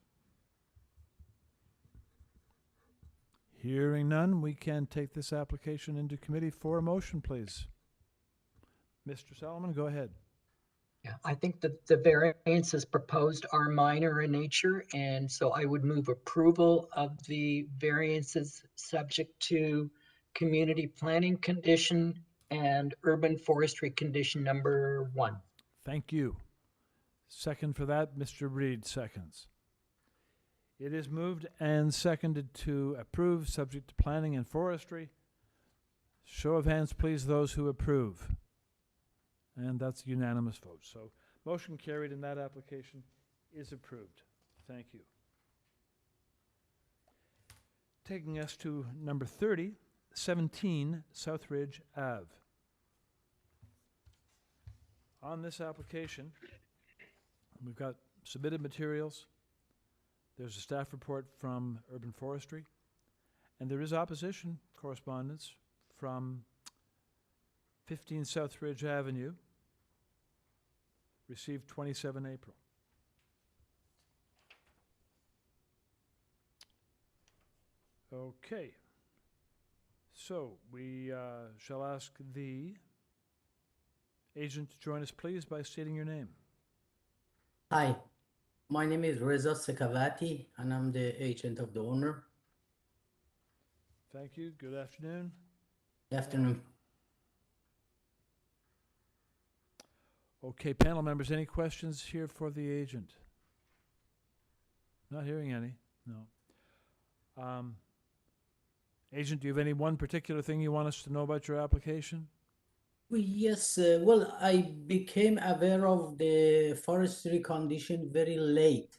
Hearing none, we can take this application into committee for a motion, please. Mr. Solomon, go ahead.
Yeah, I think that the variances proposed are minor in nature, and so I would move approval of the variances subject to community planning condition and urban forestry condition number 1.
Thank you. Second for that, Mr. Reed seconds. It is moved and seconded to approve, subject to planning and forestry. Show of hands, please, those who approve. And that's a unanimous vote. So motion carried and that application is approved. Thank you. Taking us to number 30, 17 Southridge Ave. On this application, we've got submitted materials. There's a staff report from Urban Forestry, and there is opposition correspondence from 15 Southridge Avenue, received 27 April. Okay. So we shall ask the agent to join us, please, by stating your name.
Hi, my name is Reza Sekavati, and I'm the agent of the owner.
Thank you. Good afternoon.
Good afternoon.
Okay, panel members, any questions here for the agent? Not hearing any, no. Agent, do you have any one particular thing you want us to know about your application?
Well, yes, well, I became aware of the forestry condition very late.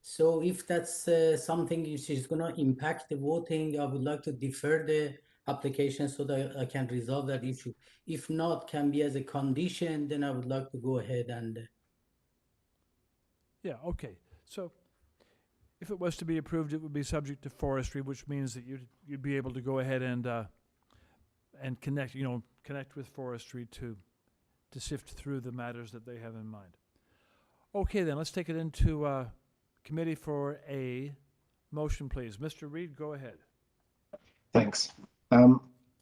So if that's something which is going to impact the voting, I would like to defer the application so that I can resolve that issue. If not, can be as a condition, then I would like to go ahead and...
Yeah, okay. So if it was to be approved, it would be subject to forestry, which means that you'd be able to go ahead and connect with forestry to sift through the matters that they have in mind. Okay, then let's take it into committee for a motion, please. Mr. Reed, go ahead.
Thanks.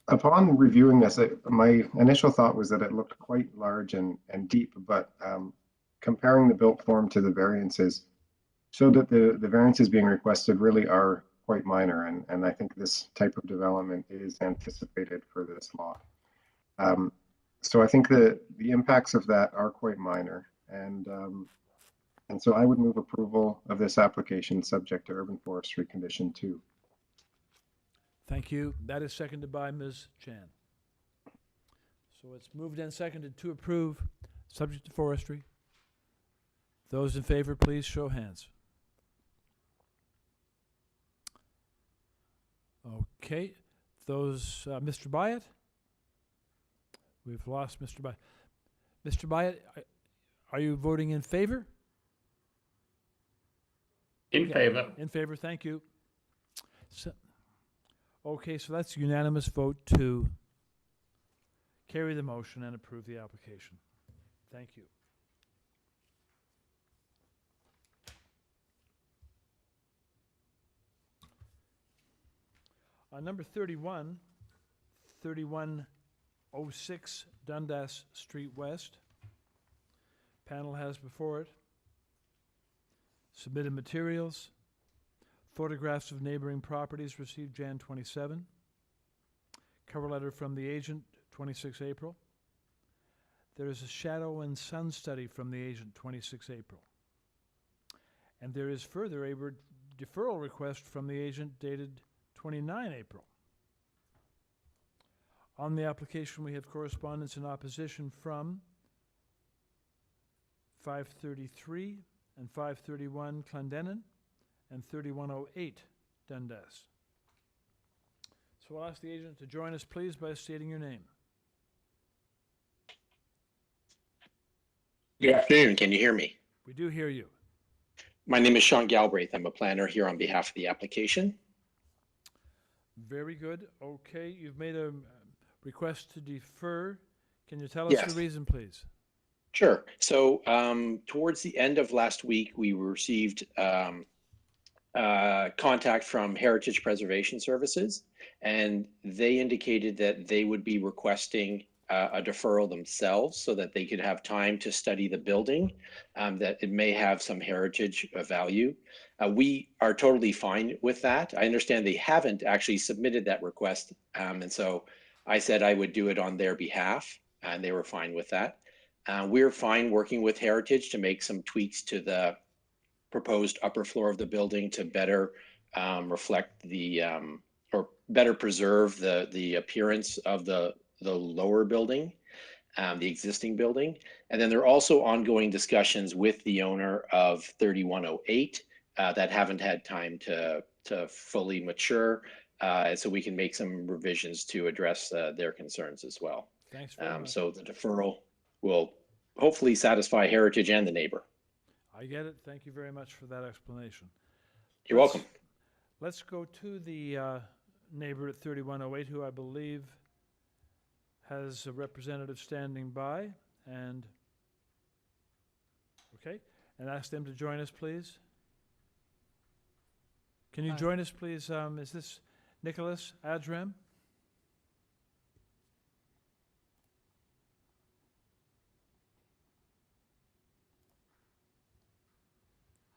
Upon reviewing this, my initial thought was that it looked quite large and deep, but comparing the built form to the variances showed that the variances being requested really are quite minor, and I think this type of development is anticipated for this lot. So I think the impacts of that are quite minor, and so I would move approval of this application subject to urban forestry condition 2.
Thank you. That is seconded by Ms. Chan. So it's moved and seconded to approve, subject to forestry. Those in favor, please show hands. Okay. Those, Mr. Byatt? We've lost Mr. Byatt. Mr. Byatt, are you voting in favor?
In favor.
In favor, thank you. So, okay, so that's a unanimous vote to carry the motion and approve the application. Thank you. Number 31, 3106 Dundas Street West. Panel has before it submitted materials, Photographs of neighboring properties received Jan 27. Cover letter from the agent, 26 April. There is a shadow and sun study from the agent, 26 April. And there is further a deferral request from the agent dated 29 April. On the application, we have correspondence in opposition from 533 and 531 Clendenin and 3108 Dundas. So I'll ask the agent to join us, please, by stating your name.
Good afternoon. Can you hear me?
We do hear you.
My name is Sean Galbraith. I'm a planner here on behalf of the application.
Very good. Okay, you've made a request to defer. Can you tell us the reason, please?
Sure. So towards the end of last week, we received contact from Heritage Preservation Services, and they indicated that they would be requesting a deferral themselves so that they could have time to study the building, that it may have some heritage value. We are totally fine with that. I understand they haven't actually submitted that request, and so I said I would do it on their behalf, and they were fine with that. We're fine working with Heritage to make some tweaks to the proposed upper floor of the building to better reflect the, or better preserve the appearance of the lower building, the existing building. And then there are also ongoing discussions with the owner of 3108 that haven't had time to fully mature. And so we can make some revisions to address their concerns as well.
Thanks very much.
So the deferral will hopefully satisfy Heritage and the neighbor.
I get it. Thank you very much for that explanation.
You're welcome.
Let's go to the neighbor at 3108, who I believe has a representative standing by, and okay, and ask them to join us, please. Can you join us, please? Is this Nicholas Adram?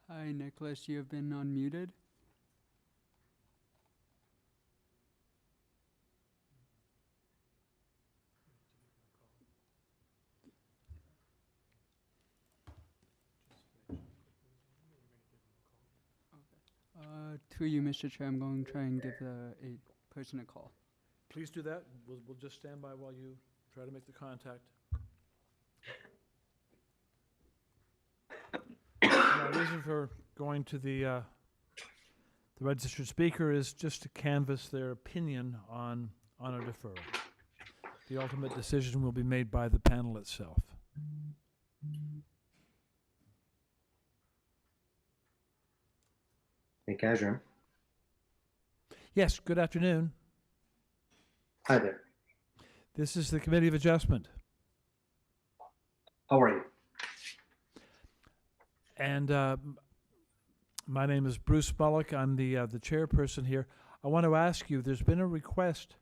Hi, Nicholas. You have been unmuted. Through you, Mr. Chair, I'm going to try and give a person a call.
Please do that. We'll just stand by while you try to make the contact. My reason for going to the registered speaker is just to canvass their opinion on a deferral. The ultimate decision will be made by the panel itself.
Hey, Kazram.
Yes, good afternoon.
Hi there.
This is the Committee of Adjustment.
How are you?
And my name is Bruce Bullock. I'm the chairperson here. I want to ask you, there's been a request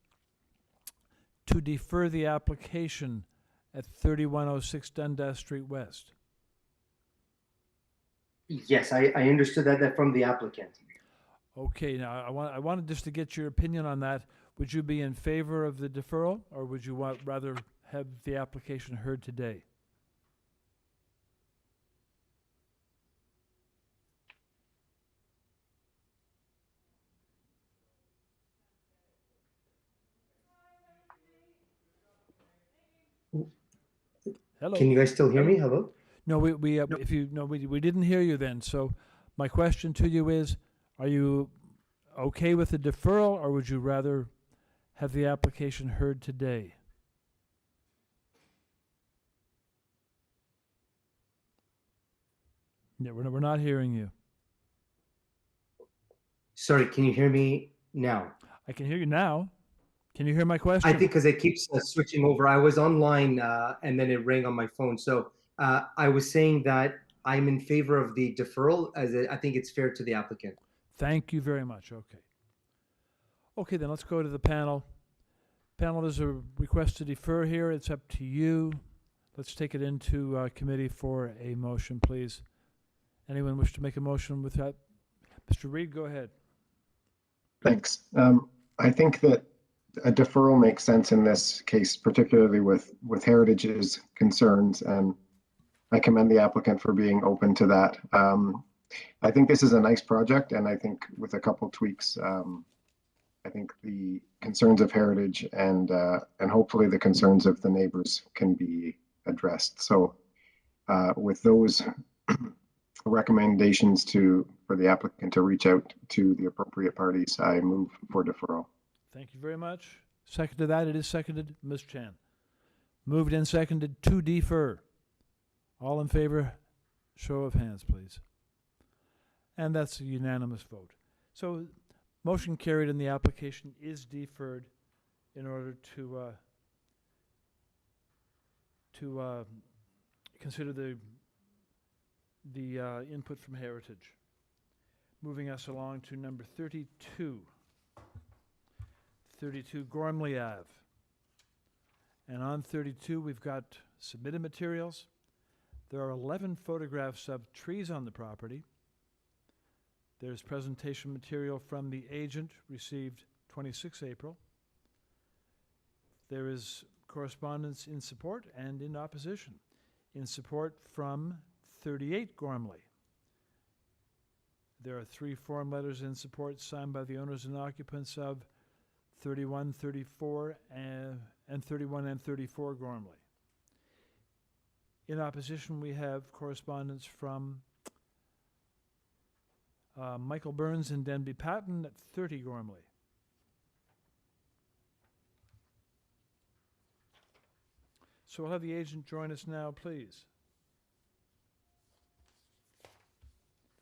to defer the application at 3106 Dundas Street West.
Yes, I understood that from the applicant.
Okay, now I wanted just to get your opinion on that. Would you be in favor of the deferral, or would you rather have the application heard today? Hello.
Can you guys still hear me? Hello?
No, we didn't hear you then. So my question to you is, are you okay with the deferral, or would you rather have the application heard today? Yeah, we're not hearing you.
Sorry, can you hear me now?
I can hear you now. Can you hear my question?
I think because it keeps switching over. I was online and then it rang on my phone. So I was saying that I'm in favor of the deferral, as I think it's fair to the applicant.
Thank you very much. Okay. Okay, then let's go to the panel. Panel, there's a request to defer here. It's up to you. Let's take it into committee for a motion, please. Anyone wish to make a motion with that? Mr. Reed, go ahead.
Thanks. I think that a deferral makes sense in this case, particularly with Heritage's concerns, and I commend the applicant for being open to that. I think this is a nice project, and I think with a couple tweaks, I think the concerns of Heritage and hopefully the concerns of the neighbors can be addressed. So with those recommendations for the applicant to reach out to the appropriate parties, I move for deferral.
Thank you very much. Second to that, it is seconded. Ms. Chan. Moved and seconded to defer. All in favor, show of hands, please. And that's a unanimous vote. So motion carried and the application is deferred in order to consider the input from Heritage. Moving us along to number 32. 32 Gormley Ave. And on 32, we've got submitted materials. There are 11 photographs of trees on the property. There's presentation material from the agent received 26 April. There is correspondence in support and in opposition. In support from 38 Gormley. There are 3 form letters in support signed by the owners and occupants of 31, 34, and 31 and 34 Gormley. In opposition, we have correspondence from Michael Burns and Denby Patton at 30 Gormley. So we'll have the agent join us now, please.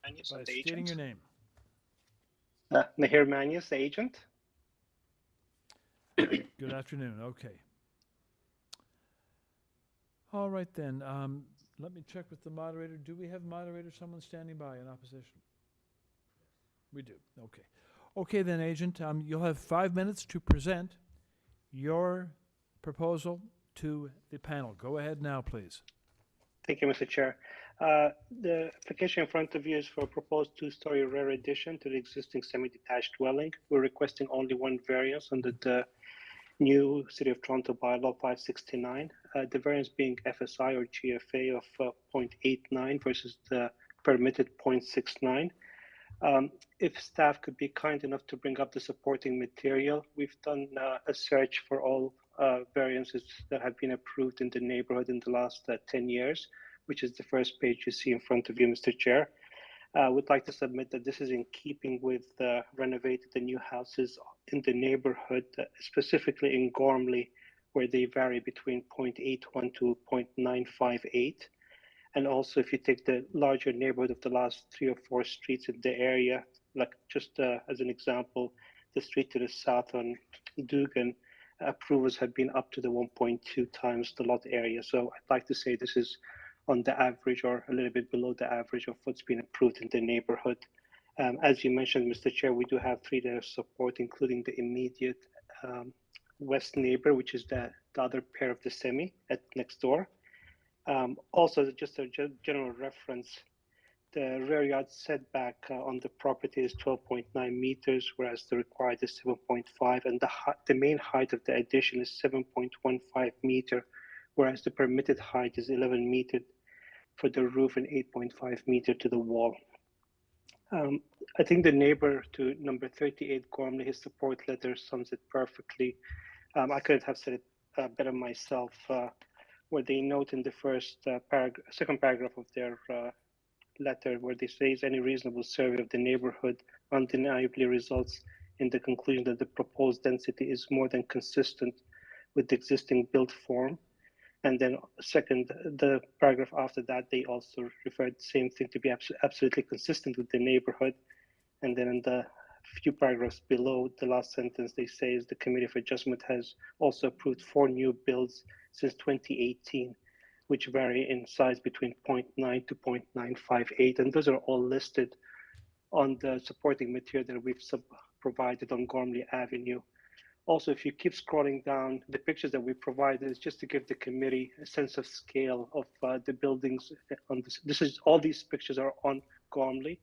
By stating your name.
Nahir Manius, agent.
Good afternoon. Okay. All right then. Let me check with the moderator. Do we have moderator, someone standing by in opposition? We do. Okay. Okay then, agent. You'll have 5 minutes to present your proposal to the panel. Go ahead now, please.
Thank you, Mr. Chair. The application in front of you is for a proposed 2-story rear addition to the existing semi-detached dwelling. We're requesting only one variance under the new City of Toronto bylaw 569. The variance being FSI or GFA of 0.89 versus the permitted 0.69. If staff could be kind enough to bring up the supporting material, we've done a search for all variances that have been approved in the neighborhood in the last 10 years, which is the first page you see in front of you, Mr. Chair. I would like to submit that this is in keeping with renovated and new houses in the neighborhood, specifically in Gormley, where they vary between 0.81 to 0.958. And also, if you take the larger neighborhood of the last 3 or 4 streets in the area, like just as an example, the street to the south on Dugan, approvals have been up to the 1.2 times the lot area. So I'd like to say this is on the average or a little bit below the average of what's been approved in the neighborhood. As you mentioned, Mr. Chair, we do have 3 layers of support, including the immediate west neighbor, which is the other pair of the semi at next door. Also, just a general reference, the rear yard setback on the property is 12.9 meters, whereas the required is 7.5, and the main height of the addition is 7.15 meter, whereas the permitted height is 11 meters for the roof and 8.5 meter to the wall. I think the neighbor to number 38 Gormley, his support letter sums it perfectly. I couldn't have said it better myself, where they note in the second paragraph of their letter, where they say any reasonable survey of the neighborhood undeniably results in the conclusion that the proposed density is more than consistent with the existing built form. And then second, the paragraph after that, they also referred the same thing to be absolutely consistent with the neighborhood. And then in the few paragraphs below the last sentence, they say is the Committee of Adjustment has also approved 4 new builds since 2018, which vary in size between 0.9 to 0.958. And those are all listed on the supporting material that we've provided on Gormley Avenue. Also, if you keep scrolling down, the pictures that we provided is just to give the committee a sense of scale of the buildings. On this all these pictures are on Gormley,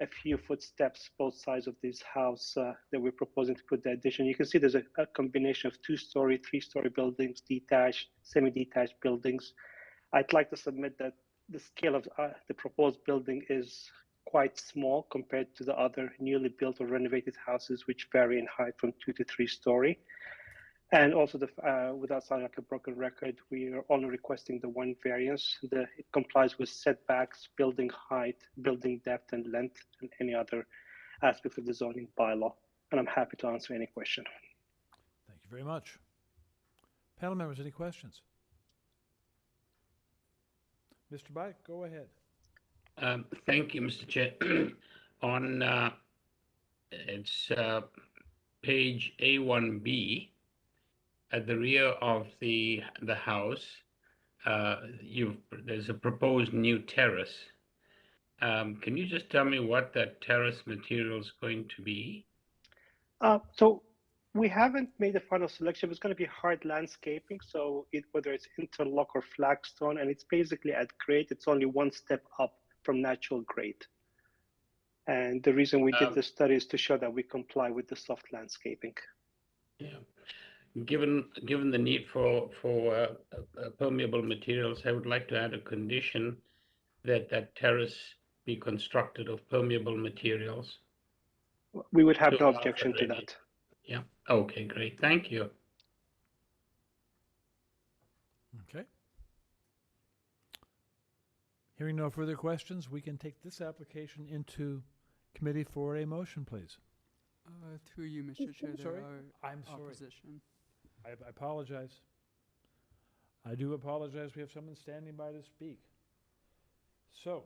a few footsteps both sides of this house that we're proposing to put the addition. You can see there's a combination of 2-story, 3-story buildings, detached, semi-detached buildings. I'd like to submit that the scale of the proposed building is quite small compared to the other newly built or renovated houses, which vary in height from 2 to 3-story. And also, without sounding like a broken record, we are only requesting the one variance. It complies with setbacks, building height, building depth and length, and any other aspects of the zoning bylaw. And I'm happy to answer any question.
Thank you very much. Panel members, any questions? Mr. Bike, go ahead.
Thank you, Mr. Chair. On it's page A1B, at the rear of the house, there's a proposed new terrace. Can you just tell me what that terrace material is going to be?
So we haven't made a final selection. It's going to be hard landscaping, so whether it's interlock or flagstone, and it's basically at grade. It's only one step up from natural grade. And the reason we did this study is to show that we comply with the soft landscaping.
Yeah. Given the need for permeable materials, I would like to add a condition that terrace be constructed of permeable materials.
We would have no objection to that.
Yeah. Okay, great. Thank you.
Okay. Hearing no further questions, we can take this application into committee for a motion, please.
Through you, Mr. Chair,
Sorry?
there are
I'm sorry.
opposition.
I apologize. I do apologize. We have someone standing by to speak. So,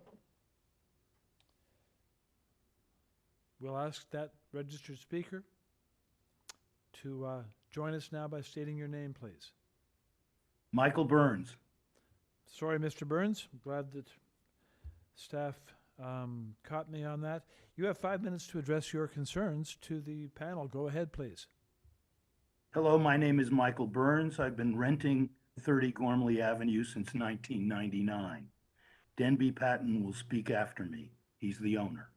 we'll ask that registered speaker to join us now by stating your name, please.
Michael Burns.
Sorry, Mr. Burns. I'm glad that staff caught me on that. You have 5 minutes to address your concerns to the panel. Go ahead, please.
Hello, my name is Michael Burns. I've been renting 30 Gormley Avenue since 1999. Denby Patton will speak after me. He's the owner.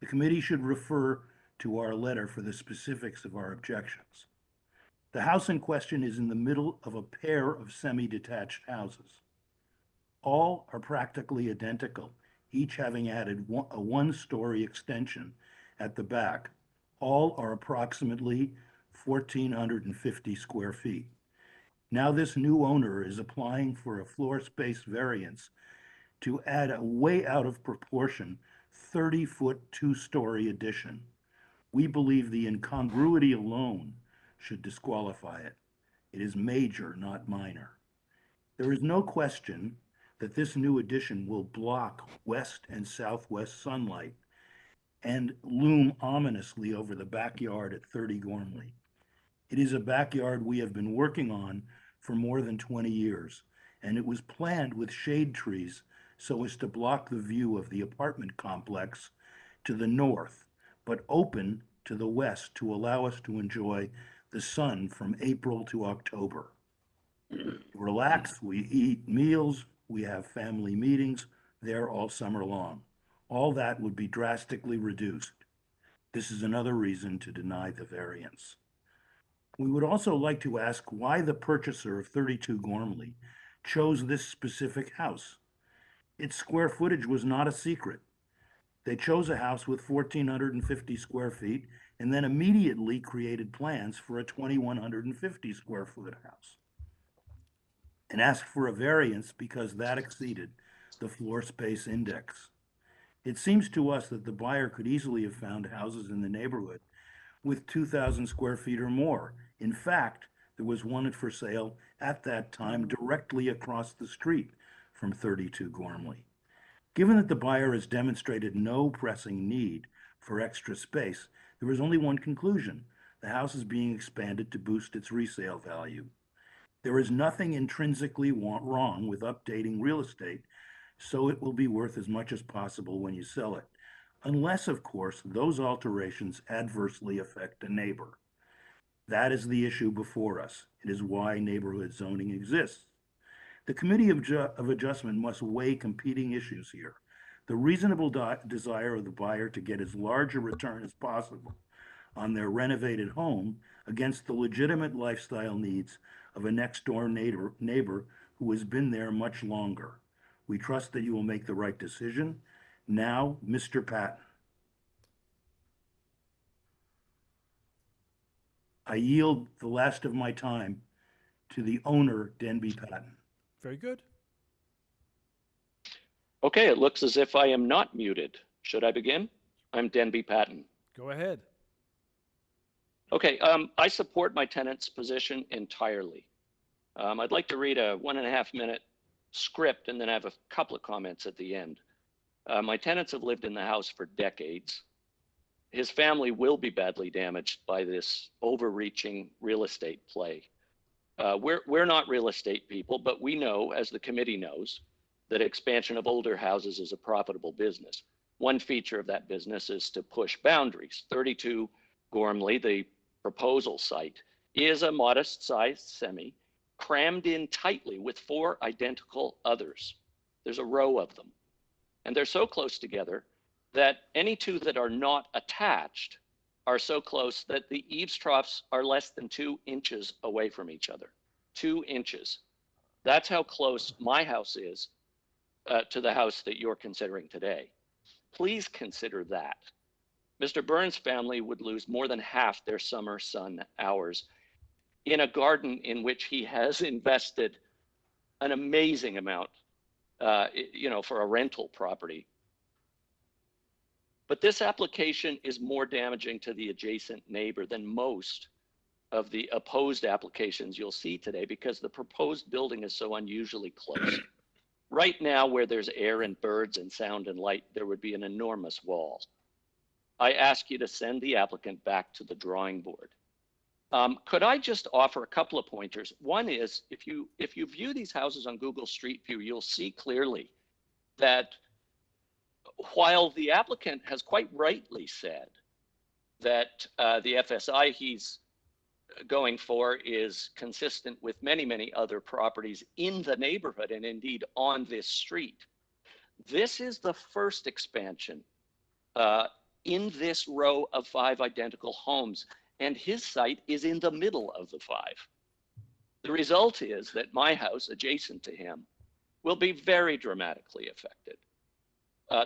The committee should refer to our letter for the specifics of our objections. The house in question is in the middle of a pair of semi-detached houses. All are practically identical, each having added a one-story extension at the back. All are approximately 1,450 square feet. Now this new owner is applying for a floor space variance to add a way out of proportion 30-foot two-story addition. We believe the incongruity alone should disqualify it. It is major, not minor. There is no question that this new addition will block west and southwest sunlight and loom ominously over the backyard at 30 Gormley. It is a backyard we have been working on for more than 20 years, and it was planned with shade trees so as to block the view of the apartment complex to the north, but open to the west to allow us to enjoy the sun from April to October. Relax, we eat meals, we have family meetings there all summer long. All that would be drastically reduced. This is another reason to deny the variance. We would also like to ask why the purchaser of 32 Gormley chose this specific house. Its square footage was not a secret. They chose a house with 1,450 square feet and then immediately created plans for a 2,150 square foot house and asked for a variance because that exceeded the floor space index. It seems to us that the buyer could easily have found houses in the neighborhood with 2,000 square feet or more. In fact, there was one for sale at that time directly across the street from 32 Gormley. Given that the buyer has demonstrated no pressing need for extra space, there is only one conclusion. The house is being expanded to boost its resale value. There is nothing intrinsically wrong with updating real estate, so it will be worth as much as possible when you sell it, unless, of course, those alterations adversely affect a neighbor. That is the issue before us. It is why neighborhood zoning exists. The Committee of Adjustment must weigh competing issues here. The reasonable desire of the buyer to get as large a return as possible on their renovated home against the legitimate lifestyle needs of a next-door neighbor who has been there much longer. We trust that you will make the right decision. Now, Mr. Patton. I yield the last of my time to the owner, Denby Patton.
Very good.
Okay, it looks as if I am not muted. Should I begin? I'm Denby Patton.
Go ahead.
Okay, I support my tenant's position entirely. I'd like to read a 1.5 minute script and then have a couple of comments at the end. My tenants have lived in the house for decades. His family will be badly damaged by this overreaching real estate play. We're not real estate people, but we know, as the committee knows, that expansion of older houses is a profitable business. One feature of that business is to push boundaries. 32 Gormley, the proposal site, is a modest-sized semi crammed in tightly with 4 identical others. There's a row of them. And they're so close together that any 2 that are not attached are so close that the eaves troughs are less than 2 inches away from each other. 2 inches. That's how close my house is to the house that you're considering today. Please consider that. Mr. Burns' family would lose more than half their summer sun hours in a garden in which he has invested an amazing amount, for a rental property. But this application is more damaging to the adjacent neighbor than most of the opposed applications you'll see today, because the proposed building is so unusually close. Right now, where there's air and birds and sound and light, there would be an enormous wall. I ask you to send the applicant back to the drawing board. Could I just offer a couple of pointers? One is, if you view these houses on Google Street View, you'll see clearly that while the applicant has quite rightly said that the FSI he's going for is consistent with many, many other properties in the neighborhood and indeed on this street, this is the first expansion in this row of 5 identical homes, and his site is in the middle of the 5. The result is that my house adjacent to him will be very dramatically affected.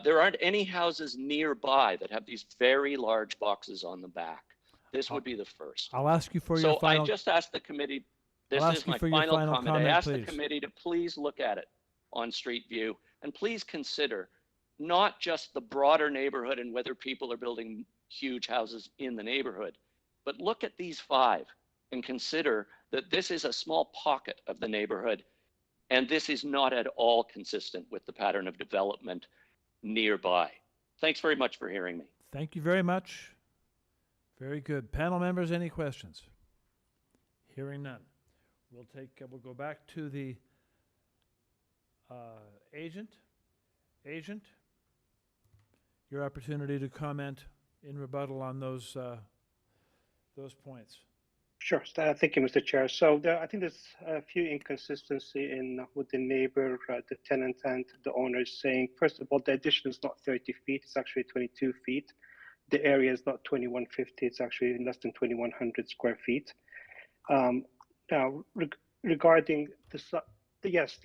There aren't any houses nearby that have these very large boxes on the back. This would be the first.
I'll ask you for
so
your final.
I just asked the committee, this
I'll
is
ask you
my
for your
final
final
comment. I
comment,
asked
please.
the committee to please look at it on Street View, and please consider not just the broader neighborhood and whether people are building huge houses in the neighborhood, but look at these 5 and consider that this is a small pocket of the neighborhood, and this is not at all consistent with the pattern of development nearby. Thanks very much for hearing me.
Thank you very much. Very good. Panel members, any questions? Hearing none. We'll go back to the agent. Agent, your opportunity to comment in rebuttal on those points.
Sure. Thank you, Mr. Chair. So I think there's a few inconsistency in what the neighbor, the tenant, and the owner is saying. First of all, the addition is not 30 feet; it's actually 22 feet. The area is not 2150; it's actually less than 2100 square feet. Now, regarding yes,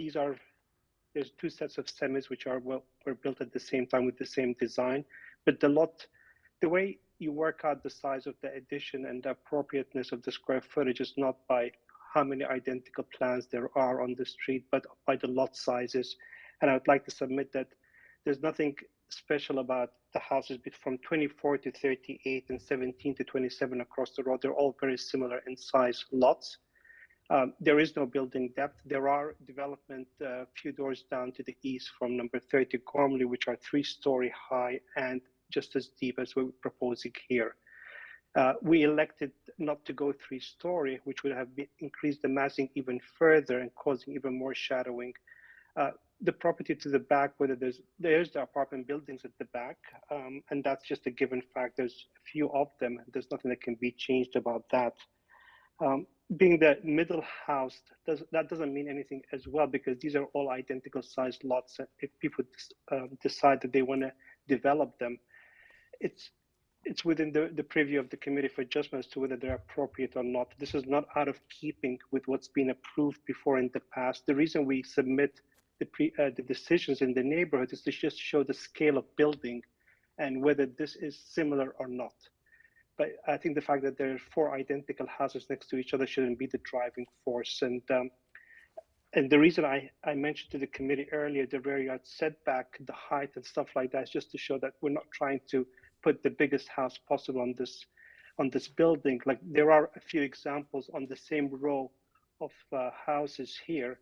there's 2 sets of semis which were built at the same time with the same design, but the way you work out the size of the addition and the appropriateness of the square footage is not by how many identical plans there are on the street, but by the lot sizes. And I would like to submit that there's nothing special about the houses from 24 to 38 and 17 to 27 across the road. They're all very similar in size lots. There is no building depth. There are development a few doors down to the east from number 30 Gormley, which are 3-story high and just as deep as we're proposing here. We elected not to go 3-story, which would have increased the massing even further and causing even more shadowing. The property to the back, whether there's the apartment buildings at the back, and that's just a given fact. There's a few of them. There's nothing that can be changed about that. being the middle house, that doesn't mean anything as well, because these are all identical sized lots. If people decide that they want to develop them, it's within the preview of the committee for adjustment as to whether they're appropriate or not. This is not out of keeping with what's been approved before in the past. The reason we submit the decisions in the neighborhood is to just show the scale of building and whether this is similar or not. But I think the fact that there are 4 identical houses next to each other shouldn't be the driving force. And the reason I mentioned to the committee earlier the rear yard setback, the height and stuff like that is just to show that we're not trying to put the biggest house possible on this building. Like, there are a few examples on the same row of houses here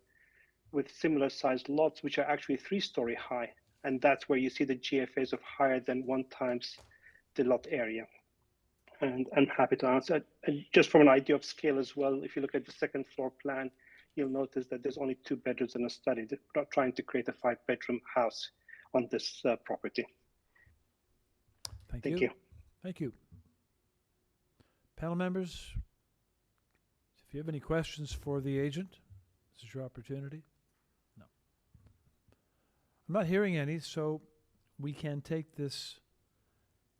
with similar sized lots, which are actually 3-story high. And that's where you see the GFAs of higher than 1 times the lot area. And I'm happy to answer. And just from an idea of scale as well, if you look at the second floor plan, you'll notice that there's only 2 bedrooms in a study. They're not trying to create a 5-bedroom house on this property.
Thank you. Thank you. Panel members, if you have any questions for the agent, this is your opportunity. No. I'm not hearing any, so we can take this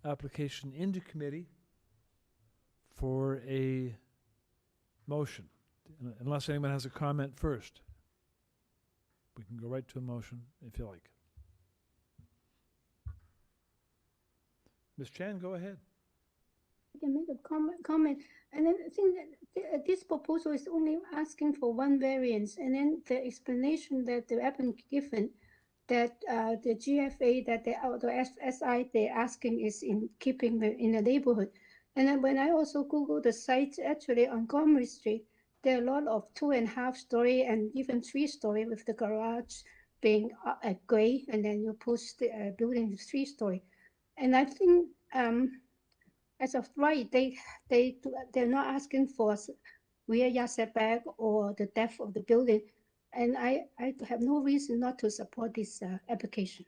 application into committee for a motion, unless anyone has a comment first. We can go right to a motion if you like. Ms. Chan, go ahead.
I can make a comment. And then I think that this proposal is only asking for 1 variance, and then the explanation that the applicant given that the GFA that the SI they're asking is in keeping in the neighborhood. And then when I also Google the site, actually on GORMLEY Street, there are a lot of 2.5-story and even 3-story with the garage being gray, and then you push the building 3-story. And I think as of right, they're not asking for rear yard setback or the depth of the building, and I have no reason not to support this application.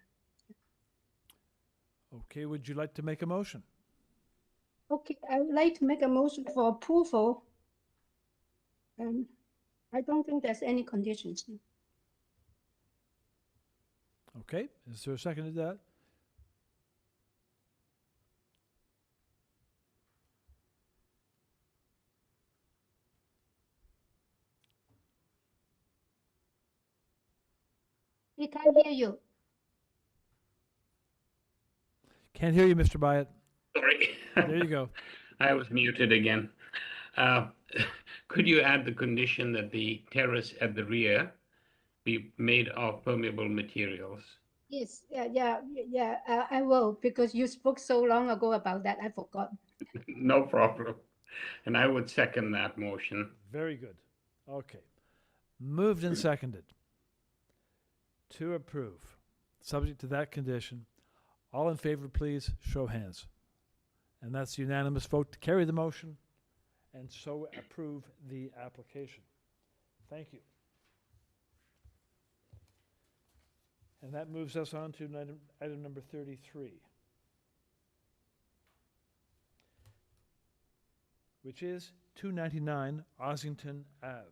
Okay, would you like to make a motion?
Okay, I would like to make a motion for approval. I don't think there's any conditions.
Okay, is there a second to that?
We can't hear you.
Can't hear you, Mr. Byatt.
Sorry.
There you go.
I was muted again. Could you add the condition that the terrace at the rear be made of permeable materials?
Yes, yeah. I will, because you spoke so long ago about that. I forgot.
No problem. And I would second that motion.
Very good. Okay. Moved and seconded to approve, subject to that condition. All in favor, please show hands. And that's unanimous vote to carry the motion and so approve the application. Thank you. And that moves us on to item number 33, which is 299 Ossington Ave.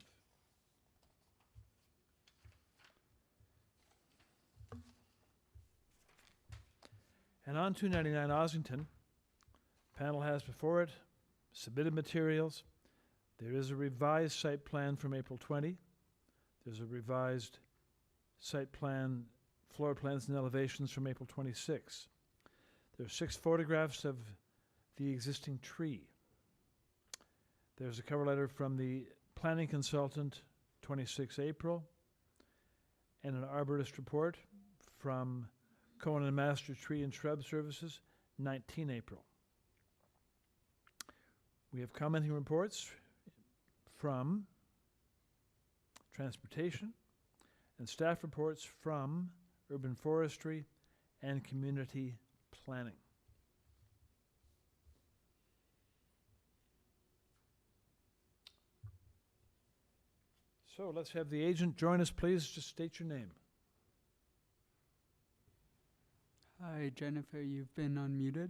And on 299 Ossington, panel has before it submitted materials. There is a revised site plan from April 20. There's a revised site plan, floor plans and elevations from April 26. There are 6 photographs of the existing tree. There's a cover letter from the planning consultant, 26 April, and an arborist report from Cohen and Master Tree and Shrub Services, 19 April. We have commenting reports from Transportation and staff reports from Urban Forestry and Community Planning. So let's have the agent join us, please. Just state your name.
Hi, Jennifer, you've been unmuted.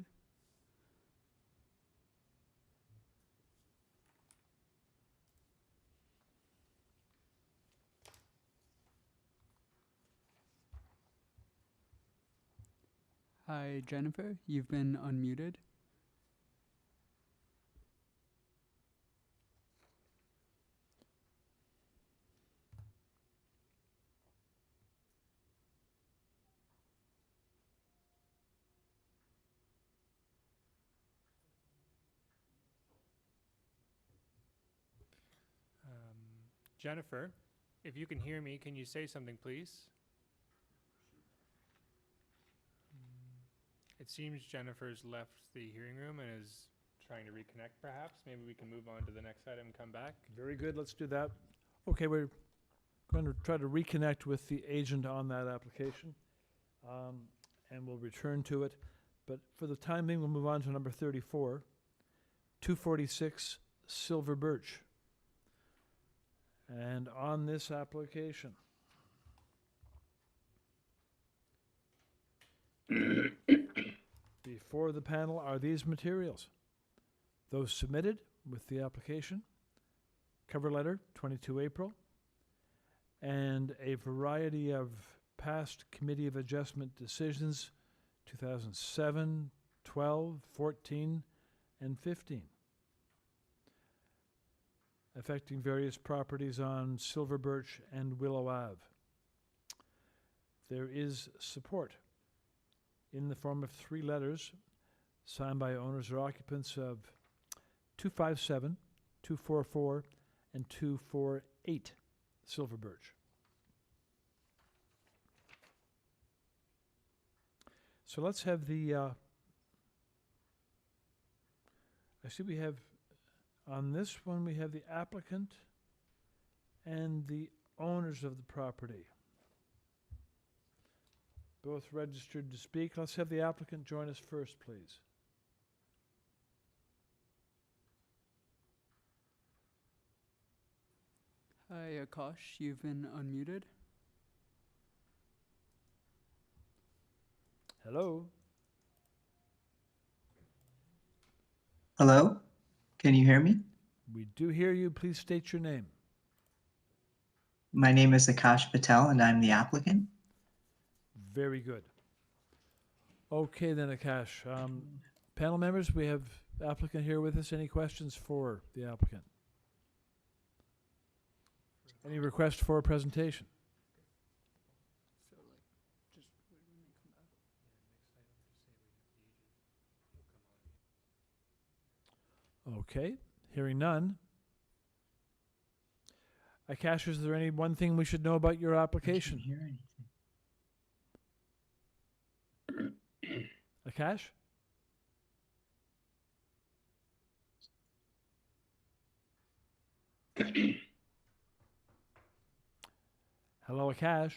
Hi, Jennifer. You've been unmuted.
Jennifer, if you can hear me, can you say something, please? It seems Jennifer's left the hearing room and is trying to reconnect, perhaps. Maybe we can move on to the next item and come back.
Very good, let's do that. Okay, we're going to try to reconnect with the agent on that application, and we'll return to it. But for the time being, we'll move on to number 34, 246 Silver Birch. And on this application, before the panel are these materials. Those submitted with the application, cover letter, 22 April, and a variety of past Committee of Adjustment decisions, 2007, 12, 14, and 15. Affecting various properties on Silver Birch and Willow Ave. There is support in the form of 3 letters signed by owners or occupants of 257, 244, and 248 Silver Birch. So let's have the, I see we have, on this one we have the applicant and the owners of the property. Both registered to speak. Let's have the applicant join us first, please.
Hi, Akash. You've been unmuted.
Hello.
Hello, can you hear me?
We do hear you. Please state your name.
My name is Akash Patel and I'm the applicant.
Very good. Okay then, Akash. Panel members, we have applicant here with us. Any questions for the applicant? Any request for a presentation? Okay, hearing none. Akash, is there any one thing we should know about your application?
I can't hear anything.
Akash? Hello, Akash?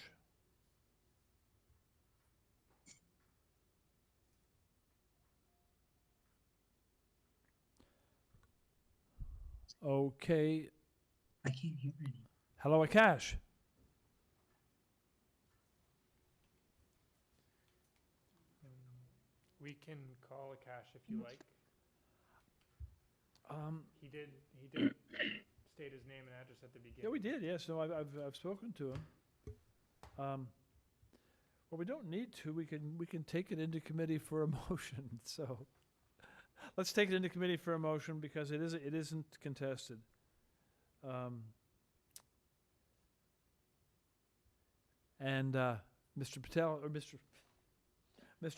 Okay.
I can't hear anything.
Hello, Akash?
We can call Akash if you like. He did state his name and address at the beginning.
Yeah, we did. Yes, no, I've spoken to him. Well, we don't need to. We can take it into committee for a motion. So let's take it into committee for a motion because it isn't contested. And Mr. Patel or Mr.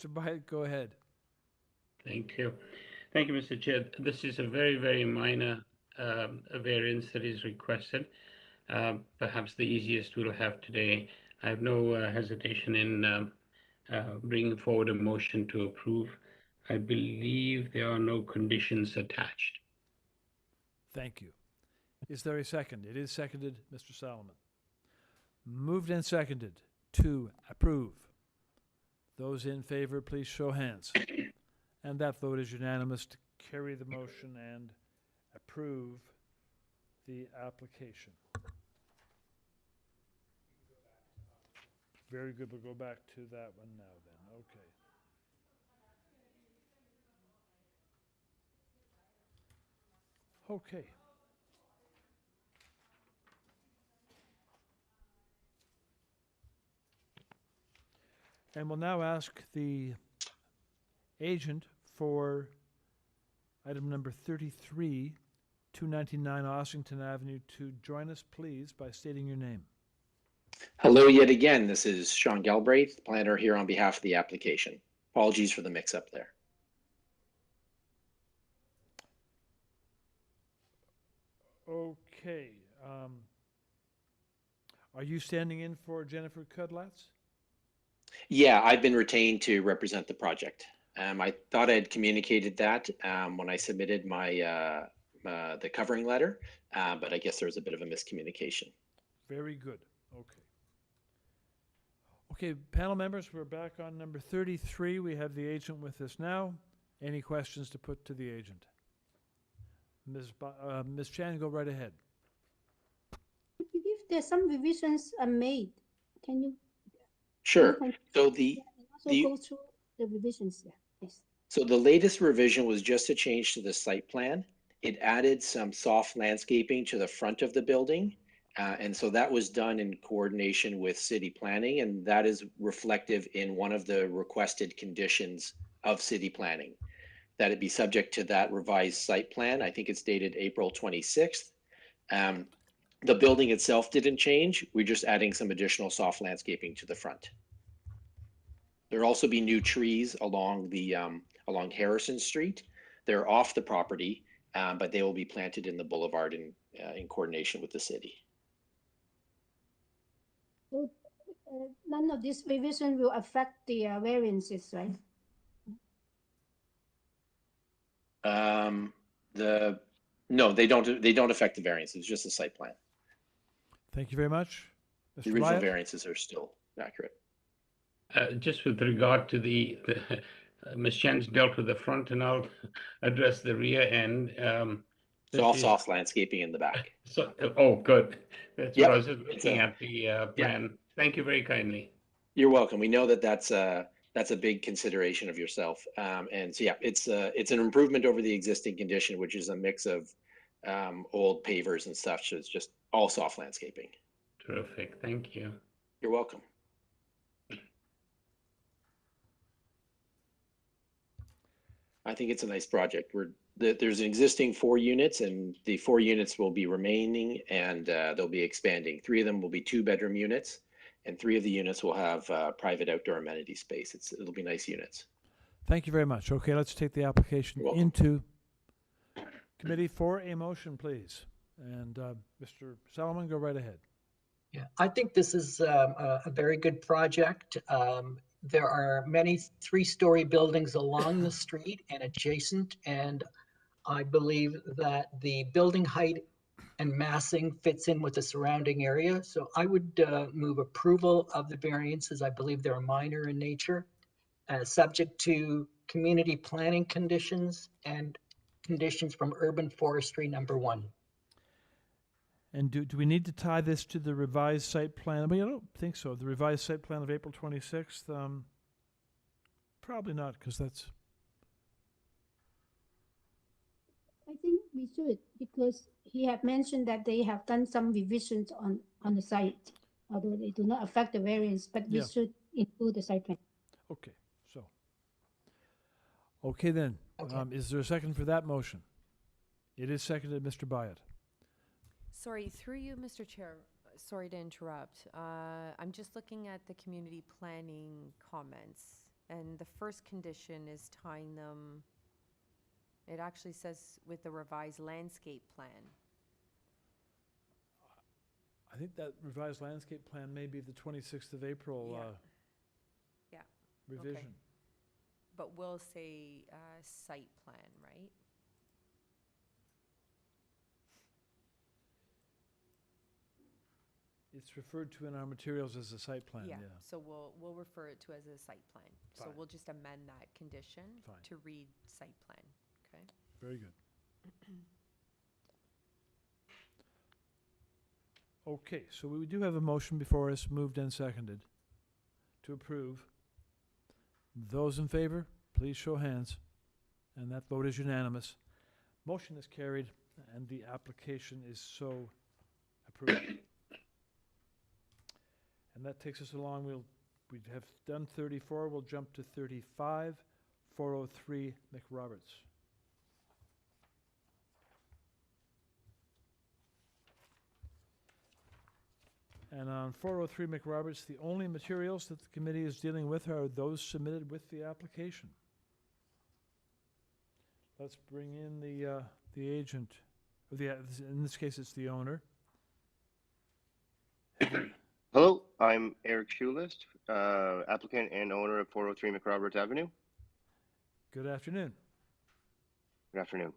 Byatt, go ahead.
Thank you. Thank you, Mr. Chair. This is a very, very minor variance that is requested. Perhaps the easiest we'll have today. I have no hesitation in bringing forward a motion to approve. I believe there are no conditions attached.
Thank you. Is there a second? It is seconded, Mr. Solomon. Moved and seconded to approve. Those in favor, please show hands. And that vote is unanimous to carry the motion and approve the application. Very good. We'll go back to that one now then. Okay. Okay. And we'll now ask the agent for item number 33, 299 Ossington Avenue, to join us, please, by stating your name.
Hello yet again. This is Sean Galbraith, planner here on behalf of the application. Apologies for the mix-up there.
Okay. Are you standing in for Jennifer Kudlatz?
Yeah, I've been retained to represent the project. I thought I had communicated that when I submitted my the covering letter, but I guess there was a bit of a miscommunication.
Very good. Okay. Okay, panel members, we're back on number 33. We have the agent with us now. Any questions to put to the agent? Ms. Chan, go right ahead.
If there's some revisions are made, can you?
Sure.
Can you
So
also go through the revisions? Yeah. Yes.
So the latest revision was just a change to the site plan. It added some soft landscaping to the front of the building. And so that was done in coordination with city planning, and that is reflective in one of the requested conditions of city planning, that it be subject to that revised site plan. I think it's dated April 26th. The building itself didn't change. We're just adding some additional soft landscaping to the front. There'll also be new trees along the along Harrison Street. They're off the property, but they will be planted in the boulevard in coordination with the city.
So, none of this revision will affect the variances, right?
No, they don't affect the variances. It's just a site plan.
Thank you very much.
The
Mr.
original
Wyatt?
variances are still accurate.
Just with regard to the Ms. Chan's dealt with the front, and I'll address the rear end.
It's all soft landscaping in the back.
So, oh, good. That's
Yep.
what I was looking at the plan.
Yeah.
Thank you very kindly.
You're welcome. We know that that's a big consideration of yourself. And so, yeah, it's an improvement over the existing condition, which is a mix of old pavers and stuff. So it's just all soft landscaping.
Terrific. Thank you.
You're welcome. I think it's a nice project. There's an existing 4 units, and the 4 units will be remaining, and they'll be expanding. 3 of them will be 2-bedroom units, and 3 of the units will have private outdoor amenity space. It'll be nice units.
Thank you very much. Okay, let's take the application into committee for a motion, please. And Mr. Solomon, go right ahead.
Yeah, I think this is a very good project. There are many 3-story buildings along the street and adjacent, and I believe that the building height and massing fits in with the surrounding area. So I would move approval of the variances. I believe they're minor in nature, subject to community planning conditions and conditions from urban forestry number 1.
And do we need to tie this to the revised site plan? I mean, I don't think so. The revised site plan of April 26th? Probably not, because that's...
I think we should, because he had mentioned that they have done some revisions on the site, although they do not affect the variance, but we should include the site plan.
Okay, so. Okay then. Okay. Is there a second for that motion? It is seconded, Mr. Byatt.
Sorry, through you, Mr. Chair, sorry to interrupt. I'm just looking at the community planning comments, and the first condition is tying them, it actually says with the revised landscape plan.
I think that revised landscape plan may be the 26th of April revision.
Okay. But we'll say site plan, right?
It's referred to in our materials as a site plan, yeah.
So we'll refer it to as a site plan.
Fine.
So we'll just amend that condition to read site plan, okay?
Very good. Okay, so we do have a motion before us, moved and seconded, to approve. Those in favor, please show hands. And that vote is unanimous. Motion is carried, and the application is so approved. And that takes us along. We have done 34. We'll jump to 35 403 McRoberts. And on 403 McRoberts, the only materials that the committee is dealing with are those submitted with the application. Let's bring in the agent, or in this case, it's the owner.
Hello, I'm Eric Schulist, applicant and owner of 403 McRoberts Avenue.
Good afternoon.
Good afternoon.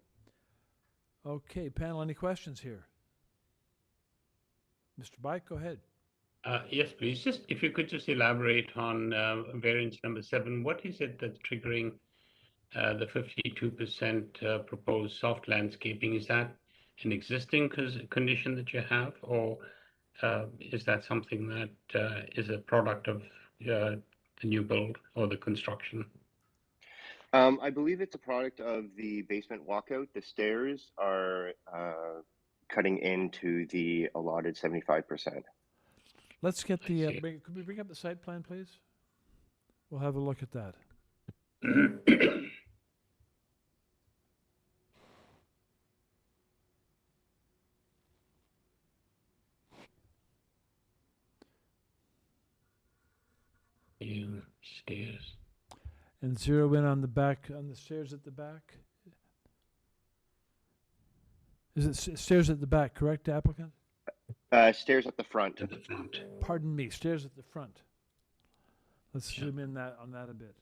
Okay, panel, any questions here? Mr. Bike, go ahead.
Yes, please. Just if you could just elaborate on variance number 7. What is it that's triggering the 52% proposed soft landscaping? Is that an existing condition that you have, or is that something that is a product of the new build or the construction?
I believe it's a product of the basement walkout. The stairs are cutting into the allotted 75%.
Let's get the, could we bring up the site plan, please? We'll have a look at that.
Stairs.
And zero in on the back, on the stairs at the back. Is it stairs at the back, correct, applicant?
Stairs at the front.
At the front.
Pardon me, stairs at the front. Let's zoom in on that a bit.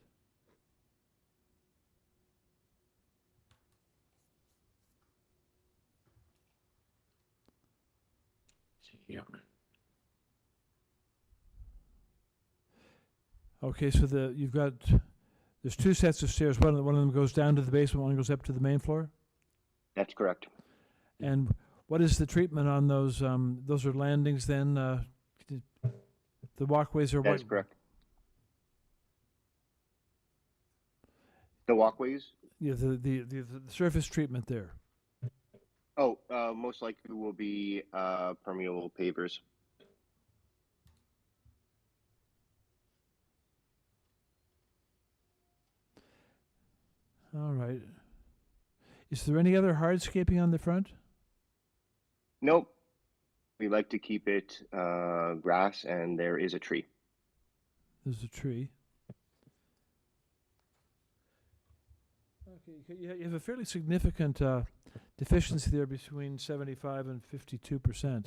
Yeah.
Okay, so there's two sets of stairs. One of them goes down to the basement, one goes up to the main floor?
That's correct.
And what is the treatment on those? Those are landings then? The walkways are
That's correct. The walkways?
Yeah, the surface treatment there.
Oh, most likely will be permeable pavers.
All right. Is there any other hardscaping on the front?
Nope. We like to keep it grass, and there is a tree.
There's a tree. Okay, you have a fairly significant deficiency there between 75 and 52%.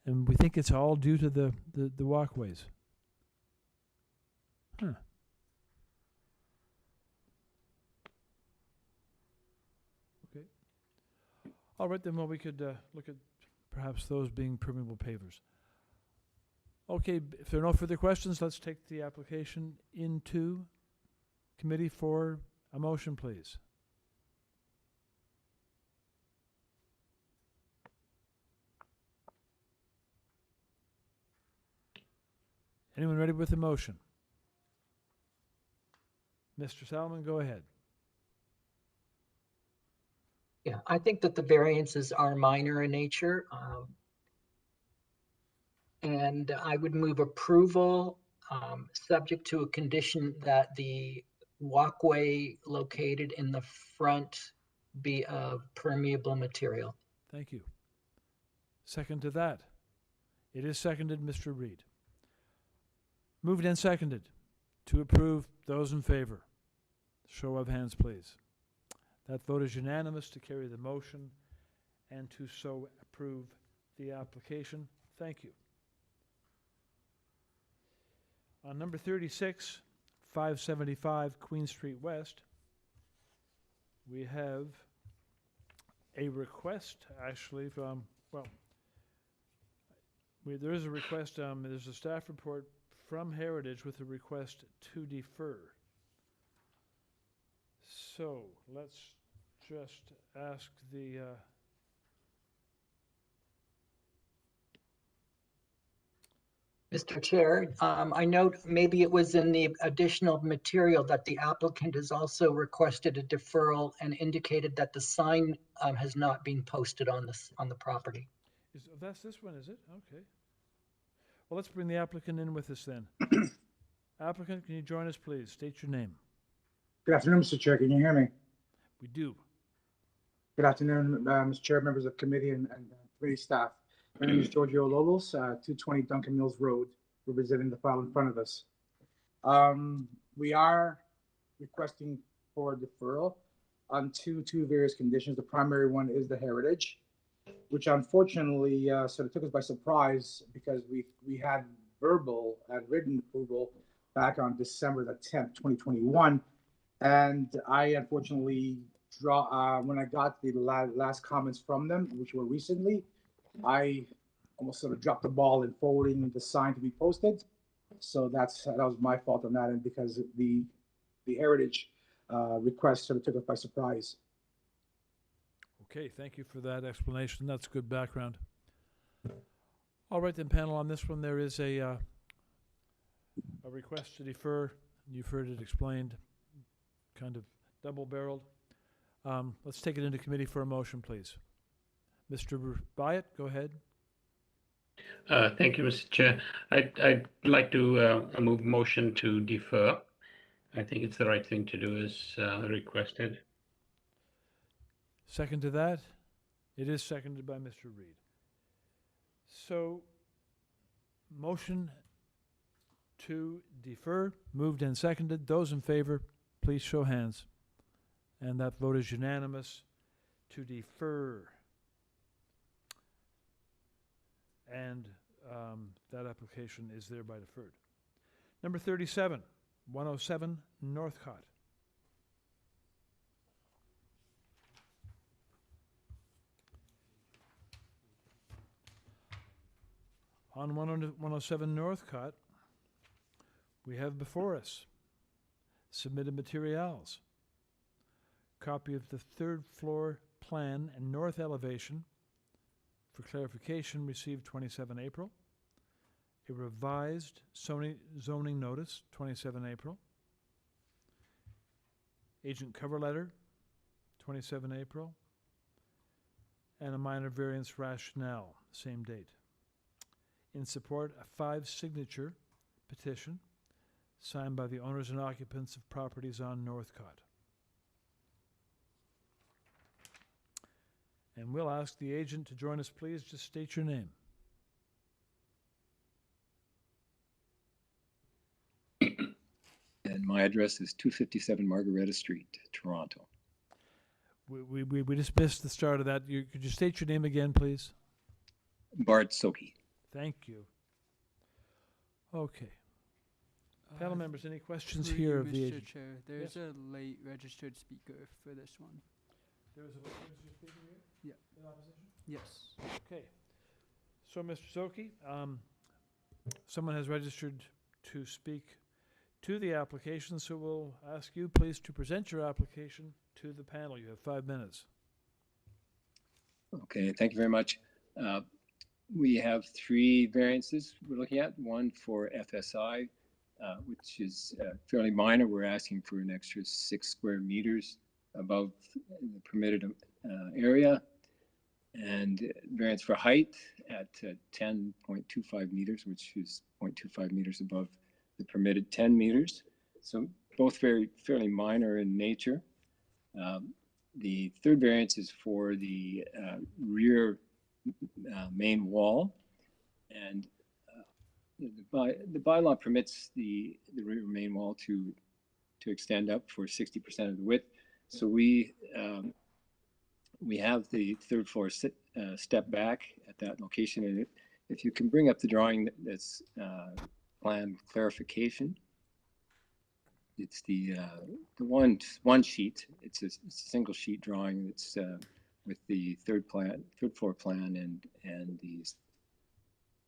And we think it's all due to the walkways. Huh. Okay. All right, then, well, we could look at perhaps those being permeable pavers. Okay, if there are no further questions, let's take the application into committee for a motion, please. Anyone ready with a motion? Mr. Salomon, go ahead.
Yeah, I think that the variances are minor in nature. And I would move approval, subject to a condition that the walkway located in the front be of permeable material.
Thank you. Second to that. It is seconded, Mr. Reed. Moved and seconded to approve. Those in favor, show of hands, please. That vote is unanimous to carry the motion and to so approve the application. Thank you. On number 36, 575 Queen Street West, we have a request, actually, from, well, there is a request, there's a staff report from Heritage with a request to defer. So let's just ask the
Mr. Chair, I note maybe it was in the additional material that the applicant has also requested a deferral and indicated that the sign has not been posted on the property.
That's this one, is it? Okay. Well, let's bring the applicant in with us then. Applicant, can you join us, please? State your name.
Good afternoon, Mr. Chair. Can you hear me?
We do.
Good afternoon, Mr. Chair, members of committee and committee staff. My name is Giorgio Lolos, 220 Duncan Mills Road, representing the file in front of us. We are requesting for deferral on two various conditions. The primary one is the heritage, which unfortunately sort of took us by surprise because we had verbal and written approval back on December the 10th, 2021. And I unfortunately when I got the last comments from them, which were recently, I almost sort of dropped the ball in forwarding the sign to be posted. So that was my fault on that end, because the heritage request sort of took us by surprise.
Okay, thank you for that explanation. That's good background. All right, then, panel, on this one, there is a request to defer. You've heard it explained, kind of double-barreled. Let's take it into committee for a motion, please. Mr. Byatt, go ahead.
Thank you, Mr. Chair. I'd like to move motion to defer. I think it's the right thing to do as requested.
Second to that? It is seconded by Mr. Reed. So, motion to defer, moved and seconded. Those in favor, please show hands. And that vote is unanimous to defer. And that application is thereby deferred. Number 37, 107 Northcott. On 107 Northcott, we have before us submitted materials. Copy of the third floor plan and north elevation for clarification received 27 April. A revised zoning notice 27 April. Agent cover letter 27 April. And a minor variance rationale, same date. In support, a 5-signature petition signed by the owners and occupants of properties on Northcott. And we'll ask the agent to join us, please. Just state your name.
And my address is 257 Margaretta Street, Toronto.
We just missed the start of that. Could you state your name again, please?
Bart Soki.
Thank you. Okay. Panel members, any questions here of the agent?
Mr. Chair, there's a late registered speaker for this one.
There was a late registered speaker here?
Yeah.
In opposition?
Yes.
Okay. So, Mr. Soki, someone has registered to speak to the application, so we'll ask you, please, to present your application to the panel. You have 5 minutes.
Okay, thank you very much. We have 3 variances we're looking at. One for FSI, which is fairly minor. We're asking for an extra 6 square meters above the permitted area. And variance for height at 10.25 meters, which is 0.25 meters above the permitted 10 meters. So both fairly minor in nature. The third variance is for the rear main wall, and the bylaw permits the rear main wall to extend up for 60% of the width. So we have the third floor step back at that location, and if you can bring up the drawing that's plan clarification. It's the one sheet. It's a single sheet drawing that's with the third floor plan and the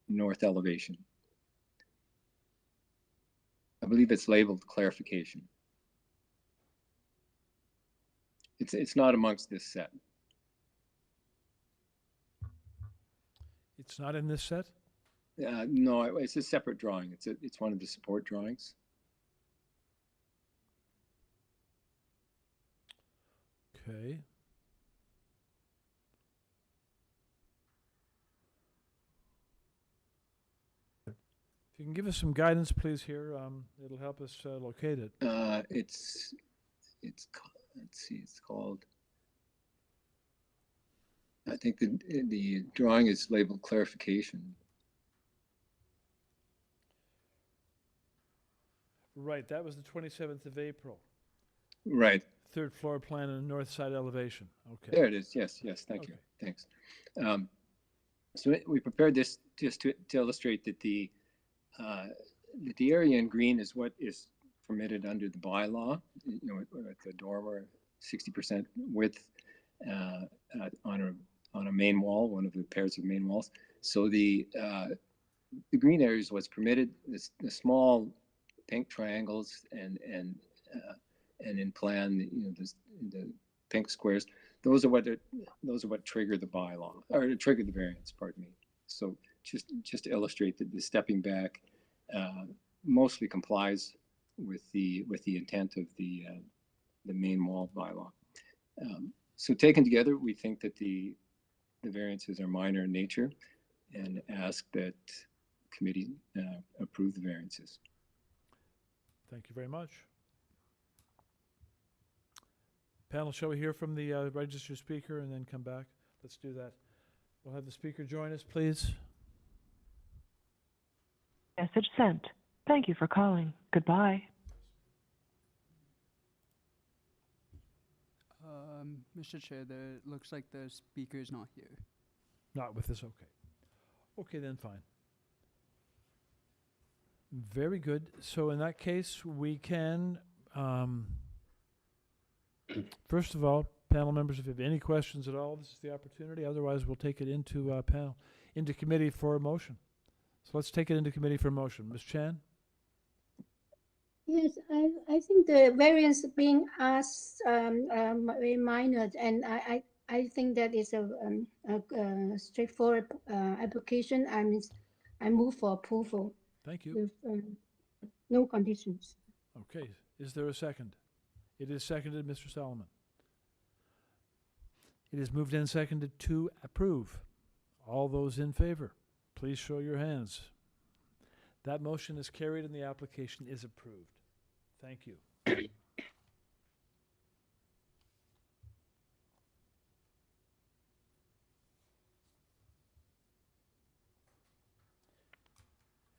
north elevation. I believe it's labeled clarification. It's not amongst this set.
It's not in this set?
No, it's a separate drawing. It's one of the support drawings.
Okay. If you can give us some guidance, please, here, it'll help us locate it.
It's let's see, it's called, I think the drawing is labeled clarification.
Right, that was the 27th of April.
Right.
Third floor plan and north side elevation. Okay.
There it is. Yes, yes. Thank you. Thanks. So we prepared this just to illustrate that the area in green is what is permitted under the bylaw. You know, at the dormer, 60% width on a main wall, one of the pairs of main walls. So the green area is what's permitted. The small pink triangles and in plan, you know, the pink squares. Those are what trigger the bylaw or trigger the variance. Pardon me. So just to illustrate that the stepping back mostly complies with the intent of the main wall bylaw. So taken together, we think that the variances are minor in nature, and ask that committee approve the variances.
Thank you very much. Panel, shall we hear from the registered speaker and then come back? Let's do that. We'll have the speaker join us, please.
Message sent. Thank you for calling. Goodbye.
Mr. Chair, it looks like the speaker is not here.
Not with us, okay. Okay, then fine. Very good. So in that case, we can, first of all, panel members, if you have any questions at all, this is the opportunity. Otherwise, we'll take it into into committee for a motion. So let's take it into committee for a motion. Ms. Chan?
Yes, I think the variance being asked very minor, and I think that is a straightforward application. I move for approval.
Thank you.
With no conditions.
Okay. Is there a second? It is seconded, Mr. Solomon. It is moved and seconded to approve. All those in favor, please show your hands. That motion is carried and the application is approved. Thank you.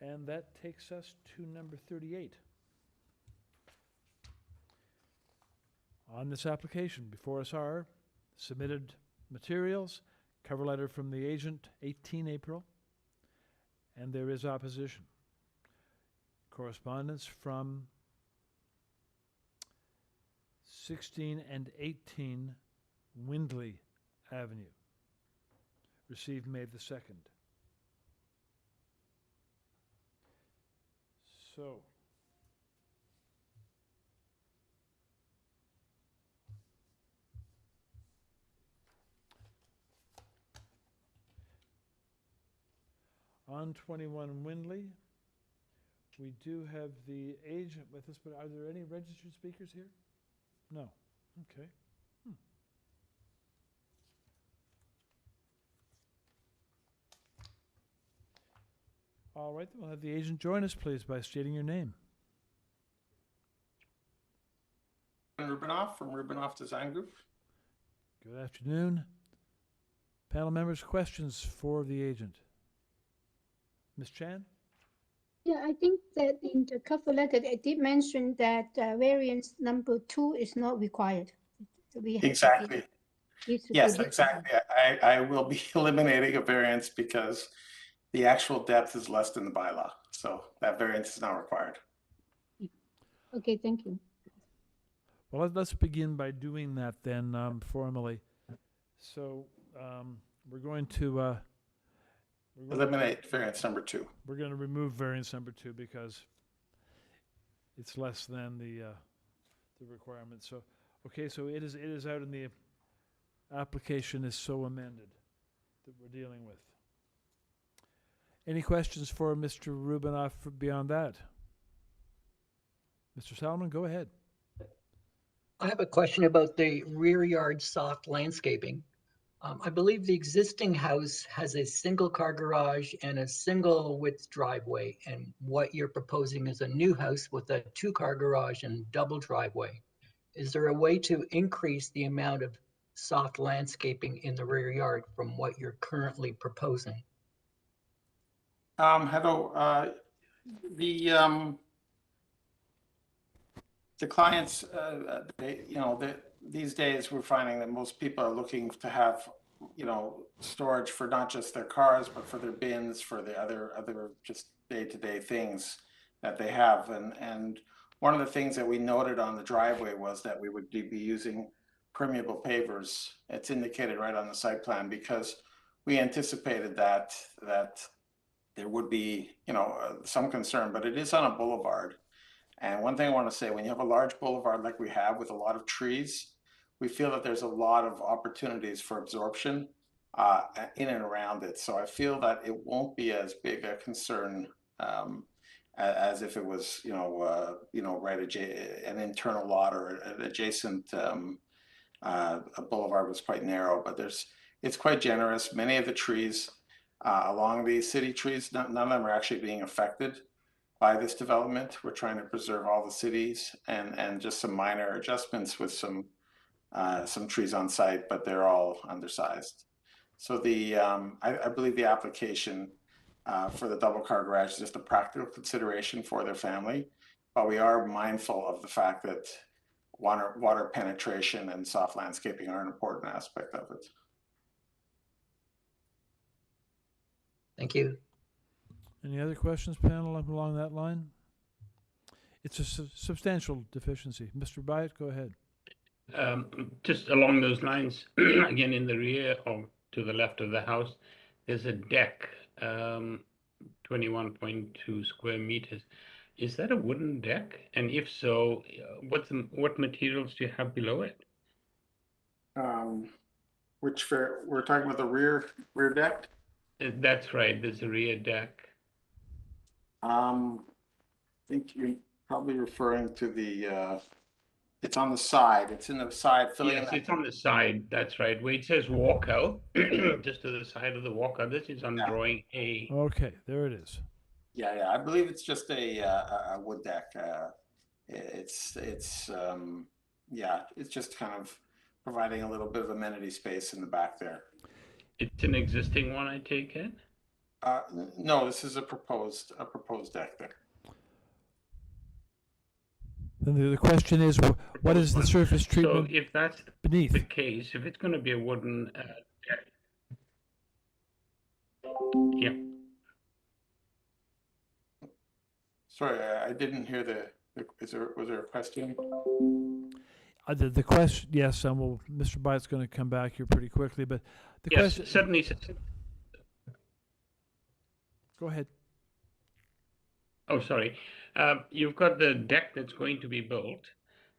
And that takes us to number 38. On this application, before us are submitted materials, cover letter from the agent, 18 April, and there is opposition. Correspondence from 16 and 18 Windley Avenue, received May the 2nd. So, on 21 Windley, we do have the agent with us, but are there any registered speakers here? No. Okay. All right, then we'll have the agent join us, please, by stating your name.
Rubinoff from Rubinoff Design Group.
Good afternoon. Panel members, questions for the agent? Ms. Chan?
Yeah, I think that in the cover letter, it did mention that variance number 2 is not required.
Exactly. Yes, exactly. I will be eliminating a variance because the actual depth is less than the bylaw. So that variance is not required.
Okay, thank you.
Well, let's begin by doing that then formally. So we're going to
eliminate variance number 2.
We're going to remove variance number 2 because it's less than the requirement. So okay, so it is out in the application is so amended that we're dealing with. Any questions for Mr. Rubinoff beyond that? Mr. Solomon, go ahead.
I have a question about the rear yard soft landscaping. I believe the existing house has a single car garage and a single width driveway, and what you're proposing is a new house with a 2-car garage and double driveway. Is there a way to increase the amount of soft landscaping in the rear yard from what you're currently proposing?
Hello. The clients, these days we're finding that most people are looking to have, storage for not just their cars, but for their bins, for the other just day-to-day things that they have. And one of the things that we noted on the driveway was that we would be using permeable pavers. It's indicated right on the site plan because we anticipated that there would be, some concern, but it is on a boulevard. And one thing I want to say, when you have a large boulevard like we have with a lot of trees, we feel that there's a lot of opportunities for absorption in and around it. So I feel that it won't be as big a concern as if it was, right an internal lot or an adjacent a boulevard was quite narrow. But it's quite generous. Many of the trees along these city trees, none of them are actually being affected by this development. We're trying to preserve all the cities and just some minor adjustments with some trees on site, but they're all undersized. So I believe the application for the double car garage is just a practical consideration for their family, but we are mindful of the fact that water penetration and soft landscaping are an important aspect of it.
Thank you.
Any other questions, panel, along that line? It's a substantial deficiency. Mr. Byatt, go ahead.
Just along those lines, again, in the rear or to the left of the house, there's a deck, 21.2 square meters. Is that a wooden deck? And if so, what materials do you have below it?
We're talking about the rear deck?
That's right, there's a rear deck.
I think you're probably referring to the, it's on the side, it's in the side.
Yes, it's on the side, that's right, where it says walkout, just to the side of the walkout. This is on drawing A.
Okay, there it is.
Yeah, I believe it's just a wood deck. It's just kind of providing a little bit of amenity space in the back there.
It's an existing one, I take it?
No, this is a proposed deck there.
Then the question is, what is the surface treatment?
So if that's
beneath
the case, if it's going to be a wooden deck, yeah.
Sorry, I didn't hear was there a question?
The question, yes, Mr. Byatt's going to come back here pretty quickly, but the question.
Certainly.
Go ahead.
Oh, sorry. You've got the deck that's going to be built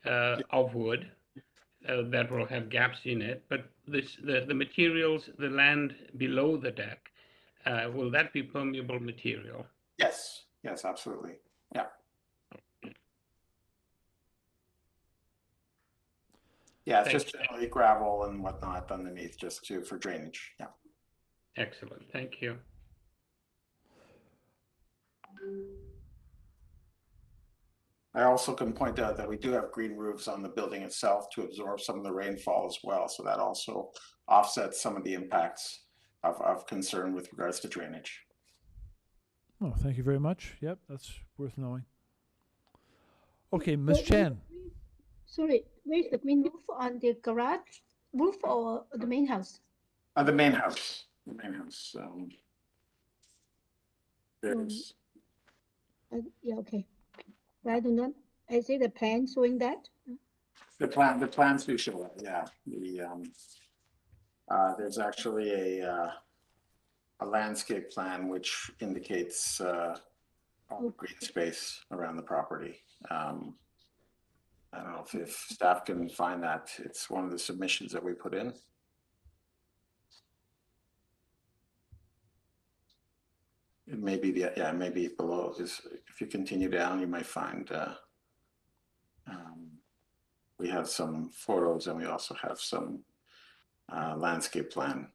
of wood that will have gaps in it, but the materials, the land below the deck, will that be permeable material?
Yes, absolutely. Yeah. Yeah, it's just generally gravel and whatnot underneath just for drainage. Yeah.
Excellent. Thank you.
I also can point out that we do have green roofs on the building itself to absorb some of the rainfall as well. So that also offsets some of the impacts of concern with regards to drainage.
Oh, thank you very much. Yep, that's worth knowing. Okay, Ms. Chan.
Sorry, where's the green roof on the garage roof or the main house?
The main house. The main house. There's.
Yeah, okay. But I do not. I see the plan showing that.
The plans do show it. Yeah. There's actually a landscape plan which indicates all the green space around the property. I don't know if staff can find that. It's one of the submissions that we put in. It may be maybe below. If you continue down, you might find we have some photos and we also have some landscape plan.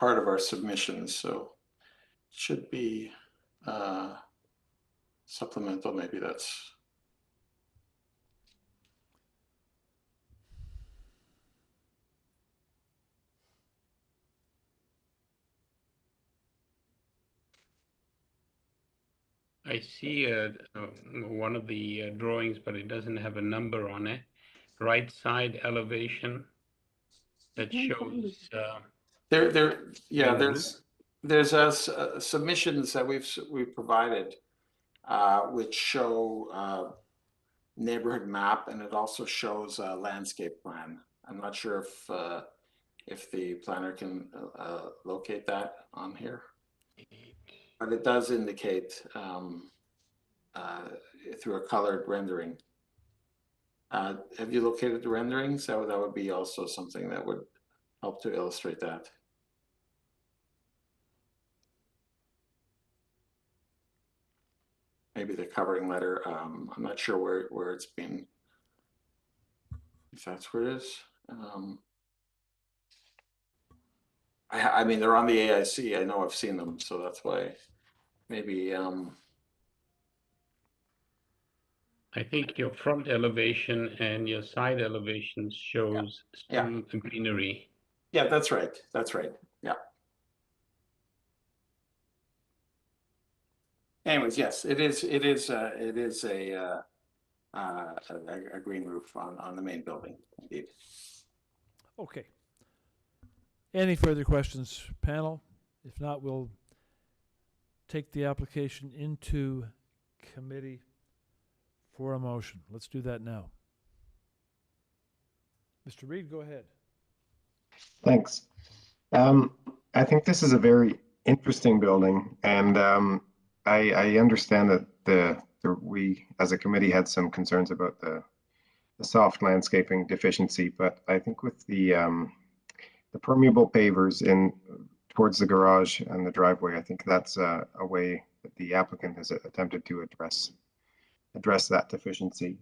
part of our submissions, so should be supplemental. Maybe that's.
I see one of the drawings, but it doesn't have a number on it. Right side elevation that shows.
Yeah, there's submissions that we've provided, which show neighborhood map, and it also shows a landscape plan. I'm not sure if the planner can locate that on here, but it does indicate through a colored rendering. Have you located the renderings? That would be also something that would help to illustrate that. Maybe the covering letter. I'm not sure where it's been. If that's where it is. I mean, they're on the AIC. I know I've seen them, so that's why maybe.
I think your front elevation and your side elevation shows some greenery.
Yeah, that's right. That's right. Yeah. Anyways, yes, it is a green roof on the main building, indeed.
Okay. Any further questions, panel? If not, we'll take the application into committee for a motion. Let's do that now. Mr. Reed, go ahead.
Thanks. I think this is a very interesting building, and I understand that we as a committee had some concerns about the soft landscaping deficiency, but I think with the permeable pavers in towards the garage and the driveway, I think that's a way that the applicant has attempted to address that deficiency.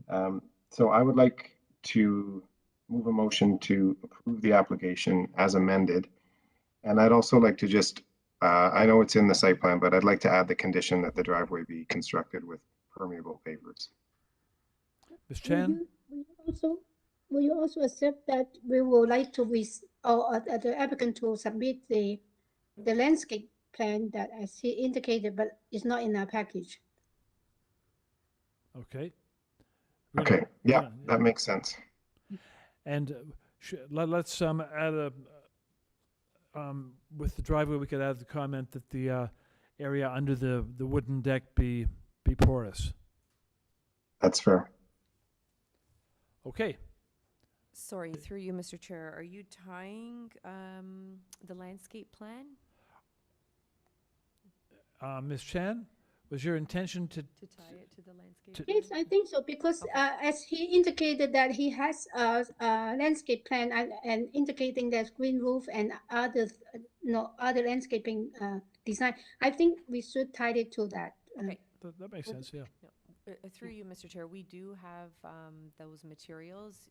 So I would like to move a motion to approve the application as amended. And I'd also like to just, I know it's in the site plan, but I'd like to add the condition that the driveway be constructed with permeable pavers.
Ms. Chan?
Will you also accept that we would like to the applicant to submit the landscape plan that as he indicated, but it's not in our package?
Okay.
Okay. Yeah, that makes sense.
And let's add a with the driveway, we could add the comment that the area under the wooden deck be porous.
That's fair.
Okay.
Sorry, through you, Mr. Chair, are you tying the landscape plan?
Ms. Chan, was your intention to
tie it to the landscape?
Yes, I think so, because as he indicated that he has a landscape plan and indicating there's green roof and other landscaping design, I think we should tie it to that.
Okay.
That makes sense, yeah.
No. Through you, Mr. Chair, we do have those materials.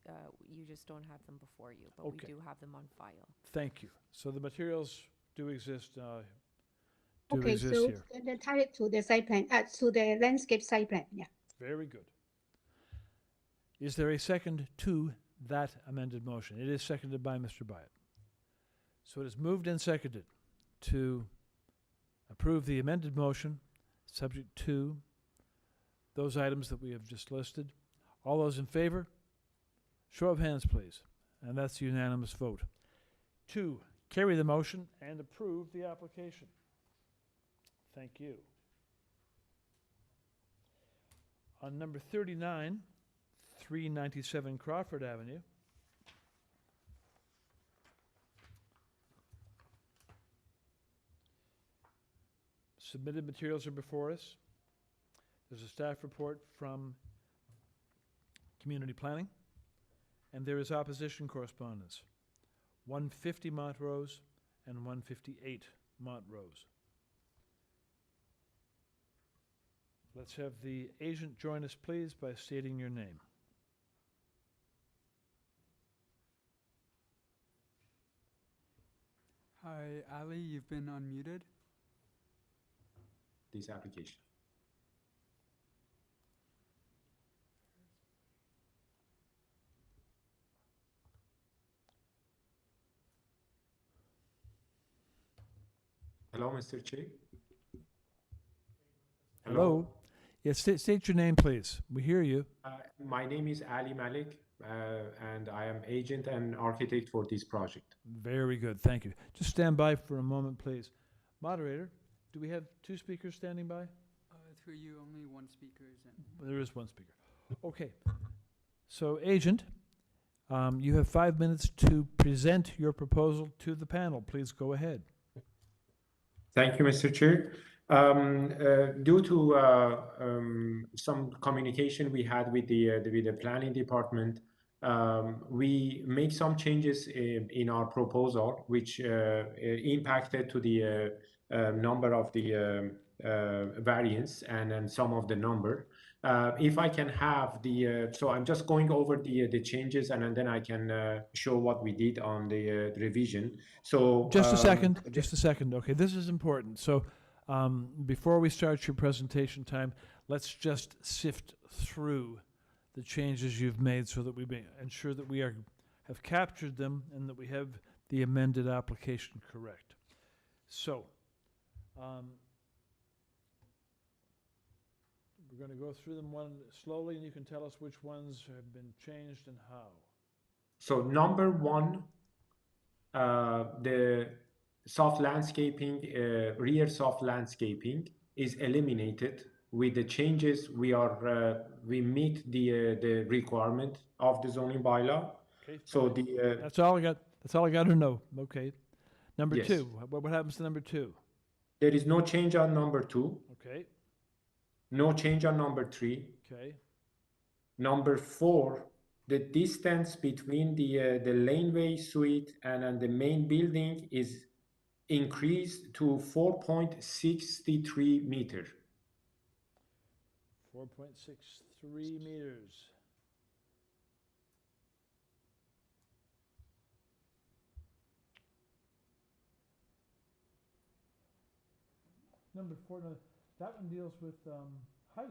You just don't have them before you, but we do have them on file.
Thank you. So the materials do exist.
Okay, so then tie it to the site plan, to the landscape site plan. Yeah.
Very good. Is there a second to that amended motion? It is seconded by Mr. Byatt. So it is moved and seconded to approve the amended motion, subject to those items that we have just listed. All those in favor? Show of hands, please. And that's a unanimous vote. 2, carry the motion and approve the application. Thank you. On number 39, 397 Crawford Avenue. Submitted materials are before us. There's a staff report from Community Planning, and there is opposition correspondence. 150 Montrose and 158 Montrose. Let's have the agent join us, please, by stating your name.
Hi, Ali, you've been unmuted.
this application. Hello, Mr. Chair.
Hello? Yes, state your name, please. We hear you.
My name is Ali Malik, and I am agent and architect for this project.
Very good, thank you. Just stand by for a moment, please. Moderator, do we have two speakers standing by?
Through you, only one speaker is in.
There is one speaker. Okay. So, agent, you have 5 minutes to present your proposal to the panel. Please go ahead.
Thank you, Mr. Chair. Due to some communication we had with the planning department, we make some changes in our proposal, which impacted to the number of the variance and some of the number. If I can have the, so I'm just going over the changes, and then I can show what we did on the revision. So
just a second. Okay, this is important. So before we start your presentation time, let's just sift through the changes you've made so that we may ensure that we have captured them and that we have the amended application correct. So we're going to go through them one slowly, and you can tell us which ones have been changed and how.
So number one, the soft landscaping, rear soft landscaping is eliminated. With the changes, we meet the requirement of the zoning bylaw.
Okay.
So the
that's all I got. That's all I got to know. Okay. Number
yes.
2. What happens to number 2?
There is no change on number 2.
Okay.
No change on number 3.
Okay.
Number 4, the distance between the laneway suite and the main building is increased to 4.63 meters.
4.63 meters. Number 4, that one deals with height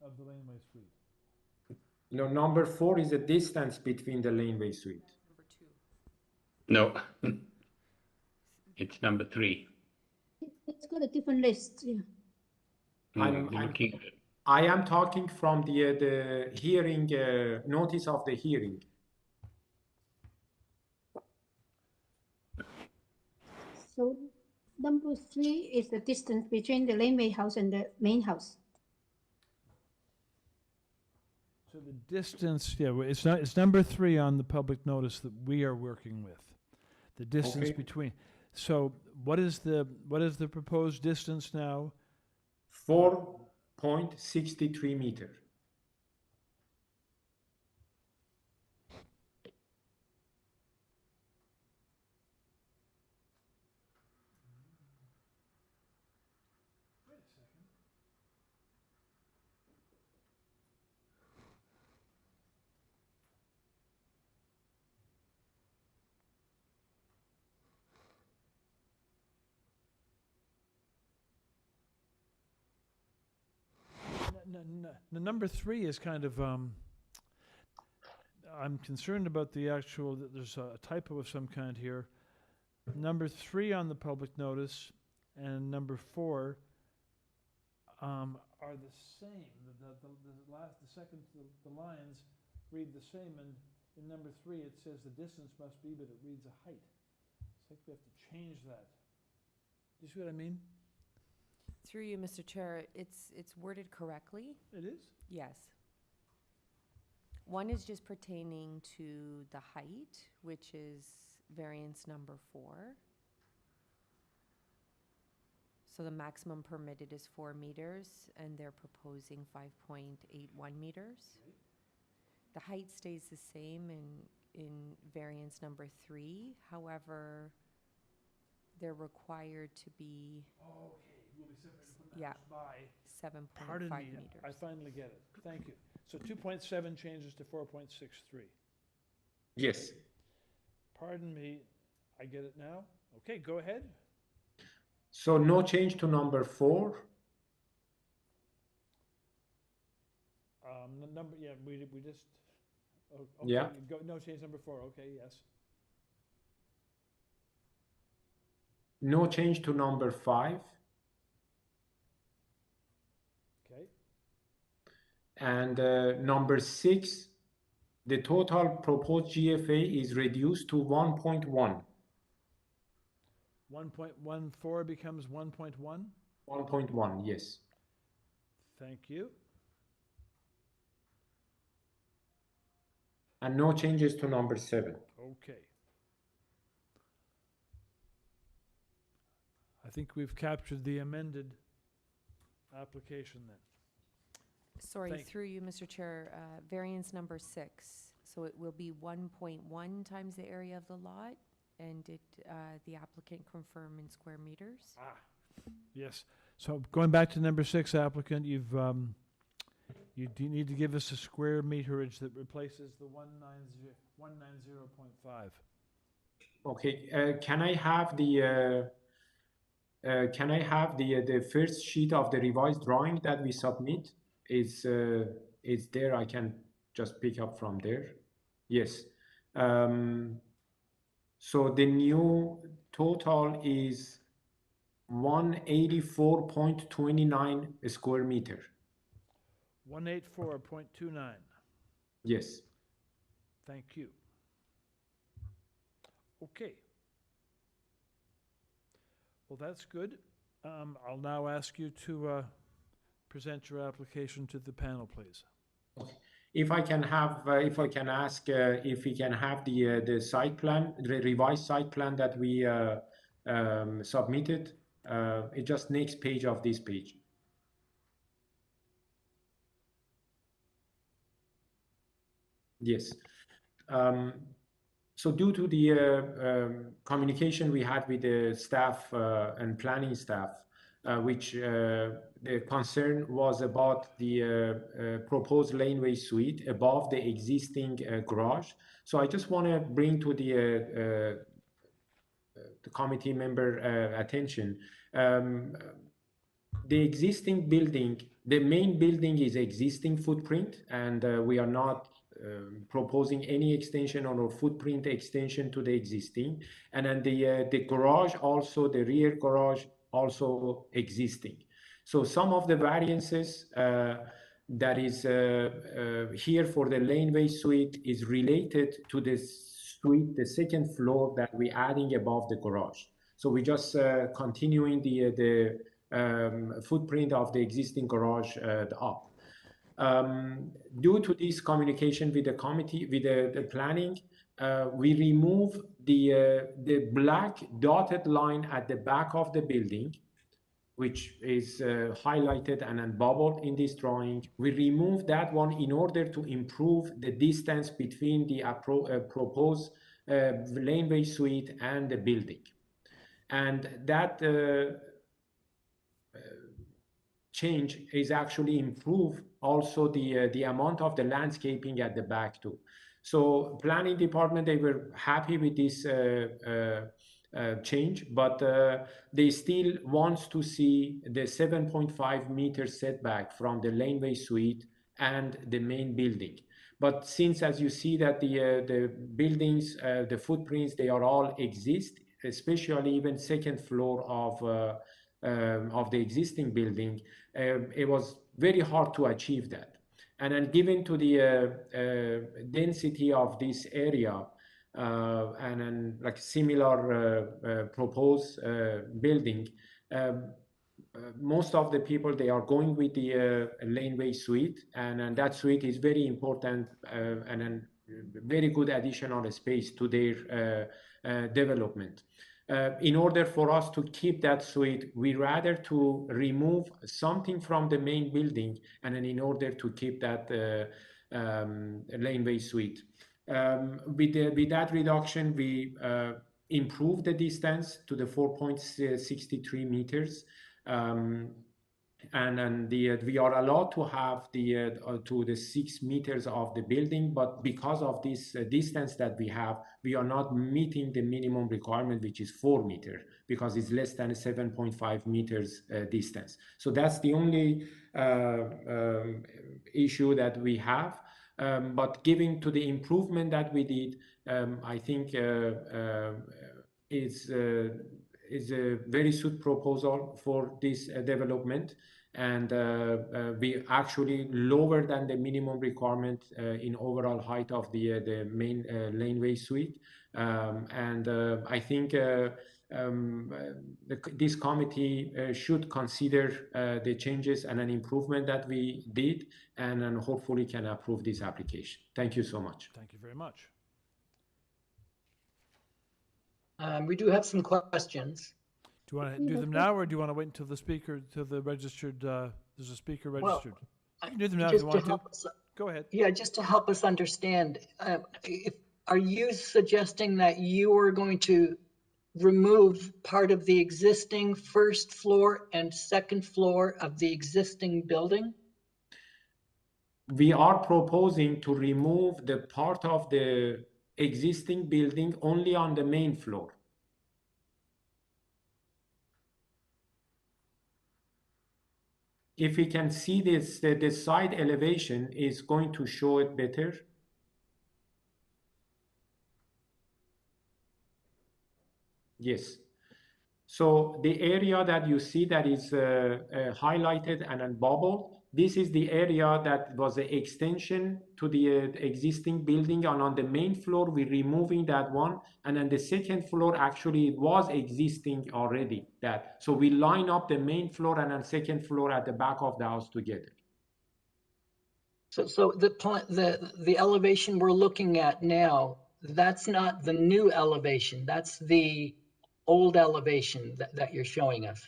of the laneway suite.
No, number 4 is the distance between the laneway suite.
No, it's number 3.
It's got a different list. Yeah.
I am talking from the hearing notice of the hearing.
So number 3 is the distance between the laneway house and the main house.
So the distance, yeah, it's number 3 on the public notice that we are working with. The distance between. So what is the proposed distance now?
4.63 meters.
The number 3 is kind of, I'm concerned about the actual, there's a typo of some kind here. Number 3 on the public notice and number 4 are the same. The lines read the same, and in number 3 it says the distance must be, but it reads a height. So I think we have to change that. Do you see what I mean?
Through you, Mr. Chair, it's worded correctly.
It is?
Yes. One is just pertaining to the height, which is variance number 4. So the maximum permitted is 4 meters, and they're proposing 5.81 meters. The height stays the same in variance number 3. However, they're required to be.
Oh, okay. Will be separated from the
Yeah.
house by
7.5 meters.
I finally get it. Thank you. So 2.7 changes to 4.63.
Yes.
Pardon me, I get it now? Okay, go ahead.
So no change to number 4.
Number, yeah, we just, okay,
Yeah.
no change number 4, okay, yes.
No change to number 5.
Okay.
And number 6, the total proposed GFA is reduced to 1.1.
1.14 becomes 1.1?
1.1, yes.
Thank you.
And no changes to number 7.
Okay. I think we've captured the amended application then.
Sorry,
Thank-
through you, Mr. Chair, variance number 6. So it will be 1.1 times the area of the lot, and did the applicant confirm in square meters?
Yes. So going back to number 6, applicant, you've you do need to give us a square meterage that replaces the 190.5.
Okay, can I have the the first sheet of the revised drawing that we submit? Is there? I can just pick up from there. Yes. So the new total is 184.29 square meter.
184.29.
Yes.
Thank you. Okay. Well, that's good. I'll now ask you to present your application to the panel, please.
If I can have, if I can ask, if we can have the site plan, the revised site plan that we submitted. It's just next page of this page. Yes. So due to the communication we had with the staff and planning staff, which the concern was about the proposed laneway suite above the existing garage. So I just want to bring to the committee member attention. The existing building, the main building is existing footprint, and we are not proposing any extension or footprint extension to the existing. And then the garage also, the rear garage also existing. So some of the variances that is here for the laneway suite is related to this suite, the second floor that we're adding above the garage. So we just continuing the footprint of the existing garage up. Due to this communication with the committee, with the planning, we remove the black dotted line at the back of the building, which is highlighted and then bubbled in this drawing. We remove that one in order to improve the distance between the proposed laneway suite and the building. And that change is actually improve also the amount of the landscaping at the back too. So planning department, they were happy with this change, but they still want to see the 7.5 meter setback from the laneway suite and the main building. But since, as you see, that the buildings, the footprints, they are all exist, especially even second floor of the existing building, it was very hard to achieve that. And then given to the density of this area, and then like similar proposed building, most of the people, they are going with the laneway suite, and that suite is very important and then very good additional space to their development. In order for us to keep that suite, we rather to remove something from the main building, and then in order to keep that laneway suite. With that reduction, we improve the distance to the 4.63 meters. and we are allowed to have to the 6 meters of the building, but because of this distance that we have, we are not meeting the minimum requirement, which is 4 meters, because it's less than 7.5 meters distance. So that's the only issue that we have. But given to the improvement that we did, I think is a very good proposal for this development, and we actually lower than the minimum requirement in overall height of the main laneway suite, and I think this committee should consider the changes and an improvement that we did, and hopefully can approve this application. Thank you so much.
Thank you very much.
We do have some questions.
Do you want to do them now, or do you want to wait until the speaker, till the registered, there's a speaker registered?
Well,
you can do them now if you want to. Go ahead.
Yeah, just to help us understand, are you suggesting that you are going to remove part of the existing first floor and second floor of the existing building?
We are proposing to remove the part of the existing building only on the main floor. If we can see this, the side elevation is going to show it better. Yes. So the area that you see that is highlighted and bubbled, this is the area that was the extension to the existing building, and on the main floor we're removing that one, and then the second floor actually it was existing already. So we line up the main floor and then second floor at the back of the house together.
So the elevation we're looking at now, that's not the new elevation, that's the old elevation that you're showing us.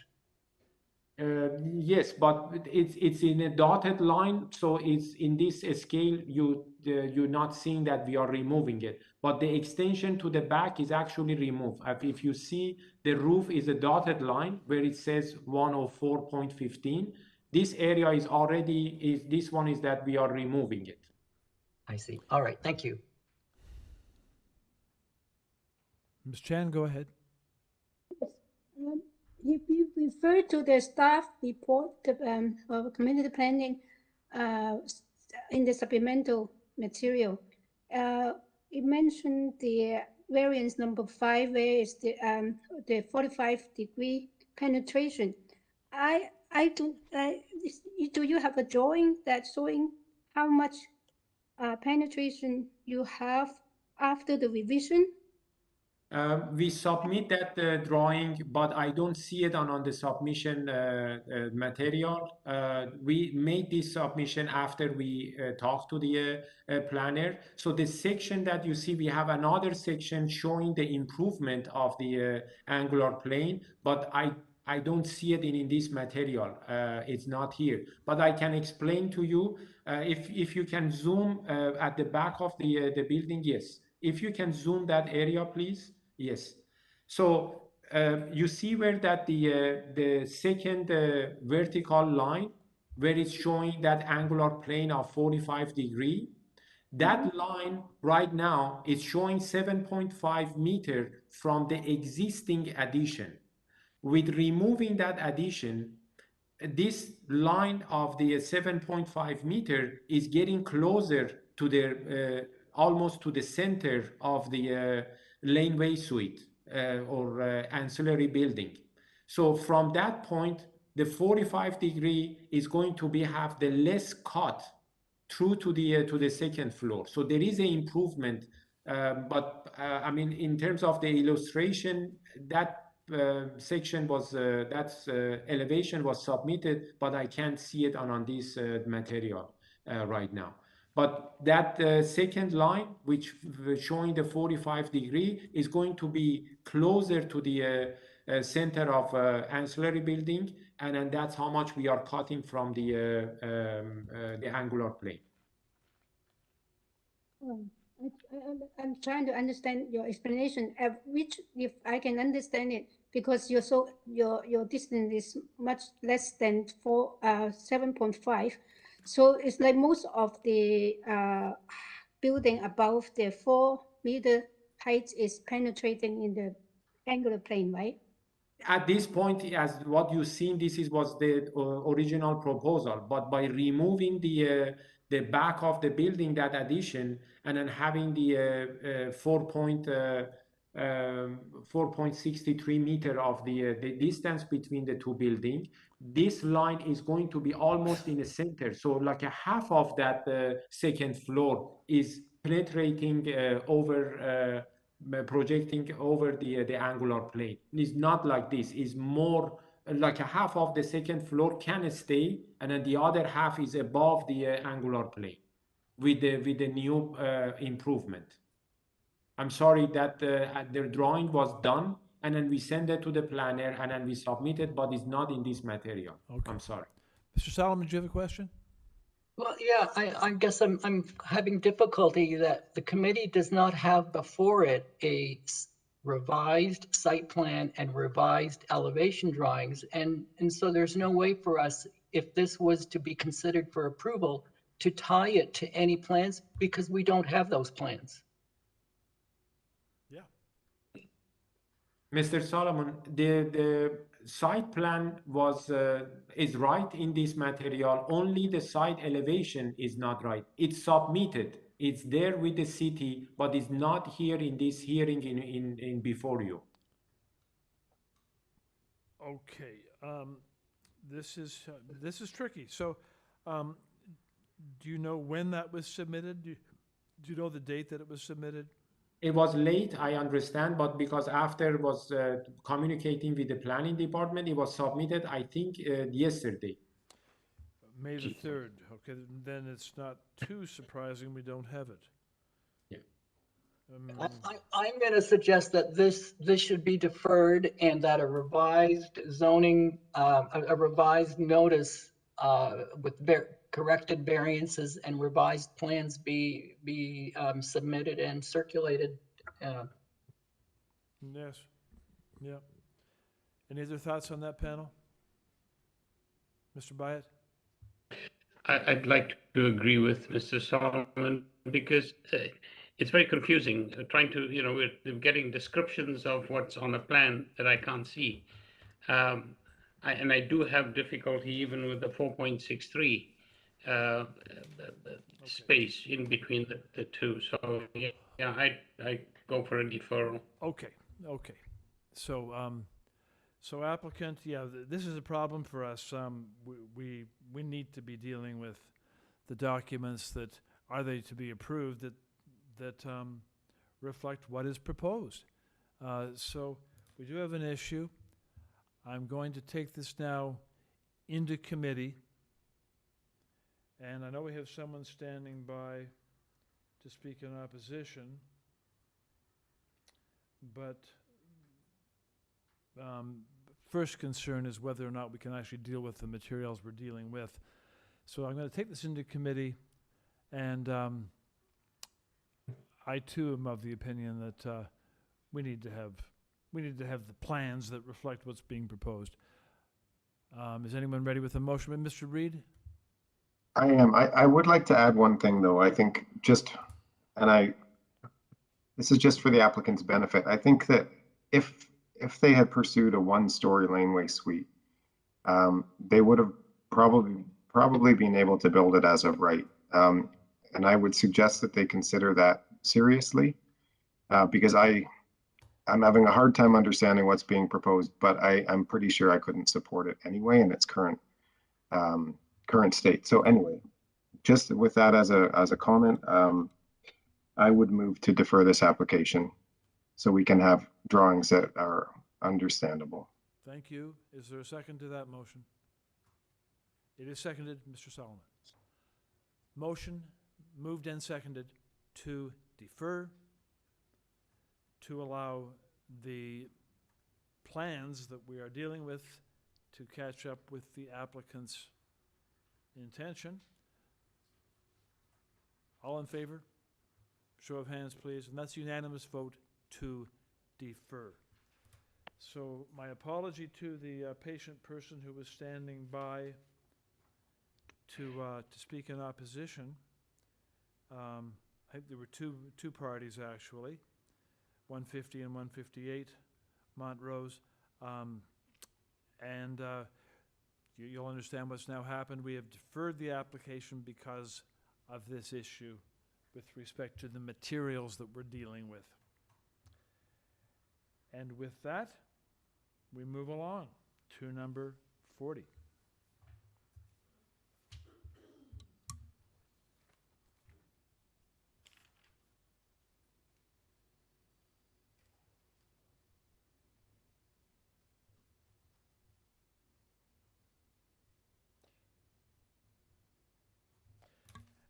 Yes, but it's in a dotted line, so it's in this scale you're not seeing that we are removing it, but the extension to the back is actually removed. If you see, the roof is a dotted line where it says 104.15. This area is already this one is that we are removing it.
I see. All right, thank you.
Ms. Chan, go ahead.
If you refer to the staff report of community planning in the supplemental material, it mentioned the variance number 5, where is the 45-degree penetration. Do you have a drawing that's showing how much penetration you have after the revision?
We submit that drawing, but I don't see it on the submission material. We made this submission after we talked to the planner. So the section that you see, we have another section showing the improvement of the angular plane, but I don't see it in this material. It's not here, but I can explain to you. If you can zoom at the back of the building, yes. If you can zoom that area, please. Yes. So you see where that the second vertical line, where it's showing that angular plane of 45 degree, that line right now is showing 7.5 meter from the existing addition. With removing that addition, this line of the 7.5 meter is getting closer to the almost to the center of the laneway suite or ancillary building. So from that point, the 45 degree is going to have the less cut through to the second floor. So there is an improvement, but I mean, in terms of the illustration, that section was elevation was submitted, but I can't see it on this material right now. But that second line, which showing the 45 degree, is going to be closer to the center of ancillary building, and then that's how much we are cutting from the angular plane.
I'm trying to understand your explanation, which, if I can understand it, because your distance is much less than 7.5. So it's like most of the building above the 4-meter height is penetrating in the angular plane, right?
At this point, as what you seen, was the original proposal, but by removing the back of the building, that addition, and then having the 4.63 meter of the distance between the two buildings, this line is going to be almost in the center. So like a half of that second floor is penetrating over projecting over the angular plane. It's not like this. It's more like a half of the second floor can stay, and then the other half is above the angular plane with the new improvement. I'm sorry that their drawing was done, and then we send it to the planner, and then we submit it, but it's not in this material.
Okay.
I'm sorry.
Mr. Solomon, do you have a question?
Well, yeah, I guess I'm having difficulty that the committee does not have before it a revised site plan and revised elevation drawings. And so there's no way for us, if this was to be considered for approval, to tie it to any plans because we don't have those plans.
Yeah.
Mr. Solomon, the site plan is right in this material. Only the site elevation is not right. It's submitted. It's there with the city, but it's not here in this hearing in before you.
Okay. This is tricky. So, do you know when that was submitted? Do you know the date that it was submitted?
It was late, I understand, but because after was communicating with the planning department, it was submitted, I think, yesterday.
May the 3rd. Okay, then it's not too surprising we don't have it.
Yeah.
I'm going to suggest that this should be deferred and that a revised zoning, a revised notice with corrected variances and revised plans be submitted and circulated.
Yes. Yeah. Any other thoughts on that panel? Mr. Byatt?
I'd like to agree with Mr. Solomon because it's very confusing trying to, we're getting descriptions of what's on a plan that I can't see. And I do have difficulty even with the 4.63 space in between the two. So yeah, I go for a deferral.
Okay. So, so applicant, yeah, this is a problem for us. We need to be dealing with the documents that are they to be approved that reflect what is proposed. So we do have an issue. I'm going to take this now into committee. And I know we have someone standing by to speak in opposition, but first concern is whether or not we can actually deal with the materials we're dealing with. So I'm going to take this into committee, and I too am of the opinion that we need to have the plans that reflect what's being proposed. Is anyone ready with a motion? Mr. Reed?
I am. I would like to add one thing, though. I think this is just for the applicant's benefit. I think that if they had pursued a one-story laneway suite, they would have probably been able to build it as of right. And I would suggest that they consider that seriously, because I'm having a hard time understanding what's being proposed, but I'm pretty sure I couldn't support it anyway in its current state. So anyway, just with that as a comment, I would move to defer this application so we can have drawings that are understandable.
Thank you. Is there a second to that motion? It is seconded, Mr. Solomon. Motion moved and seconded to defer, to allow the plans that we are dealing with to catch up with the applicant's intention. All in favor? Show of hands, please. And that's unanimous vote to defer. So my apology to the patient person who was standing by to speak in opposition. I think there were two parties actually, 150 and 158 Montrose. You'll understand what's now happened. We have deferred the application because of this issue with respect to the materials that we're dealing with. And with that, we move along to number 40.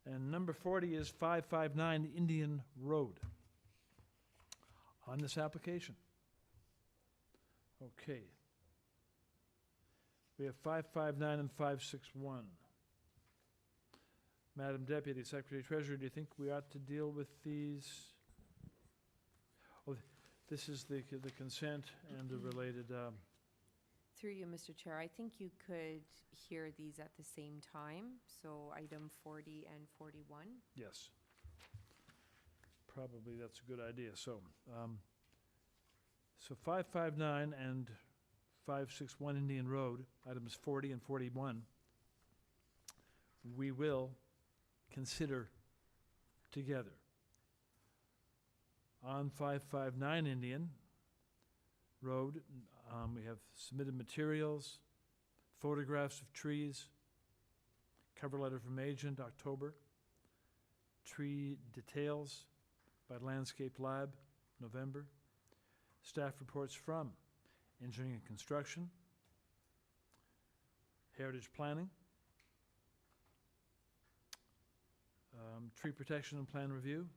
And number 40 is 559 Indian Road on this application. Okay. We have 559 and 561. Madam Deputy Secretary Treasurer, do you think we ought to deal with these? Oh, this is the consent and the related.
Through you, Mr. Chair, I think you could hear these at the same time. So item 40 and 41.
Yes. Probably that's a good idea. So 559 and 561 Indian Road, items 40 and 41, we will consider together. On 559 Indian Road, we have submitted materials, photographs of trees, cover letter from agent, October, tree details by Landscape Lab, November, staff reports from Engineering and Construction, Heritage Planning, Tree Protection and Plan Review,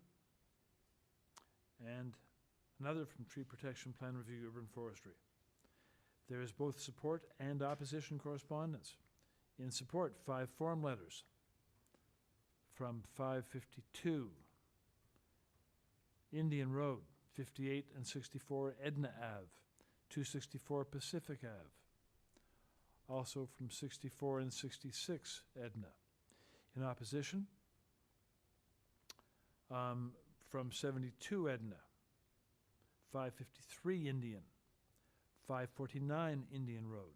and another from Tree Protection Plan Review, Urban Forestry. There is both support and opposition correspondence. In support, 5 form letters from 552 Indian Road, 58 and 64 Edna Ave, 264 Pacific Ave. Also from 64 and 66 Edna. In opposition, from 72 Edna, 553 Indian, 549 Indian Road.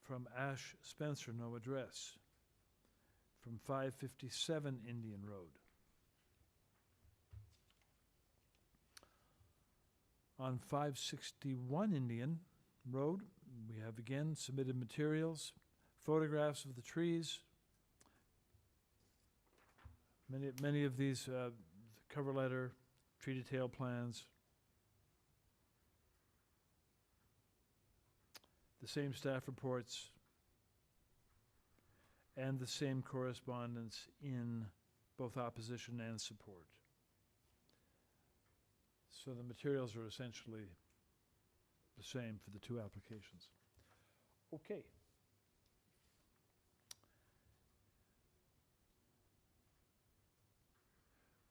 From Ash Spencer, no address. From 557 Indian Road. On 561 Indian Road, we have again submitted materials, photographs of the trees. Many of these, the cover letter, tree detail plans. The same staff reports and the same correspondence in both opposition and support. So the materials are essentially the same for the two applications. Okay.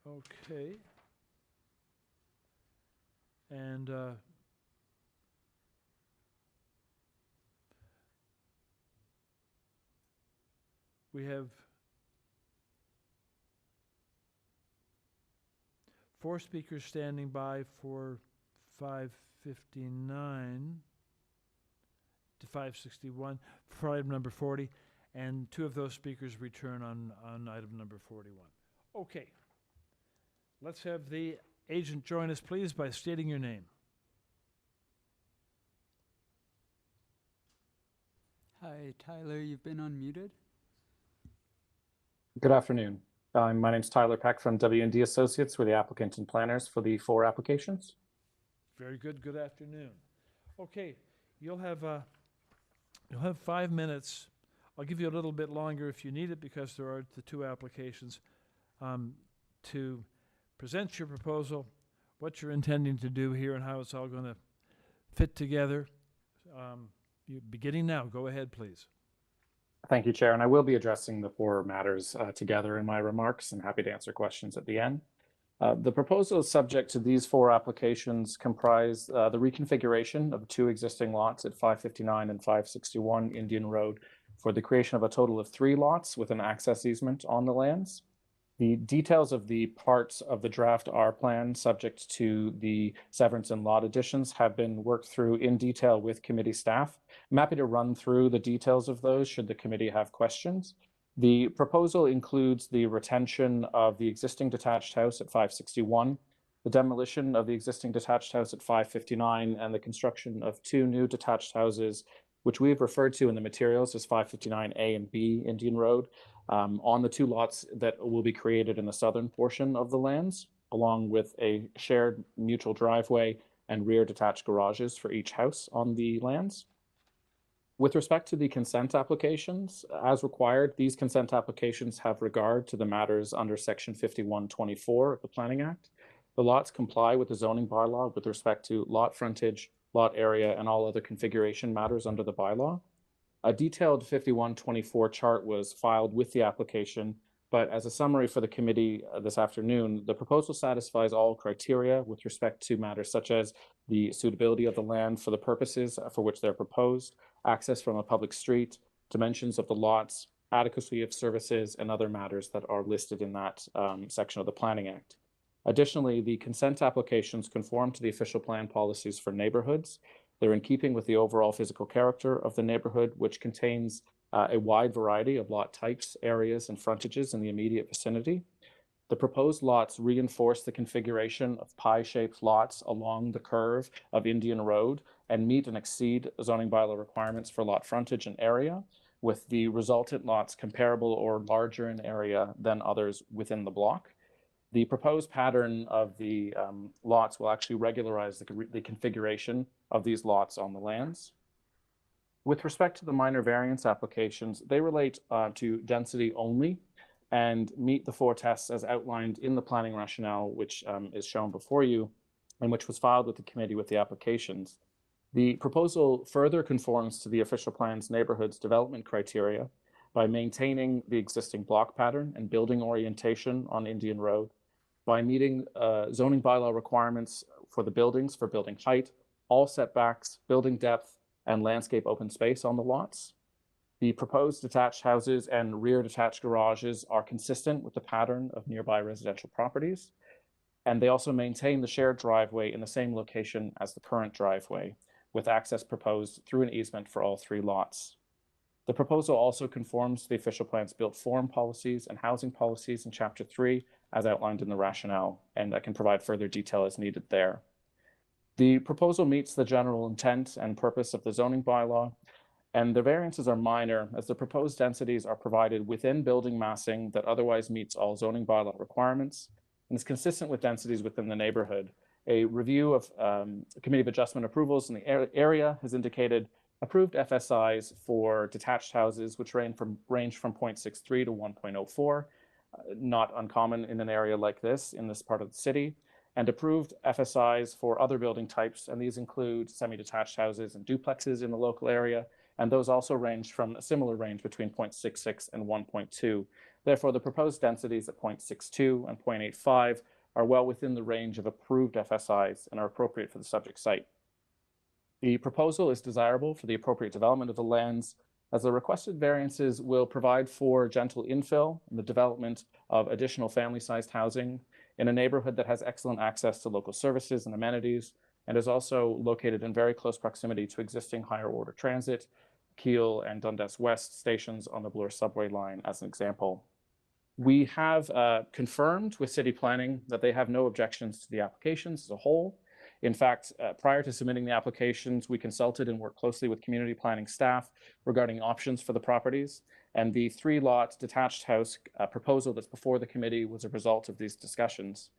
Okay. And we have 4 speakers standing by for 559 to 561 for item number 40, and 2 of those speakers return on item number 41. Okay. Let's have the agent join us, please, by stating your name.
Hi, Tyler, you've been unmuted.
Good afternoon. My name's Tyler Peck from W&D Associates. We're the applicant and planners for the 4 applications.
Very good. Good afternoon. Okay, you'll have 5 minutes. I'll give you a little bit longer if you need it because there are the 2 applications to present your proposal, what you're intending to do here, and how it's all going to fit together. Beginning now. Go ahead, please.
Thank you, Chair. And I will be addressing the 4 matters together in my remarks and happy to answer questions at the end. The proposal is subject to these 4 applications comprise the reconfiguration of 2 existing lots at 559 and 561 Indian Road for the creation of a total of 3 lots with an access easement on the lands. The details of the parts of the draft R plan subject to the severance and lot additions have been worked through in detail with committee staff. I'm happy to run through the details of those should the committee have questions. The proposal includes the retention of the existing detached house at 561, the demolition of the existing detached house at 559, and the construction of 2 new detached houses, which we have referred to in the materials as 559A and B Indian Road, on the 2 lots that will be created in the southern portion of the lands, along with a shared mutual driveway and rear detached garages for each house on the lands. With respect to the consent applications, as required, these consent applications have regard to the matters under Section 5124 of the Planning Act. The lots comply with the zoning bylaw with respect to lot frontage, lot area, and all other configuration matters under the bylaw. A detailed 5124 chart was filed with the application, but as a summary for the committee this afternoon, the proposal satisfies all criteria with respect to matters such as the suitability of the land for the purposes for which they're proposed, access from a public street, dimensions of the lots, adequacy of services, and other matters that are listed in that section of the Planning Act. Additionally, the consent applications conform to the official plan policies for neighborhoods. They're in keeping with the overall physical character of the neighborhood, which contains a wide variety of lot types, areas, and frontages in the immediate vicinity. The proposed lots reinforce the configuration of pie-shaped lots along the curve of Indian Road and meet and exceed zoning bylaw requirements for lot frontage and area, with the resultant lots comparable or larger in area than others within the block. The proposed pattern of the lots will actually regularize the configuration of these lots on the lands. With respect to the minor variance applications, they relate to density only and meet the 4 tests as outlined in the planning rationale, which is shown before you and which was filed with the committee with the applications. The proposal further conforms to the official plan's neighborhoods development criteria by maintaining the existing block pattern and building orientation on Indian Road, by meeting zoning bylaw requirements for the buildings for building height, all setbacks, building depth, and landscape open space on the lots. The proposed detached houses and rear detached garages are consistent with the pattern of nearby residential properties, and they also maintain the shared driveway in the same location as the current driveway, with access proposed through an easement for all 3 lots. The proposal also conforms to the official plan's built form policies and housing policies in Chapter 3, as outlined in the rationale, and I can provide further detail as needed there. The proposal meets the general intent and purpose of the zoning bylaw, and the variances are minor as the proposed densities are provided within building massing that otherwise meets all zoning bylaw requirements and is consistent with densities within the neighborhood. A review of Committee of Adjustment approvals in the area has indicated approved FSIs for detached houses, which range from 0.63 to 1.04, not uncommon in an area like this in this part of the city, and approved FSIs for other building types, and these include semi-detached houses and duplexes in the local area, and those also range from a similar range between 0.66 and 1.2. Therefore, the proposed densities at 0.62 and 0.85 are well within the range of approved FSIs and are appropriate for the subject site. The proposal is desirable for the appropriate development of the lands, as the requested variances will provide for gentle infill and the development of additional family-sized housing in a neighborhood that has excellent access to local services and amenities, and is also located in very close proximity to existing higher order transit, Keele and Dundas West stations on the Bloor subway line, as an example. We have confirmed with city planning that they have no objections to the applications as a whole. In fact, prior to submitting the applications, we consulted and worked closely with community planning staff regarding options for the properties. And the 3-lot detached house proposal that's before the committee was a result of these discussions.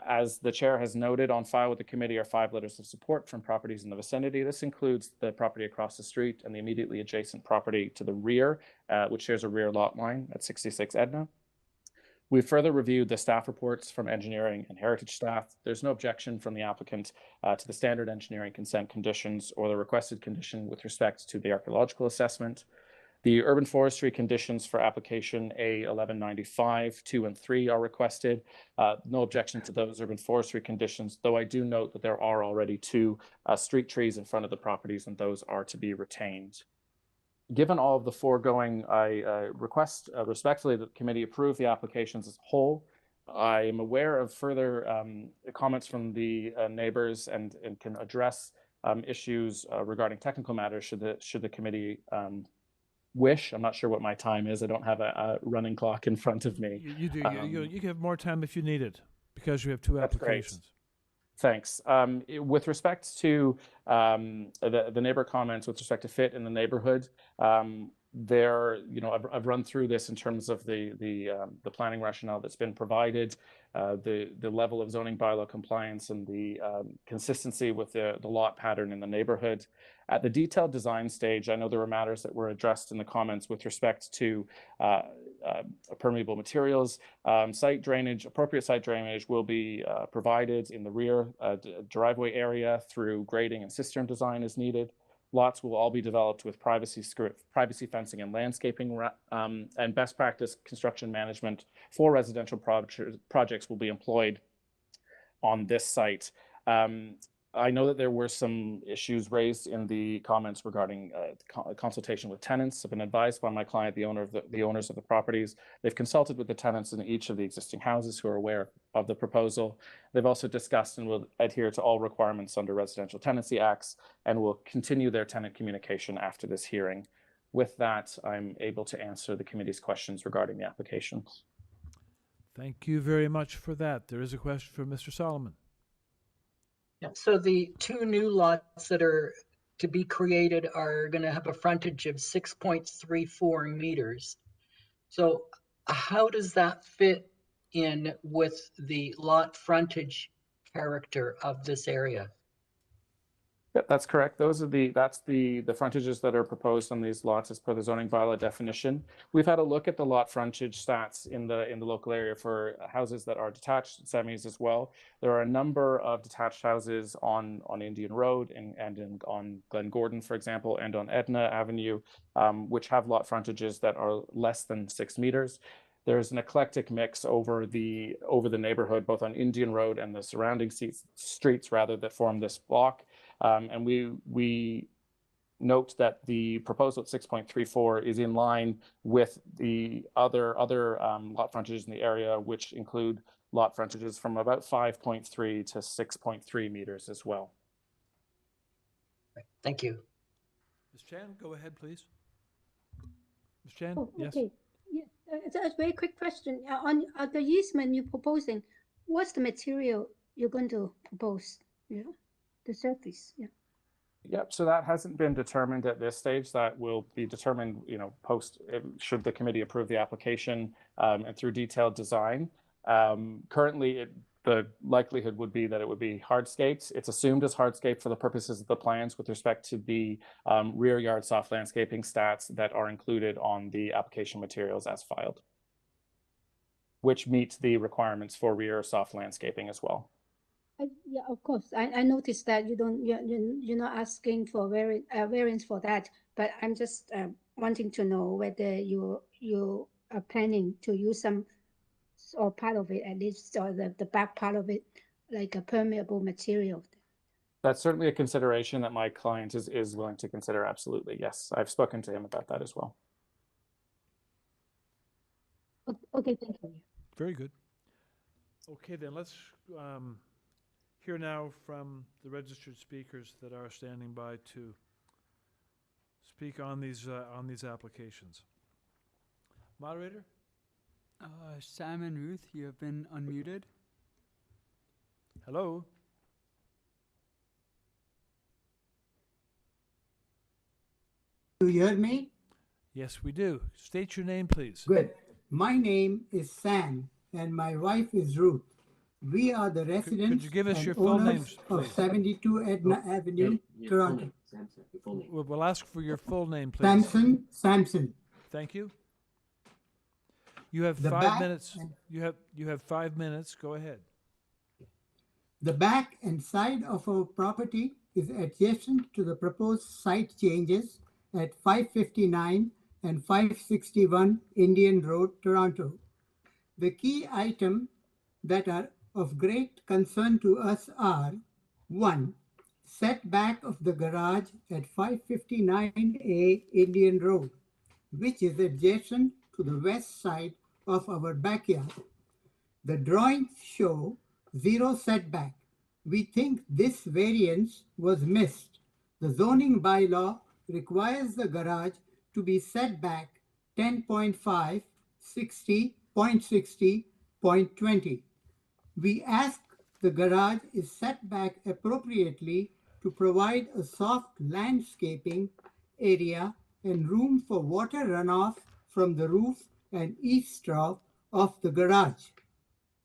As the chair has noted, on file with the committee are 5 letters of support from properties in the vicinity. This includes the property across the street and the immediately adjacent property to the rear, which shares a rear lot line at 66 Edna. We've further reviewed the staff reports from engineering and heritage staff. There's no objection from the applicant to the standard engineering consent conditions or the requested condition with respect to the archaeological assessment. The urban forestry conditions for application A1195, 2 and 3 are requested. No objection to those urban forestry conditions, though I do note that there are already 2 street trees in front of the properties, and those are to be retained. Given all of the foregoing, I request respectfully that the committee approve the applications as a whole. I am aware of further comments from the neighbors and can address issues regarding technical matters should the committee wish. I'm not sure what my time is. I don't have a running clock in front of me.
You do. You have more time if you need it because you have 2 applications.
Thanks. With respect to the neighbor comments with respect to fit in the neighborhood, I've run through this in terms of the planning rationale that's been provided, the level of zoning bylaw compliance and the consistency with the lot pattern in the neighborhood. At the detailed design stage, I know there were matters that were addressed in the comments with respect to permeable materials. Appropriate site drainage will be provided in the rear driveway area through grading and cistern design as needed. Lots will all be developed with privacy fencing and landscaping, and best practice construction management for residential projects will be employed on this site. I know that there were some issues raised in the comments regarding consultation with tenants. I've been advised by my client, the owners of the properties. They've consulted with the tenants in each of the existing houses who are aware of the proposal. They've also discussed and will adhere to all requirements under Residential Tenancy Acts and will continue their tenant communication after this hearing. With that, I'm able to answer the committee's questions regarding the application.
Thank you very much for that. There is a question from Mr. Solomon.
Yeah, so the 2 new lots that are to be created are going to have a frontage of 6.34 meters. So how does that fit in with the lot frontage character of this area?
Yep, that's correct. That's the frontages that are proposed on these lots as per the zoning bylaw definition. We've had a look at the lot frontage stats in the local area for houses that are detached semis as well. There are a number of detached houses on Indian Road and on Glen Gordon, for example, and on Edna Avenue, which have lot frontages that are less than 6 meters. There's an eclectic mix over the neighborhood, both on Indian Road and the surrounding streets rather that form this block. And we note that the proposal at 6.34 is in line with the other lot frontages in the area, which include lot frontages from about 5.3 to 6.3 meters as well.
Thank you.
Ms. Chan, go ahead, please. Ms. Chan,
Oh,
yes.
okay. Yeah, it's a very quick question. On the easement you're proposing, what's the material you're going to propose? Yeah. The surface, yeah.
Yep, so that hasn't been determined at this stage. That will be determined, should the committee approve the application and through detailed design. Currently, the likelihood would be that it would be hardscapes. It's assumed as hardscape for the purposes of the plans with respect to the rear yard soft landscaping stats that are included on the application materials as filed, which meet the requirements for rear soft landscaping as well.
Yeah, of course. I noticed that you're not asking for variance for that, but I'm just wanting to know whether you are planning to use some or part of it at least, or the back part of it, like a permeable material.
That's certainly a consideration that my client is willing to consider. Absolutely, yes. I've spoken to him about that as well.
Okay, thank you.
Very good. Okay, then let's hear now from the registered speakers that are standing by to speak on these applications. Moderator?
Sam and Ruth, you have been unmuted.
Hello?
Do you hear me?
Yes, we do. State your name, please.
Good. My name is Sam, and my wife is Ruth. We are the residents
could you give us
and
your full
owners
names,
of
please?
72 Edna Avenue, Toronto.
We'll ask for your full name, please.
Samson.
Thank you. You have
The
5
back
minutes. You have 5 minutes. Go ahead.
The back and side of our property is adjacent to the proposed site changes at 559 and 561 Indian Road, Toronto. The key items that are of great concern to us are: 1. Setback of the garage at 559A Indian Road, which is adjacent to the west side of our backyard. The drawings show 0 setback. We think this variance was missed. The zoning bylaw requires the garage to be set back 10.5, 60, 0.60, 0.20. We ask the garage is set back appropriately to provide a soft landscaping area and room for water runoff from the roof and eavesdrop of the garage.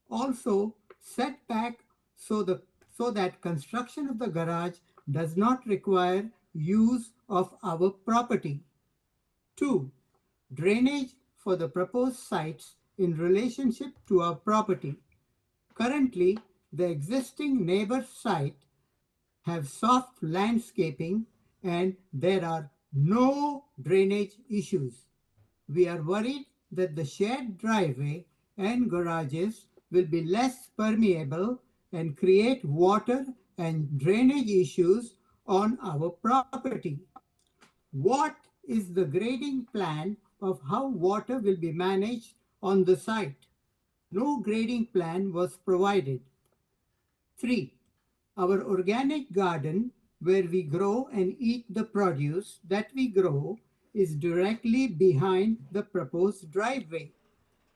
Also, set back so that construction of the garage does not require use of our property. 2. Drainage for the proposed sites in relationship to our property. Currently, the existing neighbor site have soft landscaping and there are no drainage issues. We are worried that the shared driveway and garages will be less permeable and create water and drainage issues on our property. What is the grading plan of how water will be managed on the site? No grading plan was provided. 3. Our organic garden, where we grow and eat the produce that we grow, is directly behind the proposed driveway.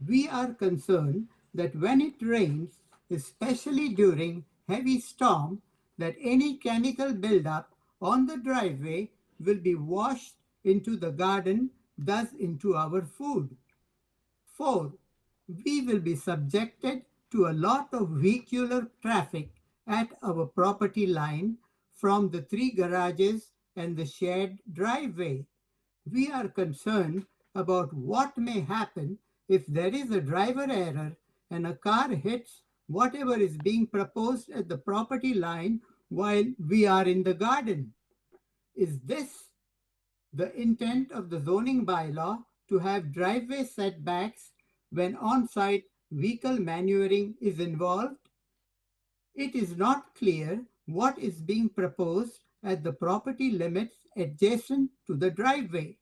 We are concerned that when it rains, especially during heavy storm, that any chemical buildup on the driveway will be washed into the garden, thus into our food. 4. We will be subjected to a lot of vehicular traffic at our property line from the 3 garages and the shared driveway. We are concerned about what may happen if there is a driver error and a car hits whatever is being proposed at the property line while we are in the garden. Is this the intent of the zoning bylaw, to have driveway setbacks when on-site vehicle maneuvering is involved? It is not clear what is being proposed at the property limits adjacent to the driveway.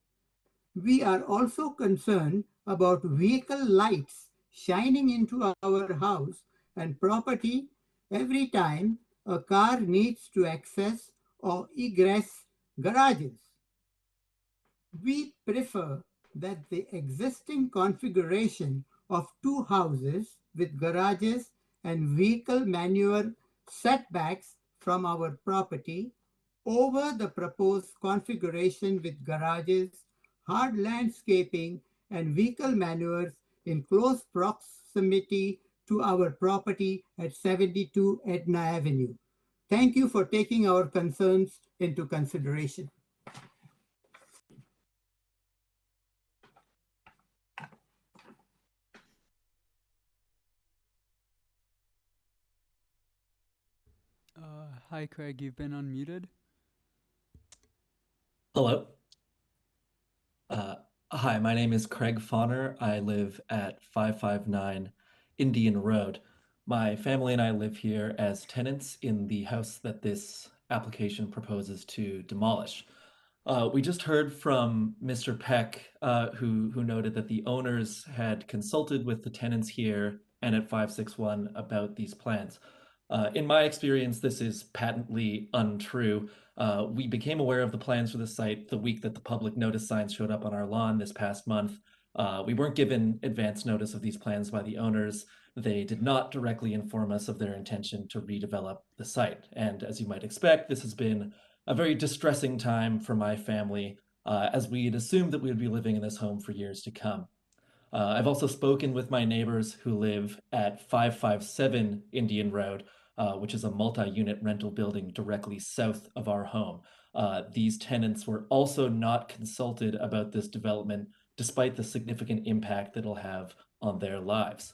We are also concerned about vehicle lights shining into our house and property every time a car needs to access or egress garages. We prefer that the existing configuration of 2 houses with garages and vehicle manure setbacks from our property over the proposed configuration with garages, hard landscaping, and vehicle manures in close proximity to our property at 72 Edna Avenue. Thank you for taking our concerns into consideration.
Hi, Craig, you've been unmuted.
Hello. Hi, my name is Craig Fauner. I live at 559 Indian Road. My family and I live here as tenants in the house that this application proposes to demolish. We just heard from Mr. Peck, who noted that the owners had consulted with the tenants here and at 561 about these plans. In my experience, this is patently untrue. We became aware of the plans for the site the week that the public notice signs showed up on our lawn this past month. We weren't given advance notice of these plans by the owners. They did not directly inform us of their intention to redevelop the site. And as you might expect, this has been a very distressing time for my family, as we had assumed that we would be living in this home for years to come. I've also spoken with my neighbors who live at 557 Indian Road, which is a multi-unit rental building directly south of our home. These tenants were also not consulted about this development, despite the significant impact that it'll have on their lives.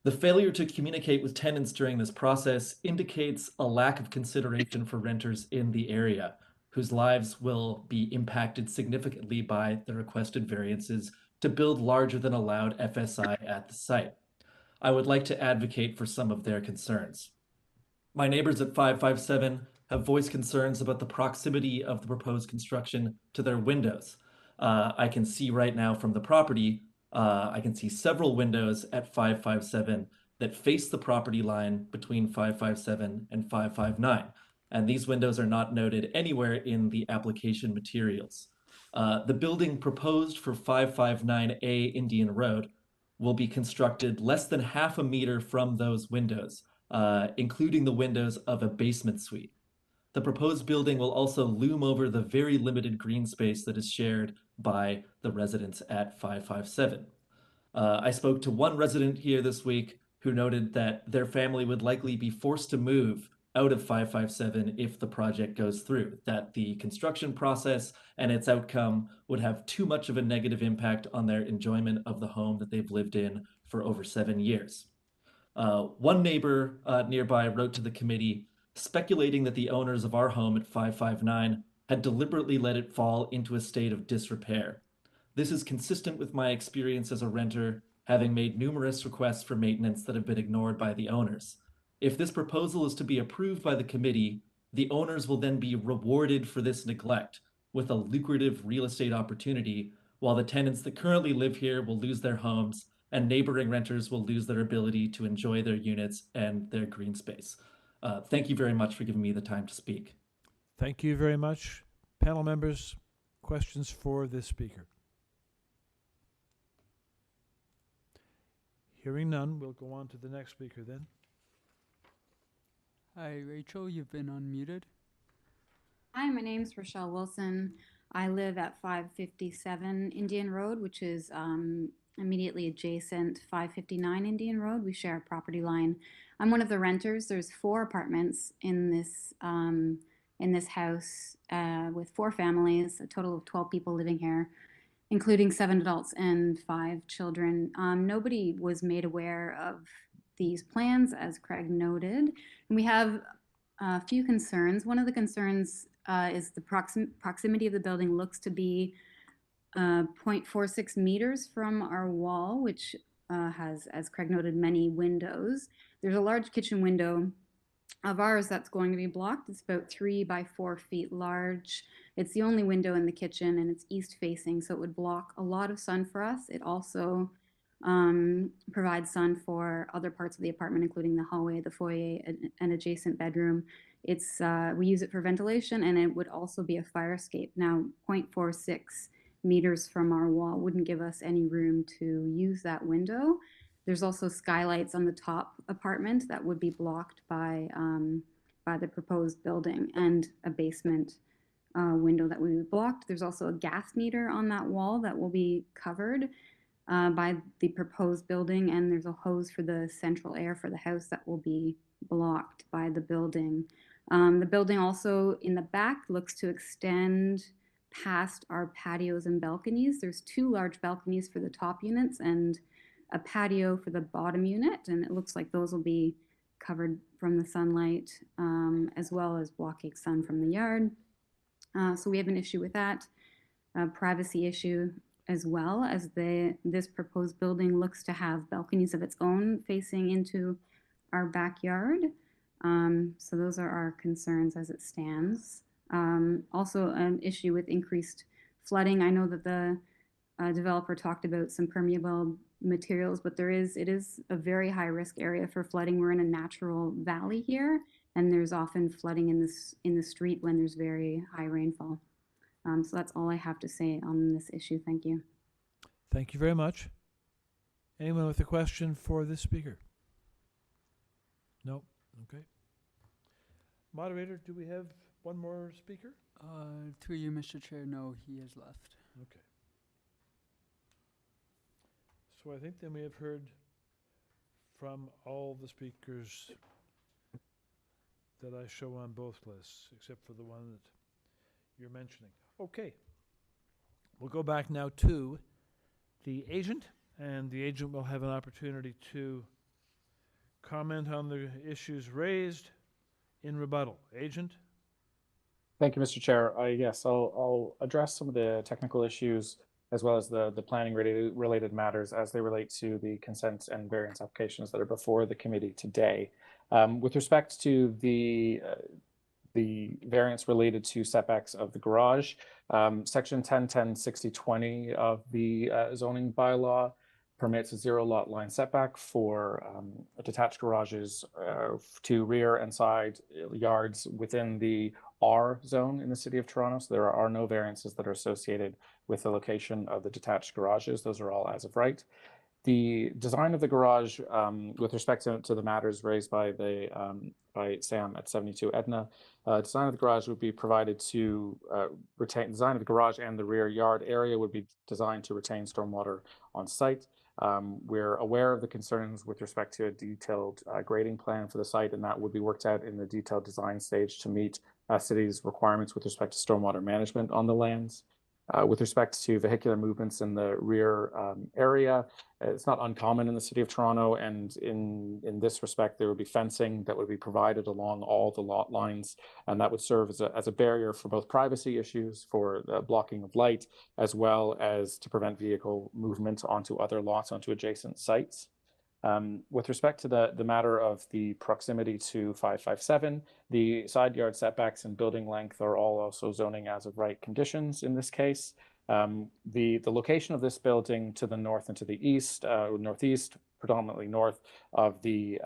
The failure to communicate with tenants during this process indicates a lack of consideration for renters in the area, whose lives will be impacted significantly by the requested variances to build larger than allowed FSI at the site. I would like to advocate for some of their concerns. My neighbors at 557 have voiced concerns about the proximity of the proposed construction to their windows. I can see right now from the property, I can see several windows at 557 that face the property line between 557 and 559. And these windows are not noted anywhere in the application materials. The building proposed for 559A Indian Road will be constructed less than half a meter from those windows, including the windows of a basement suite. The proposed building will also loom over the very limited green space that is shared by the residents at 557. I spoke to one resident here this week who noted that their family would likely be forced to move out of 557 if the project goes through, that the construction process and its outcome would have too much of a negative impact on their enjoyment of the home that they've lived in for over 7 years. One neighbor nearby wrote to the committee speculating that the owners of our home at 559 had deliberately let it fall into a state of disrepair. This is consistent with my experience as a renter, having made numerous requests for maintenance that have been ignored by the owners. If this proposal is to be approved by the committee, the owners will then be rewarded for this neglect with a lucrative real estate opportunity, while the tenants that currently live here will lose their homes and neighboring renters will lose their ability to enjoy their units and their green space. Thank you very much for giving me the time to speak.
Thank you very much. Panel members, questions for this speaker? Hearing none, we'll go on to the next speaker then.
Hi, Rachel, you've been unmuted.
Hi, my name's Rochelle Wilson. I live at 557 Indian Road, which is immediately adjacent 559 Indian Road. We share a property line. I'm one of the renters. There's 4 apartments in this house with 4 families, a total of 12 people living here, including 7 adults and 5 children. Nobody was made aware of these plans, as Craig noted. And we have a few concerns. One of the concerns is the proximity of the building looks to be 0.46 meters from our wall, which has, as Craig noted, many windows. There's a large kitchen window of ours that's going to be blocked. It's about 3 by 4 feet large. It's the only window in the kitchen and it's east facing, so it would block a lot of sun for us. It also provides sun for other parts of the apartment, including the hallway, the foyer, and adjacent bedroom. It's we use it for ventilation, and it would also be a fire escape. Now, 0.46 meters from our wall wouldn't give us any room to use that window. There's also skylights on the top apartment that would be blocked by the proposed building, and a basement window that would be blocked. There's also a gas meter on that wall that will be covered by the proposed building, and there's a hose for the central air for the house that will be blocked by the building. The building also in the back looks to extend past our patios and balconies. There's 2 large balconies for the top units and a patio for the bottom unit, and it looks like those will be covered from the sunlight, as well as blocking sun from the yard. So we have an issue with that. A privacy issue as well, as this proposed building looks to have balconies of its own facing into our backyard. So those are our concerns as it stands. Also an issue with increased flooding. I know that the developer talked about some permeable materials, but it is a very high risk area for flooding. We're in a natural valley here, and there's often flooding in the street when there's very high rainfall. So that's all I have to say on this issue. Thank you.
Thank you very much. Anyone with a question for this speaker? No? Okay. Moderator, do we have one more speaker?
Through you, Mr. Chair, no, he has left.
Okay. So I think then we have heard from all the speakers that I show on both lists, except for the one that you're mentioning. Okay. We'll go back now to the agent, and the agent will have an opportunity to comment on the issues raised in rebuttal. Agent?
Thank you, Mr. Chair. Yes, I'll address some of the technical issues as well as the planning related matters as they relate to the consent and variance applications that are before the committee today. With respect to the variance related to setbacks of the garage, section 1010-6020 of the zoning bylaw permits a 0 lot line setback for detached garages to rear and side yards within the R zone in the City of Toronto. So there are no variances that are associated with the location of the detached garages. Those are all as of right. The design of the garage, with respect to the matters raised by by Sam at 72 Edna, design of the garage would be provided to retain. Design of the garage and the rear yard area would be designed to retain stormwater on site. We're aware of the concerns with respect to a detailed grading plan for the site, and that would be worked out in the detailed design stage to meet city's requirements with respect to stormwater management on the lands. With respect to vehicular movements in the rear area, it's not uncommon in the City of Toronto, and in this respect, there would be fencing that would be provided along all the lot lines, and that would serve as a barrier for both privacy issues, for the blocking of light, as well as to prevent vehicle movement onto other lots, onto adjacent sites. With respect to the matter of the proximity to 557, the side yard setbacks and building length are all also zoning as of right conditions in this case. The location of this building to the north and to the east, northeast, predominantly north of the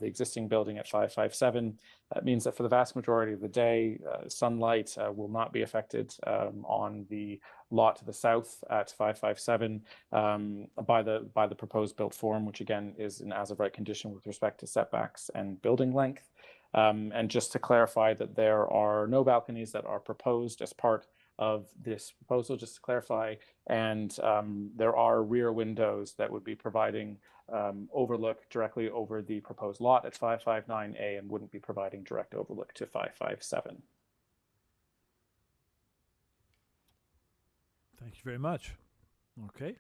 existing building at 557, that means that for the vast majority of the day, sunlight will not be affected on the lot to the south at 557 by the proposed built form, which again is in as of right condition with respect to setbacks and building length. And just to clarify that there are no balconies that are proposed as part of this proposal, just to clarify, and there are rear windows that would be providing overlook directly over the proposed lot at 559A and wouldn't be providing direct overlook to 557.
Thank you very much. Okay.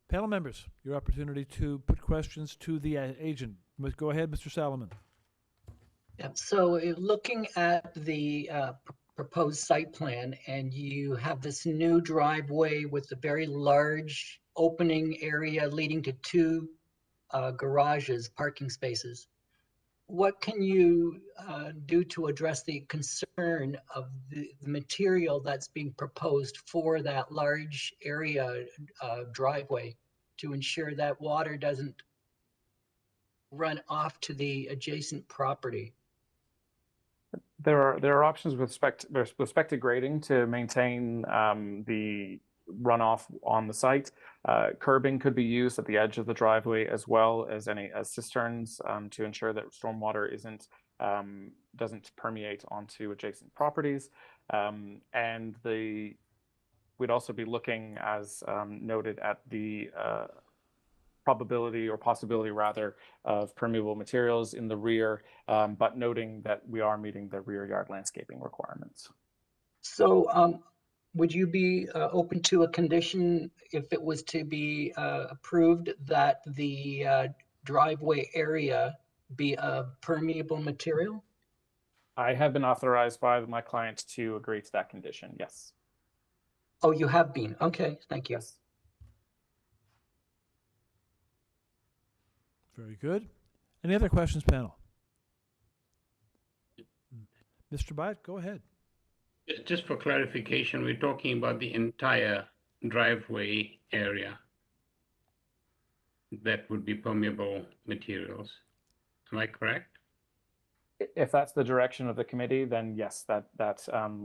Panel members, your opportunity to put questions to the agent. Go ahead, Mr. Salomon.
Yeah, so looking at the proposed site plan, and you have this new driveway with a very large opening area leading to two garages, parking spaces. What can you do to address the concern of the material that's being proposed for that large area driveway to ensure that water doesn't run off to the adjacent property?
There are options with respect to grading to maintain the runoff on the site. Curbing could be used at the edge of the driveway as well as cisterns to ensure that stormwater doesn't permeate onto adjacent properties. And we'd also be looking, as noted, at the probability or possibility rather of permeable materials in the rear, but noting that we are meeting the rear yard landscaping requirements.
So would you be open to a condition if it was to be approved that the driveway area be a permeable material?
I have been authorized by my client to agree to that condition, yes.
Oh, you have been. Okay, thank you.
Yes.
Very good. Any other questions, panel? Mr. Byatt, go ahead.
Just for clarification, we're talking about the entire driveway area that would be permeable materials. Am I correct?
If that's the direction of the committee, then yes, that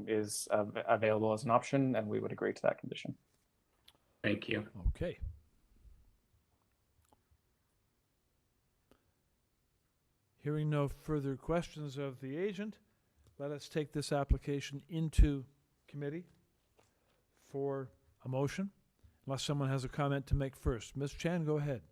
is available as an option, and we would agree to that condition.
Thank you.
Okay. Hearing no further questions of the agent, let us take this application into committee for a motion, unless someone has a comment to make first. Ms. Chan, go ahead.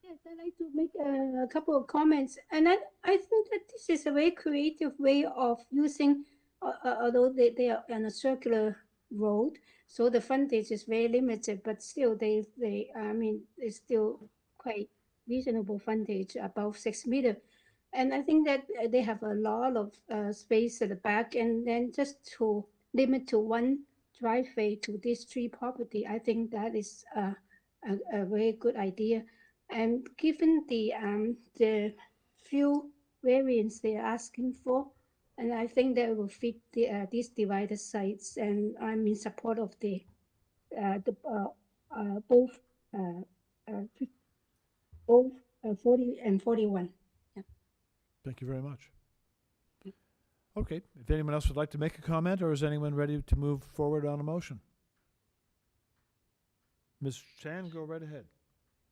Yes, I'd like to make a couple of comments. And I think that this is a very creative way of using, although they are on a circular road, so the frontage is very limited, but still it's still quite reasonable frontage, above 6 meters. And I think that they have a lot of space at the back, and then just to limit to one driveway to these three property, I think that is a very good idea. And given the few variants they are asking for, and I think that will fit these divided sites, and I'm in support of both 40 and 41.
Thank you very much. Okay, if anyone else would like to make a comment, or is anyone ready to move forward on a motion? Ms. Chan, go right ahead.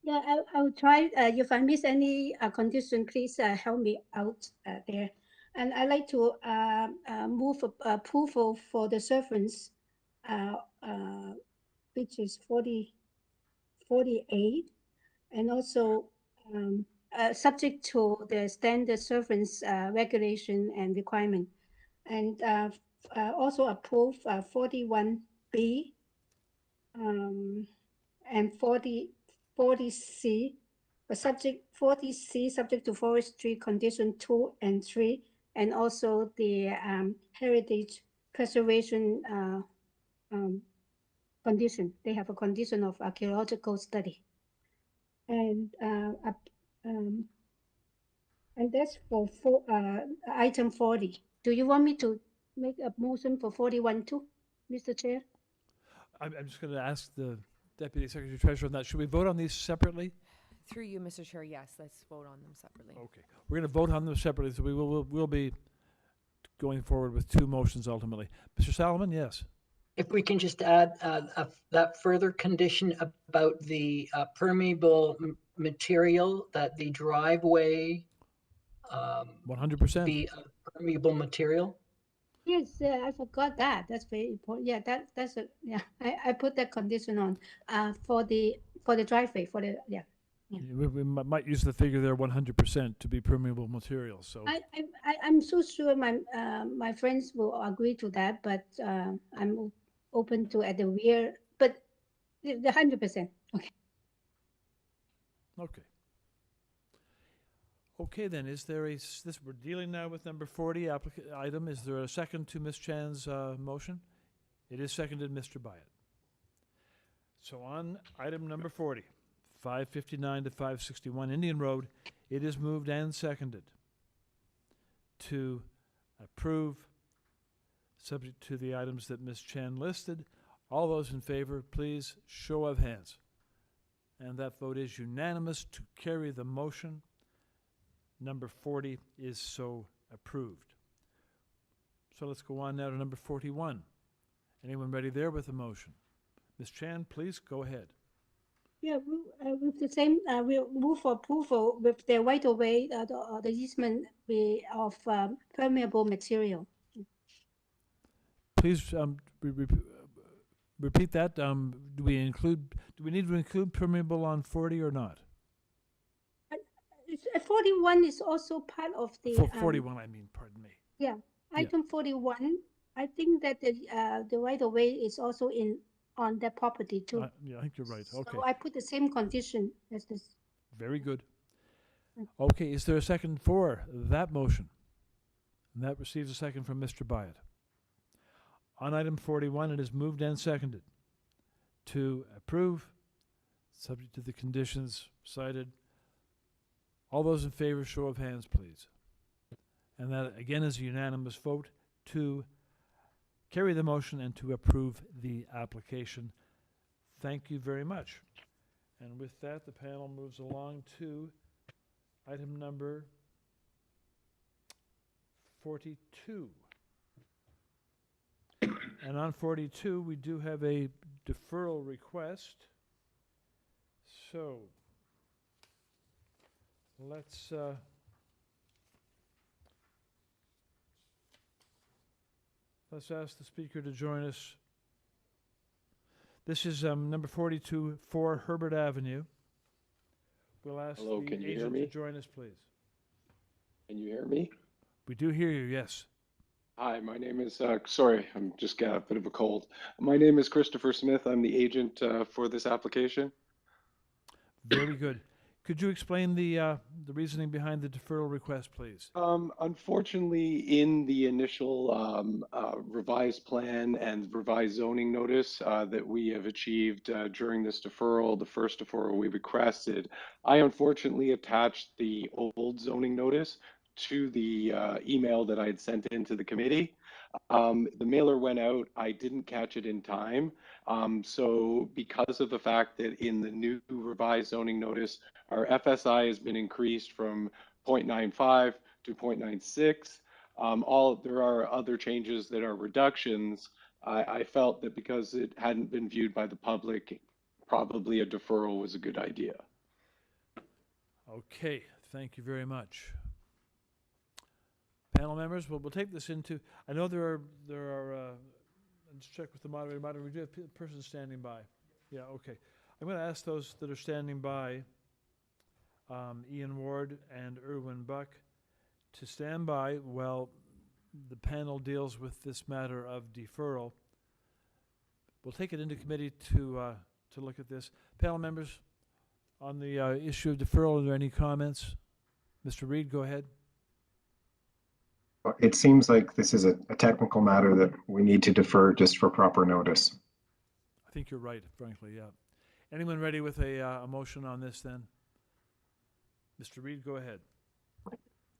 Yeah, I will try. If I miss any condition, please help me out there. And I'd like to move approval for the servants, which is 48, and also subject to the standard servants regulation and requirement. And also approve 41B and 40C, but subject 40C subject to forestry condition 2 and 3, and also the heritage preservation condition. They have a condition of archaeological study, and that's for item 40. Do you want me to make a motion for 41 too, Mr. Chair?
I'm just going to ask the Deputy Secretary Treasurer on that. Should we vote on these separately?
Through you, Mr. Chair, yes, let's vote on them separately.
Okay. We're going to vote on them separately, so we'll be going forward with two motions ultimately. Mr. Salomon, yes.
If we can just add that further condition about the permeable material, that the driveway
100%
be a permeable material.
Yes, I forgot that. That's very important. Yeah, that's a I put that condition on for the driveway for the
We might use the figure there 100% to be permeable material. So
I'm so sure my friends will agree to that, but I'm open to at the rear, but the 100%. Okay.
Okay. Okay, then, is there we're dealing now with number 40 item. Is there a second to Ms. Chan's motion? It is seconded, Mr. Byatt. So on item number 40, 559 to 561 Indian Road, it is moved and seconded to approve, subject to the items that Ms. Chan listed. All those in favor, please show of hands. And that vote is unanimous to carry the motion. Number 40 is so approved. So let's go on now to number 41. Anyone ready there with a motion? Ms. Chan, please go ahead.
Yeah, with the same, we'll move for approval with the right of way, the easement of permeable material.
Please repeat that. Do we need to include permeable on 40 or not?
41 is also part of the
41, I mean, pardon me.
Yeah, item 41. I think that the right of way is also on that property too.
Yeah, I think you're right. Okay.
So I put the same condition as this.
Very good. Okay, is there a second for that motion? And that receives a second from Mr. Byatt. On item 41, it is moved and seconded to approve, subject to the conditions cited. All those in favor, show of hands, please. And that, again, is a unanimous vote to carry the motion and to approve the application. Thank you very much. And with that, the panel moves along to item number 42. And on 42, we do have a deferral request. So let's ask the speaker to join us. This is number 42, 4 Herbert Avenue. We'll ask
Hello,
the
can you hear
agent
me?
to join us, please.
Can you hear me?
We do hear you, yes.
Hi, my name is, sorry, I'm just got a bit of a cold. My name is Christopher Smith. I'm the agent for this application.
Very good. Could you explain the reasoning behind the deferral request, please?
Unfortunately, in the initial revised plan and revised zoning notice that we have achieved during this deferral, the first deferral we requested, I unfortunately attached the old zoning notice to the email that I had sent into the committee. The mailer went out, I didn't catch it in time. So because of the fact that in the new revised zoning notice, our FSI has been increased from 0.95 to 0.96. There are other changes that are reductions. I felt that because it hadn't been viewed by the public, probably a deferral was a good idea.
Okay, thank you very much. Panel members, we'll take this into, I know there are let's check with the moderator. Moderator, we do have persons standing by. Yeah, okay. I'm going to ask those that are standing by, Ian Ward and Erwin Buck, to stand by while the panel deals with this matter of deferral. We'll take it into committee to look at this. Panel members, on the issue of deferral, are there any comments? Mr. Reid, go ahead.
It seems like this is a technical matter that we need to defer just for proper notice.
I think you're right, frankly, yeah. Anyone ready with a motion on this then? Mr. Reid, go ahead.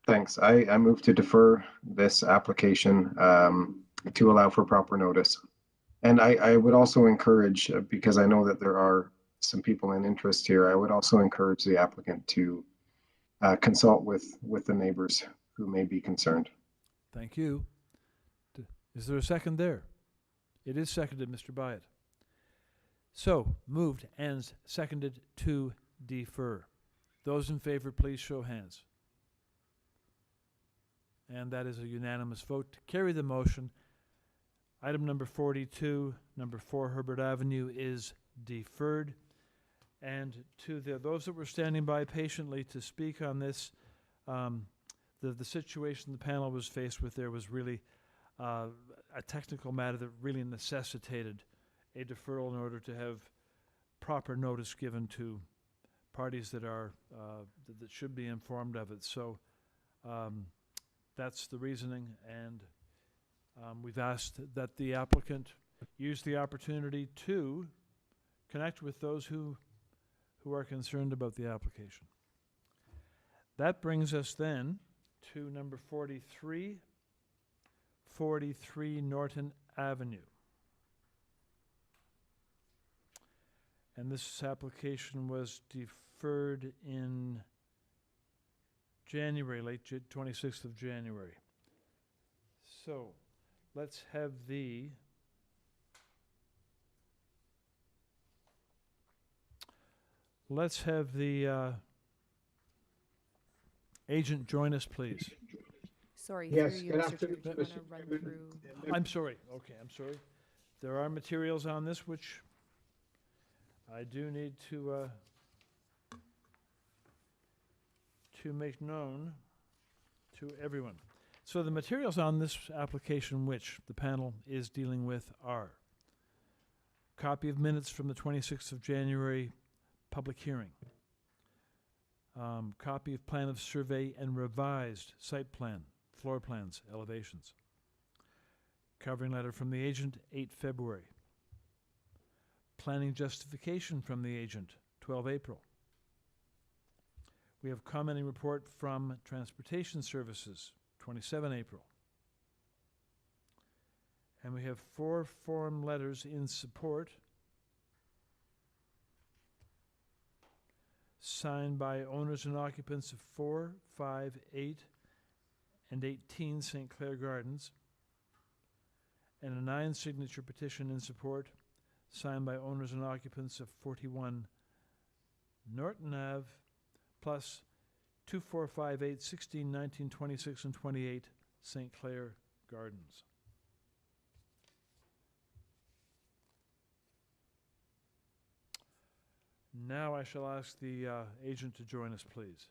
Thanks. I move to defer this application to allow for proper notice. And I would also encourage, because I know that there are some people in interest here, I would also encourage the applicant to consult with the neighbors who may be concerned.
Thank you. Is there a second there? It is seconded, Mr. Byatt. So, moved and seconded to defer. Those in favor, please show hands. And that is a unanimous vote to carry the motion. Item number 42, number 4 Herbert Avenue, is deferred. And to those that were standing by patiently to speak on this, the situation the panel was faced with there was really a technical matter that really necessitated a deferral in order to have proper notice given to parties that are that should be informed of it. So that's the reasoning, and we've asked that the applicant use the opportunity to connect with those who are concerned about the application. That brings us then to number 43, 43 Norton Avenue. And this application was deferred in January, late 26th of January. So let's have the agent join us, please.
Sorry,
Yes,
through you,
good
Mr. Chair.
afternoon,
Do you want
Mr.
to run
Chairman.
through?
I'm sorry. Okay, I'm sorry. There are materials on this which I do need to make known to everyone. So the materials on this application which the panel is dealing with are copy of minutes from the 26th of January public hearing, copy of plan of survey and revised site plan, floor plans, elevations, covering letter from the agent, 8 February, planning justification from the agent, 12 April. We have commenting report from Transportation Services, 27 April. And we have 4 form letters in support signed by owners and occupants of 4, 5, 8, and 18 St. Clair Gardens, and a 9 signature petition in support signed by owners and occupants of 41 Norton Ave, plus 2, 4, 5, 8, 16, 19, 26, and 28 St. Clair Gardens. Now I shall ask the agent to join us, please.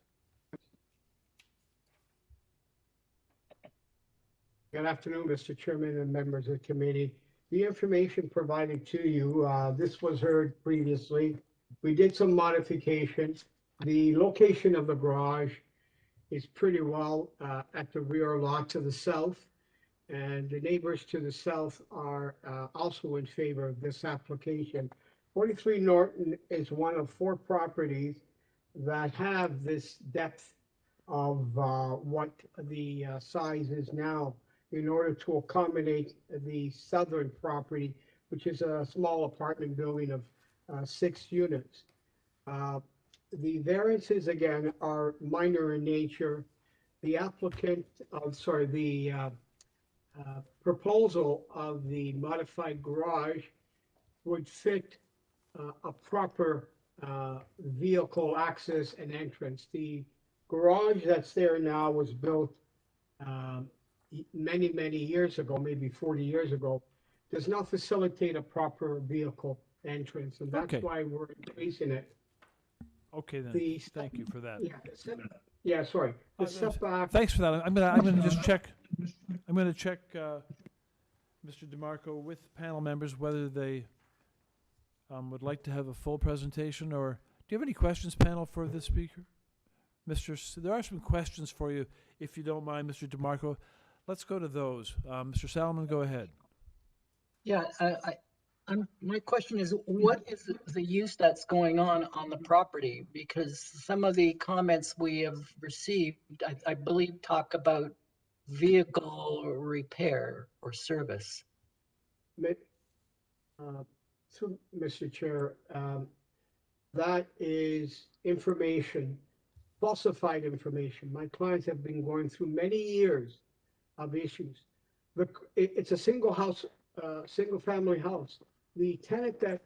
Good afternoon, Mr. Chairman and members of the committee. The information provided to you, this was heard previously. We did some modifications. The location of the garage is pretty well at the rear lot to the south. And the neighbors to the south are also in favor of this application. 43 Norton is one of 4 properties that have this depth of what the size is now in order to accommodate the southern property, which is a small apartment building of 6 units. The variances, again, are minor in nature. The applicant, the proposal of the modified garage would fit a proper vehicle access and entrance. The garage that's there now was built many, many years ago, maybe 40 years ago, does not facilitate a proper vehicle entrance, and that's
Okay.
why we're increasing it.
Okay, then. Thank you for that.
Yeah, sorry. The setback.
Thanks for that. I'm gonna just check. I'm gonna check, Mr. DeMarco with panel members whether they would like to have a full presentation, or do you have any questions, panel, for this speaker? There are some questions for you, if you don't mind, Mr. DeMarco. Let's go to those. Mr. Salomon, go ahead.
Yeah, my question is, what is the use that's going on the property? Because some of the comments we have received, I believe, talk about vehicle repair or service.
So, Mr. Chair, that is information, falsified information. My clients have been going through many years of issues. It's a single house, single family house. The tenant that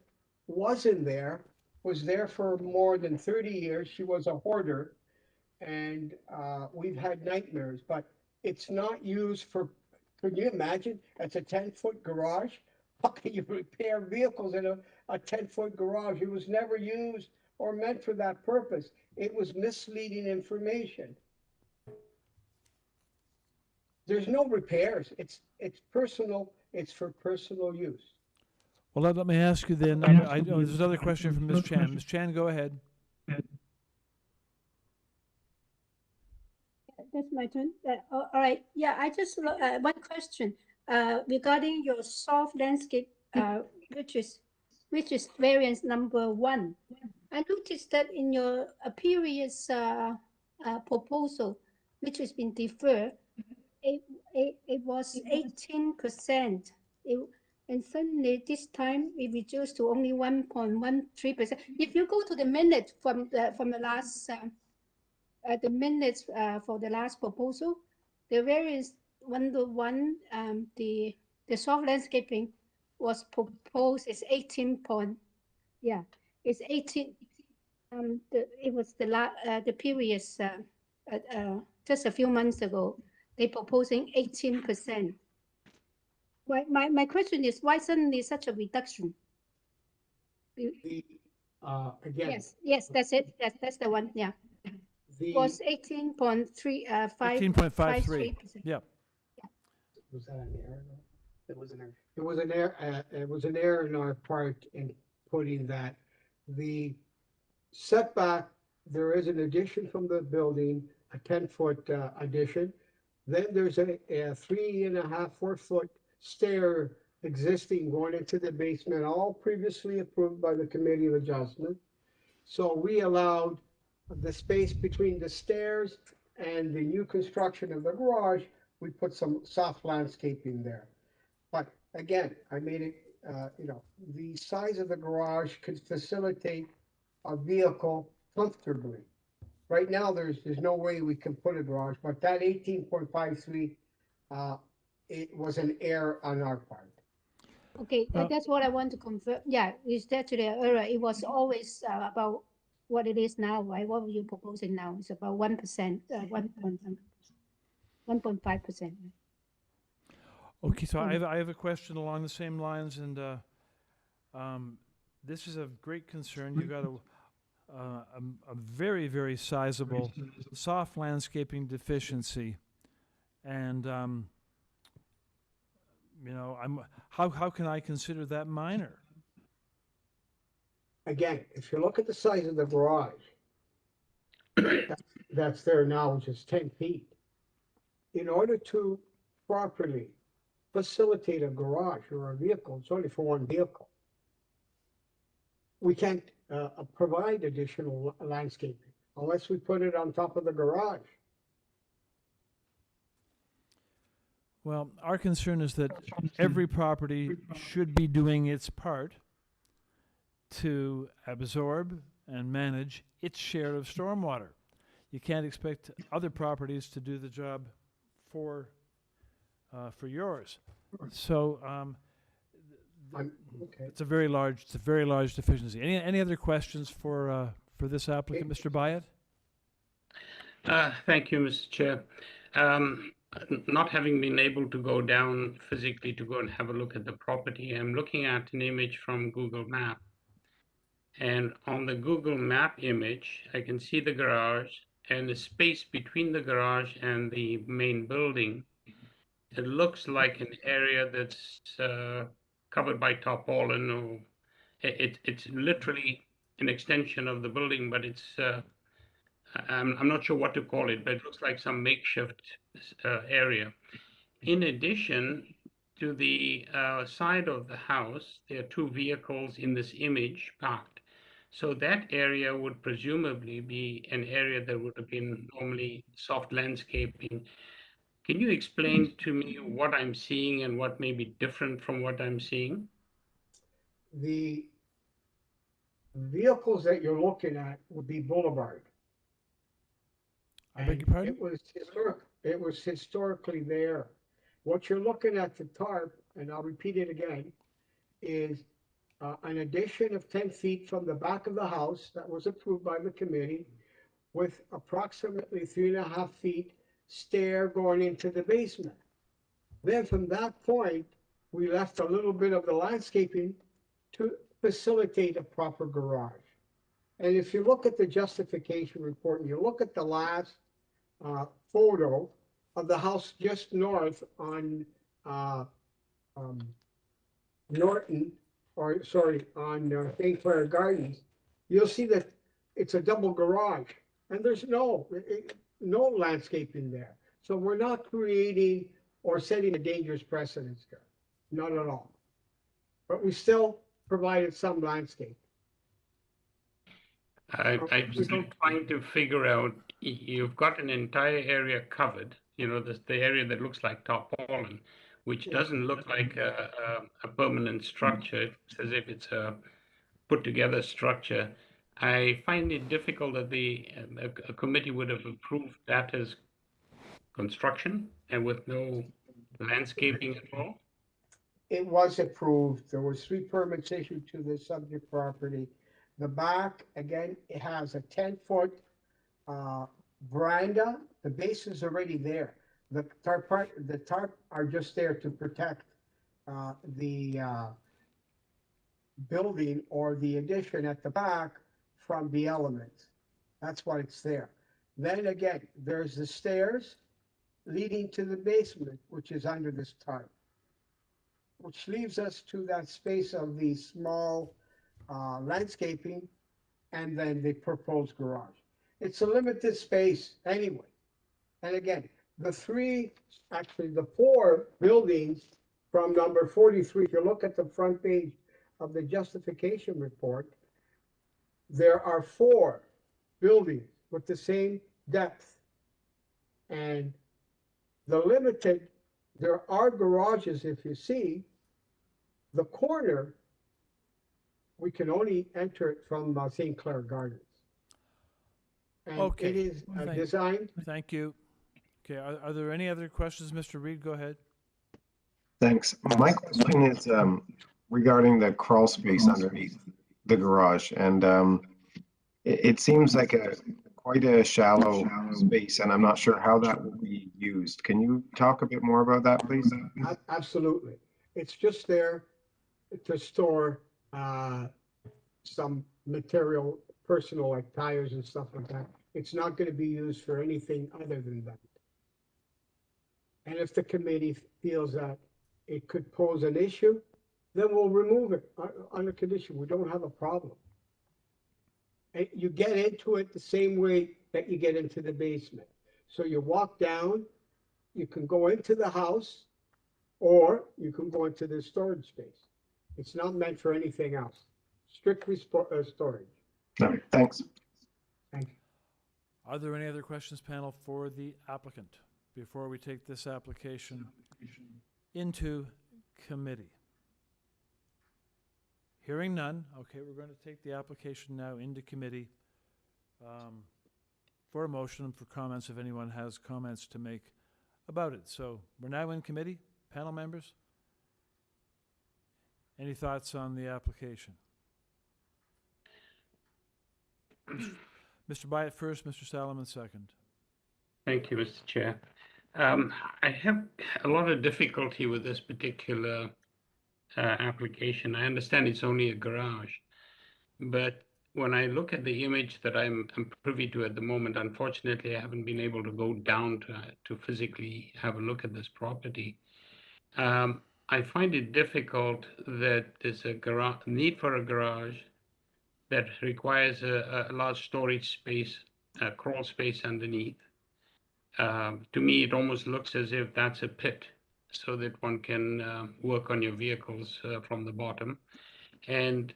wasn't there was there for more than 30 years. She was a hoarder, and we've had nightmares, but it's not used for, can you imagine? It's a 10-foot garage. How can you repair vehicles in a 10-foot garage? It was never used or meant for that purpose. It was misleading information. There's no repairs. It's personal. It's for personal use.
Well, let me ask you then. I know there's another question from Ms. Chan. Ms. Chan, go ahead.
That's my turn. All right. Yeah, I just one question regarding your soft landscape, which is variance number 1. I noticed that in your previous proposal, which has been deferred, it was 18%. And suddenly this time it reduced to only 1.13%. If you go to the minutes from the last the minutes for the last proposal, the variance number 1, the soft landscaping was proposed is 18 point. Yeah, it's 18. It was the previous just a few months ago. They proposing 18%. My question is, why suddenly such a reduction?
Again.
Yes, that's it. That's the one. Yeah. Was 18.3
18.53. Yeah.
Was that an error? It was an error. It was an error. It was an error in our part in putting that. The setback, there is an addition from the building, a 10-foot addition. Then there's a 3.5, 4-foot stair existing going into the basement, all previously approved by the Committee of Adjustment. So we allowed the space between the stairs and the new construction of the garage. We put some soft landscaping there. But again, I made it, the size of the garage could facilitate a vehicle comfortably. Right now, there's no way we can put a garage, but that 18.53, it was an error on our part.
Okay, that's what I want to confirm. Yeah, is that to the error? It was always about what it is now, right? What were you proposing now? It's about 1%, 1.5%.
Okay, so I have a question along the same lines, and this is of great concern. You got a very, very sizable soft landscaping deficiency, and how can I consider that minor?
Again, if you look at the size of the garage, that's there now, which is 10 feet. In order to properly facilitate a garage or a vehicle, it's only for one vehicle. We can't provide additional landscaping unless we put it on top of the garage.
Well, our concern is that every property should be doing its part to absorb and manage its share of stormwater. You can't expect other properties to do the job for yours. So it's a very large deficiency. Any other questions for this applicant, Mr. Byatt?
Thank you, Mr. Chair. Not having been able to go down physically to go and have a look at the property, I'm looking at an image from Google Map. And on the Google Map image, I can see the garage and the space between the garage and the main building. It looks like an area that's covered by tarpaulin, or it's literally an extension of the building, but it's I'm not sure what to call it, but it looks like some makeshift area. In addition to the side of the house, there are two vehicles in this image parked. So that area would presumably be an area that would have been normally soft landscaping. Can you explain to me what I'm seeing and what may be different from what I'm seeing?
The vehicles that you're looking at would be boulevard.
I beg your pardon?
It was historically there. What you're looking at the tarp, and I'll repeat it again, is an addition of 10 feet from the back of the house that was approved by the committee, with approximately 3.5 feet stair going into the basement. Then from that point, we left a little bit of the landscaping to facilitate a proper garage. And if you look at the justification report and you look at the last photo of the house just north on Norton, or sorry, on St. Clair Gardens, you'll see that it's a double garage, and there's no landscaping there. So we're not creating or setting a dangerous precedent there, not at all. But we still provided some landscape.
I'm still trying to figure out, you've got an entire area covered, you know, the area that looks like tarpaulin, which doesn't look like a permanent structure. It's as if it's a put together structure. I find it difficult that a committee would have approved that as construction and with no landscaping at all.
It was approved. There was 3 permits issued to the subject property. The back, again, it has a 10-foot veranda. The base is already there. The tarp are just there to protect the building or the addition at the back from the elements. That's why it's there. Then again, there's the stairs leading to the basement, which is under this tarp, which leaves us to that space of the small landscaping and then the proposed garage. It's a limited space anyway. And again, the 4 buildings from number 43, if you look at the front page of the justification report, there are 4 buildings with the same depth. And the limited, there are garages, if you see, the corner, we can only enter it from St. Clair Gardens. And
Okay.
it is designed.
Thank you. Okay, are there any other questions, Mr. Reed? Go ahead.
Thanks. My question is regarding the crawl space underneath the garage, and it seems like quite a shallow space, and I'm not sure how that will be used. Can you talk a bit more about that, please?
Absolutely. It's just there to store some material, personal, like tires and stuff like that. It's not going to be used for anything other than that. And if the committee feels that it could pose an issue, then we'll remove it on a condition. We don't have a problem. And you get into it the same way that you get into the basement. So you walk down, you can go into the house, or you can go into the storage space. It's not meant for anything else, strictly storage.
All right, thanks.
Thank you.
Are there any other questions, panel, for the applicant before we take this application into committee? Hearing none, okay, we're going to take the application now into committee for a motion and for comments if anyone has comments to make about it. So we're now in committee. Panel members, any thoughts on the application? Mr. Byatt first, Mr. Salomon second.
Thank you, Mr. Chair. I have a lot of difficulty with this particular application. I understand it's only a garage, but when I look at the image that I'm privy to at the moment, unfortunately, I haven't been able to go down to physically have a look at this property. I find it difficult that there's a need for a garage that requires a large storage space, a crawl space underneath. To me, it almost looks as if that's a pit so that one can work on your vehicles from the bottom. And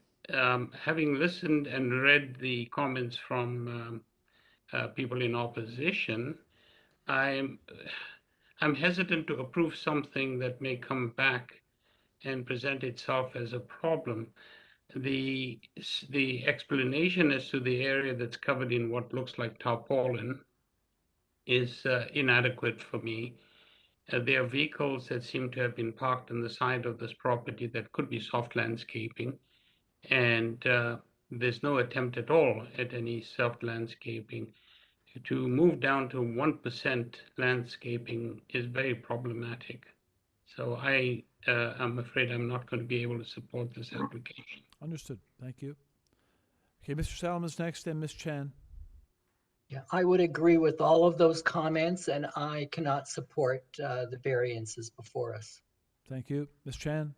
having listened and read the comments from people in opposition, I'm hesitant to approve something that may come back and present itself as a problem. The explanation as to the area that's covered in what looks like tarpaulin is inadequate for me. There are vehicles that seem to have been parked on the side of this property that could be soft landscaping, and there's no attempt at all at any soft landscaping. To move down to 1% landscaping is very problematic. So I'm afraid I'm not going to be able to support this application.
Understood. Thank you. Okay, Mr. Salomon's next, and Ms. Chan.
Yeah, I would agree with all of those comments, and I cannot support the variances before us.
Thank you. Ms. Chan?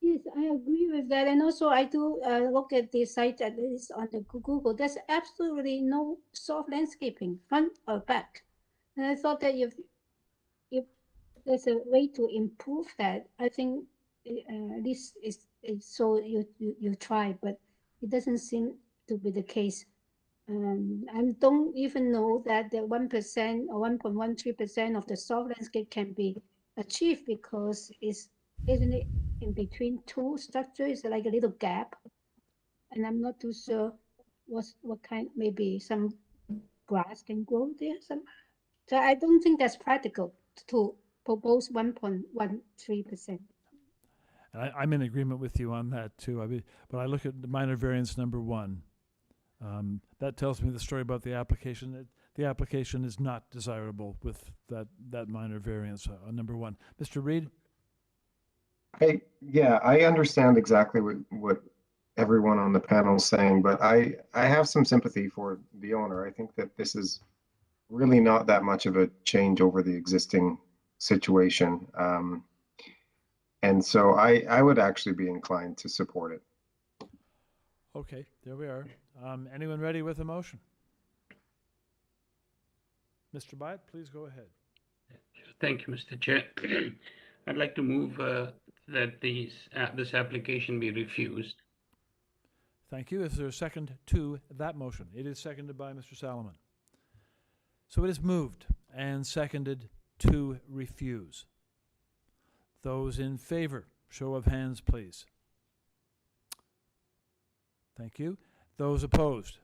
Yes, I agree with that. And also I do look at the site that is on the Google. There's absolutely no soft landscaping, front or back. And I thought that if there's a way to improve that, I think this is so you try, but it doesn't seem to be the case. I don't even know that the 1% or 1.13% of the soft landscape can be achieved because isn't it in between two structures, like a little gap? And I'm not too sure what kind, maybe some grass can grow there. So I don't think that's practical to propose 1.13%.
I'm in agreement with you on that too. I mean, but I look at the minor variance number 1. That tells me the story about the application. The application is not desirable with that minor variance number 1. Mr. Reed?
Yeah, I understand exactly what everyone on the panel is saying, but I have some sympathy for the owner. I think that this is really not that much of a change over the existing situation. And so I would actually be inclined to support it.
Okay, there we are. Anyone ready with a motion? Mr. Byatt, please go ahead.
Thank you, Mr. Chair. I'd like to move that this application be refused.
Thank you. Is there a second to that motion? It is seconded by Mr. Salomon. So it is moved and seconded to refuse. Those in favor, show of hands, please. Thank you. Those opposed?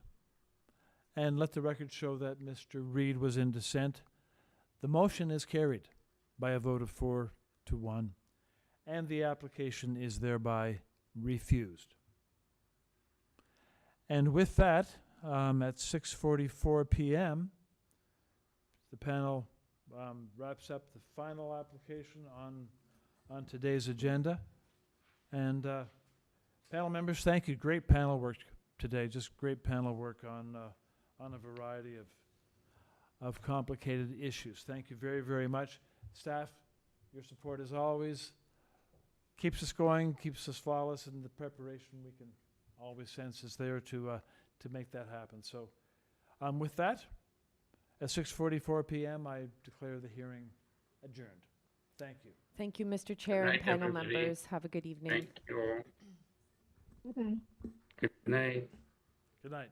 And let the record show that Mr. Reed was in dissent. The motion is carried by a vote of 4-1, and the application is thereby refused. And with that, at 6:44 p.m., the panel wraps up the final application on today's agenda. And panel members, thank you. Great panel work today. Just great panel work on a variety of complicated issues. Thank you very, very much. Staff, your support as always keeps us going, keeps us flawless, and the preparation we can always sense is there to make that happen. So With that, at 6:44 p.m., I declare the hearing adjourned. Thank you.
Thank you, Mr. Chair and
night,
panel
everybody.
members. Have a good evening.
Thank you all.
Bye-bye.
Good night.
Good night.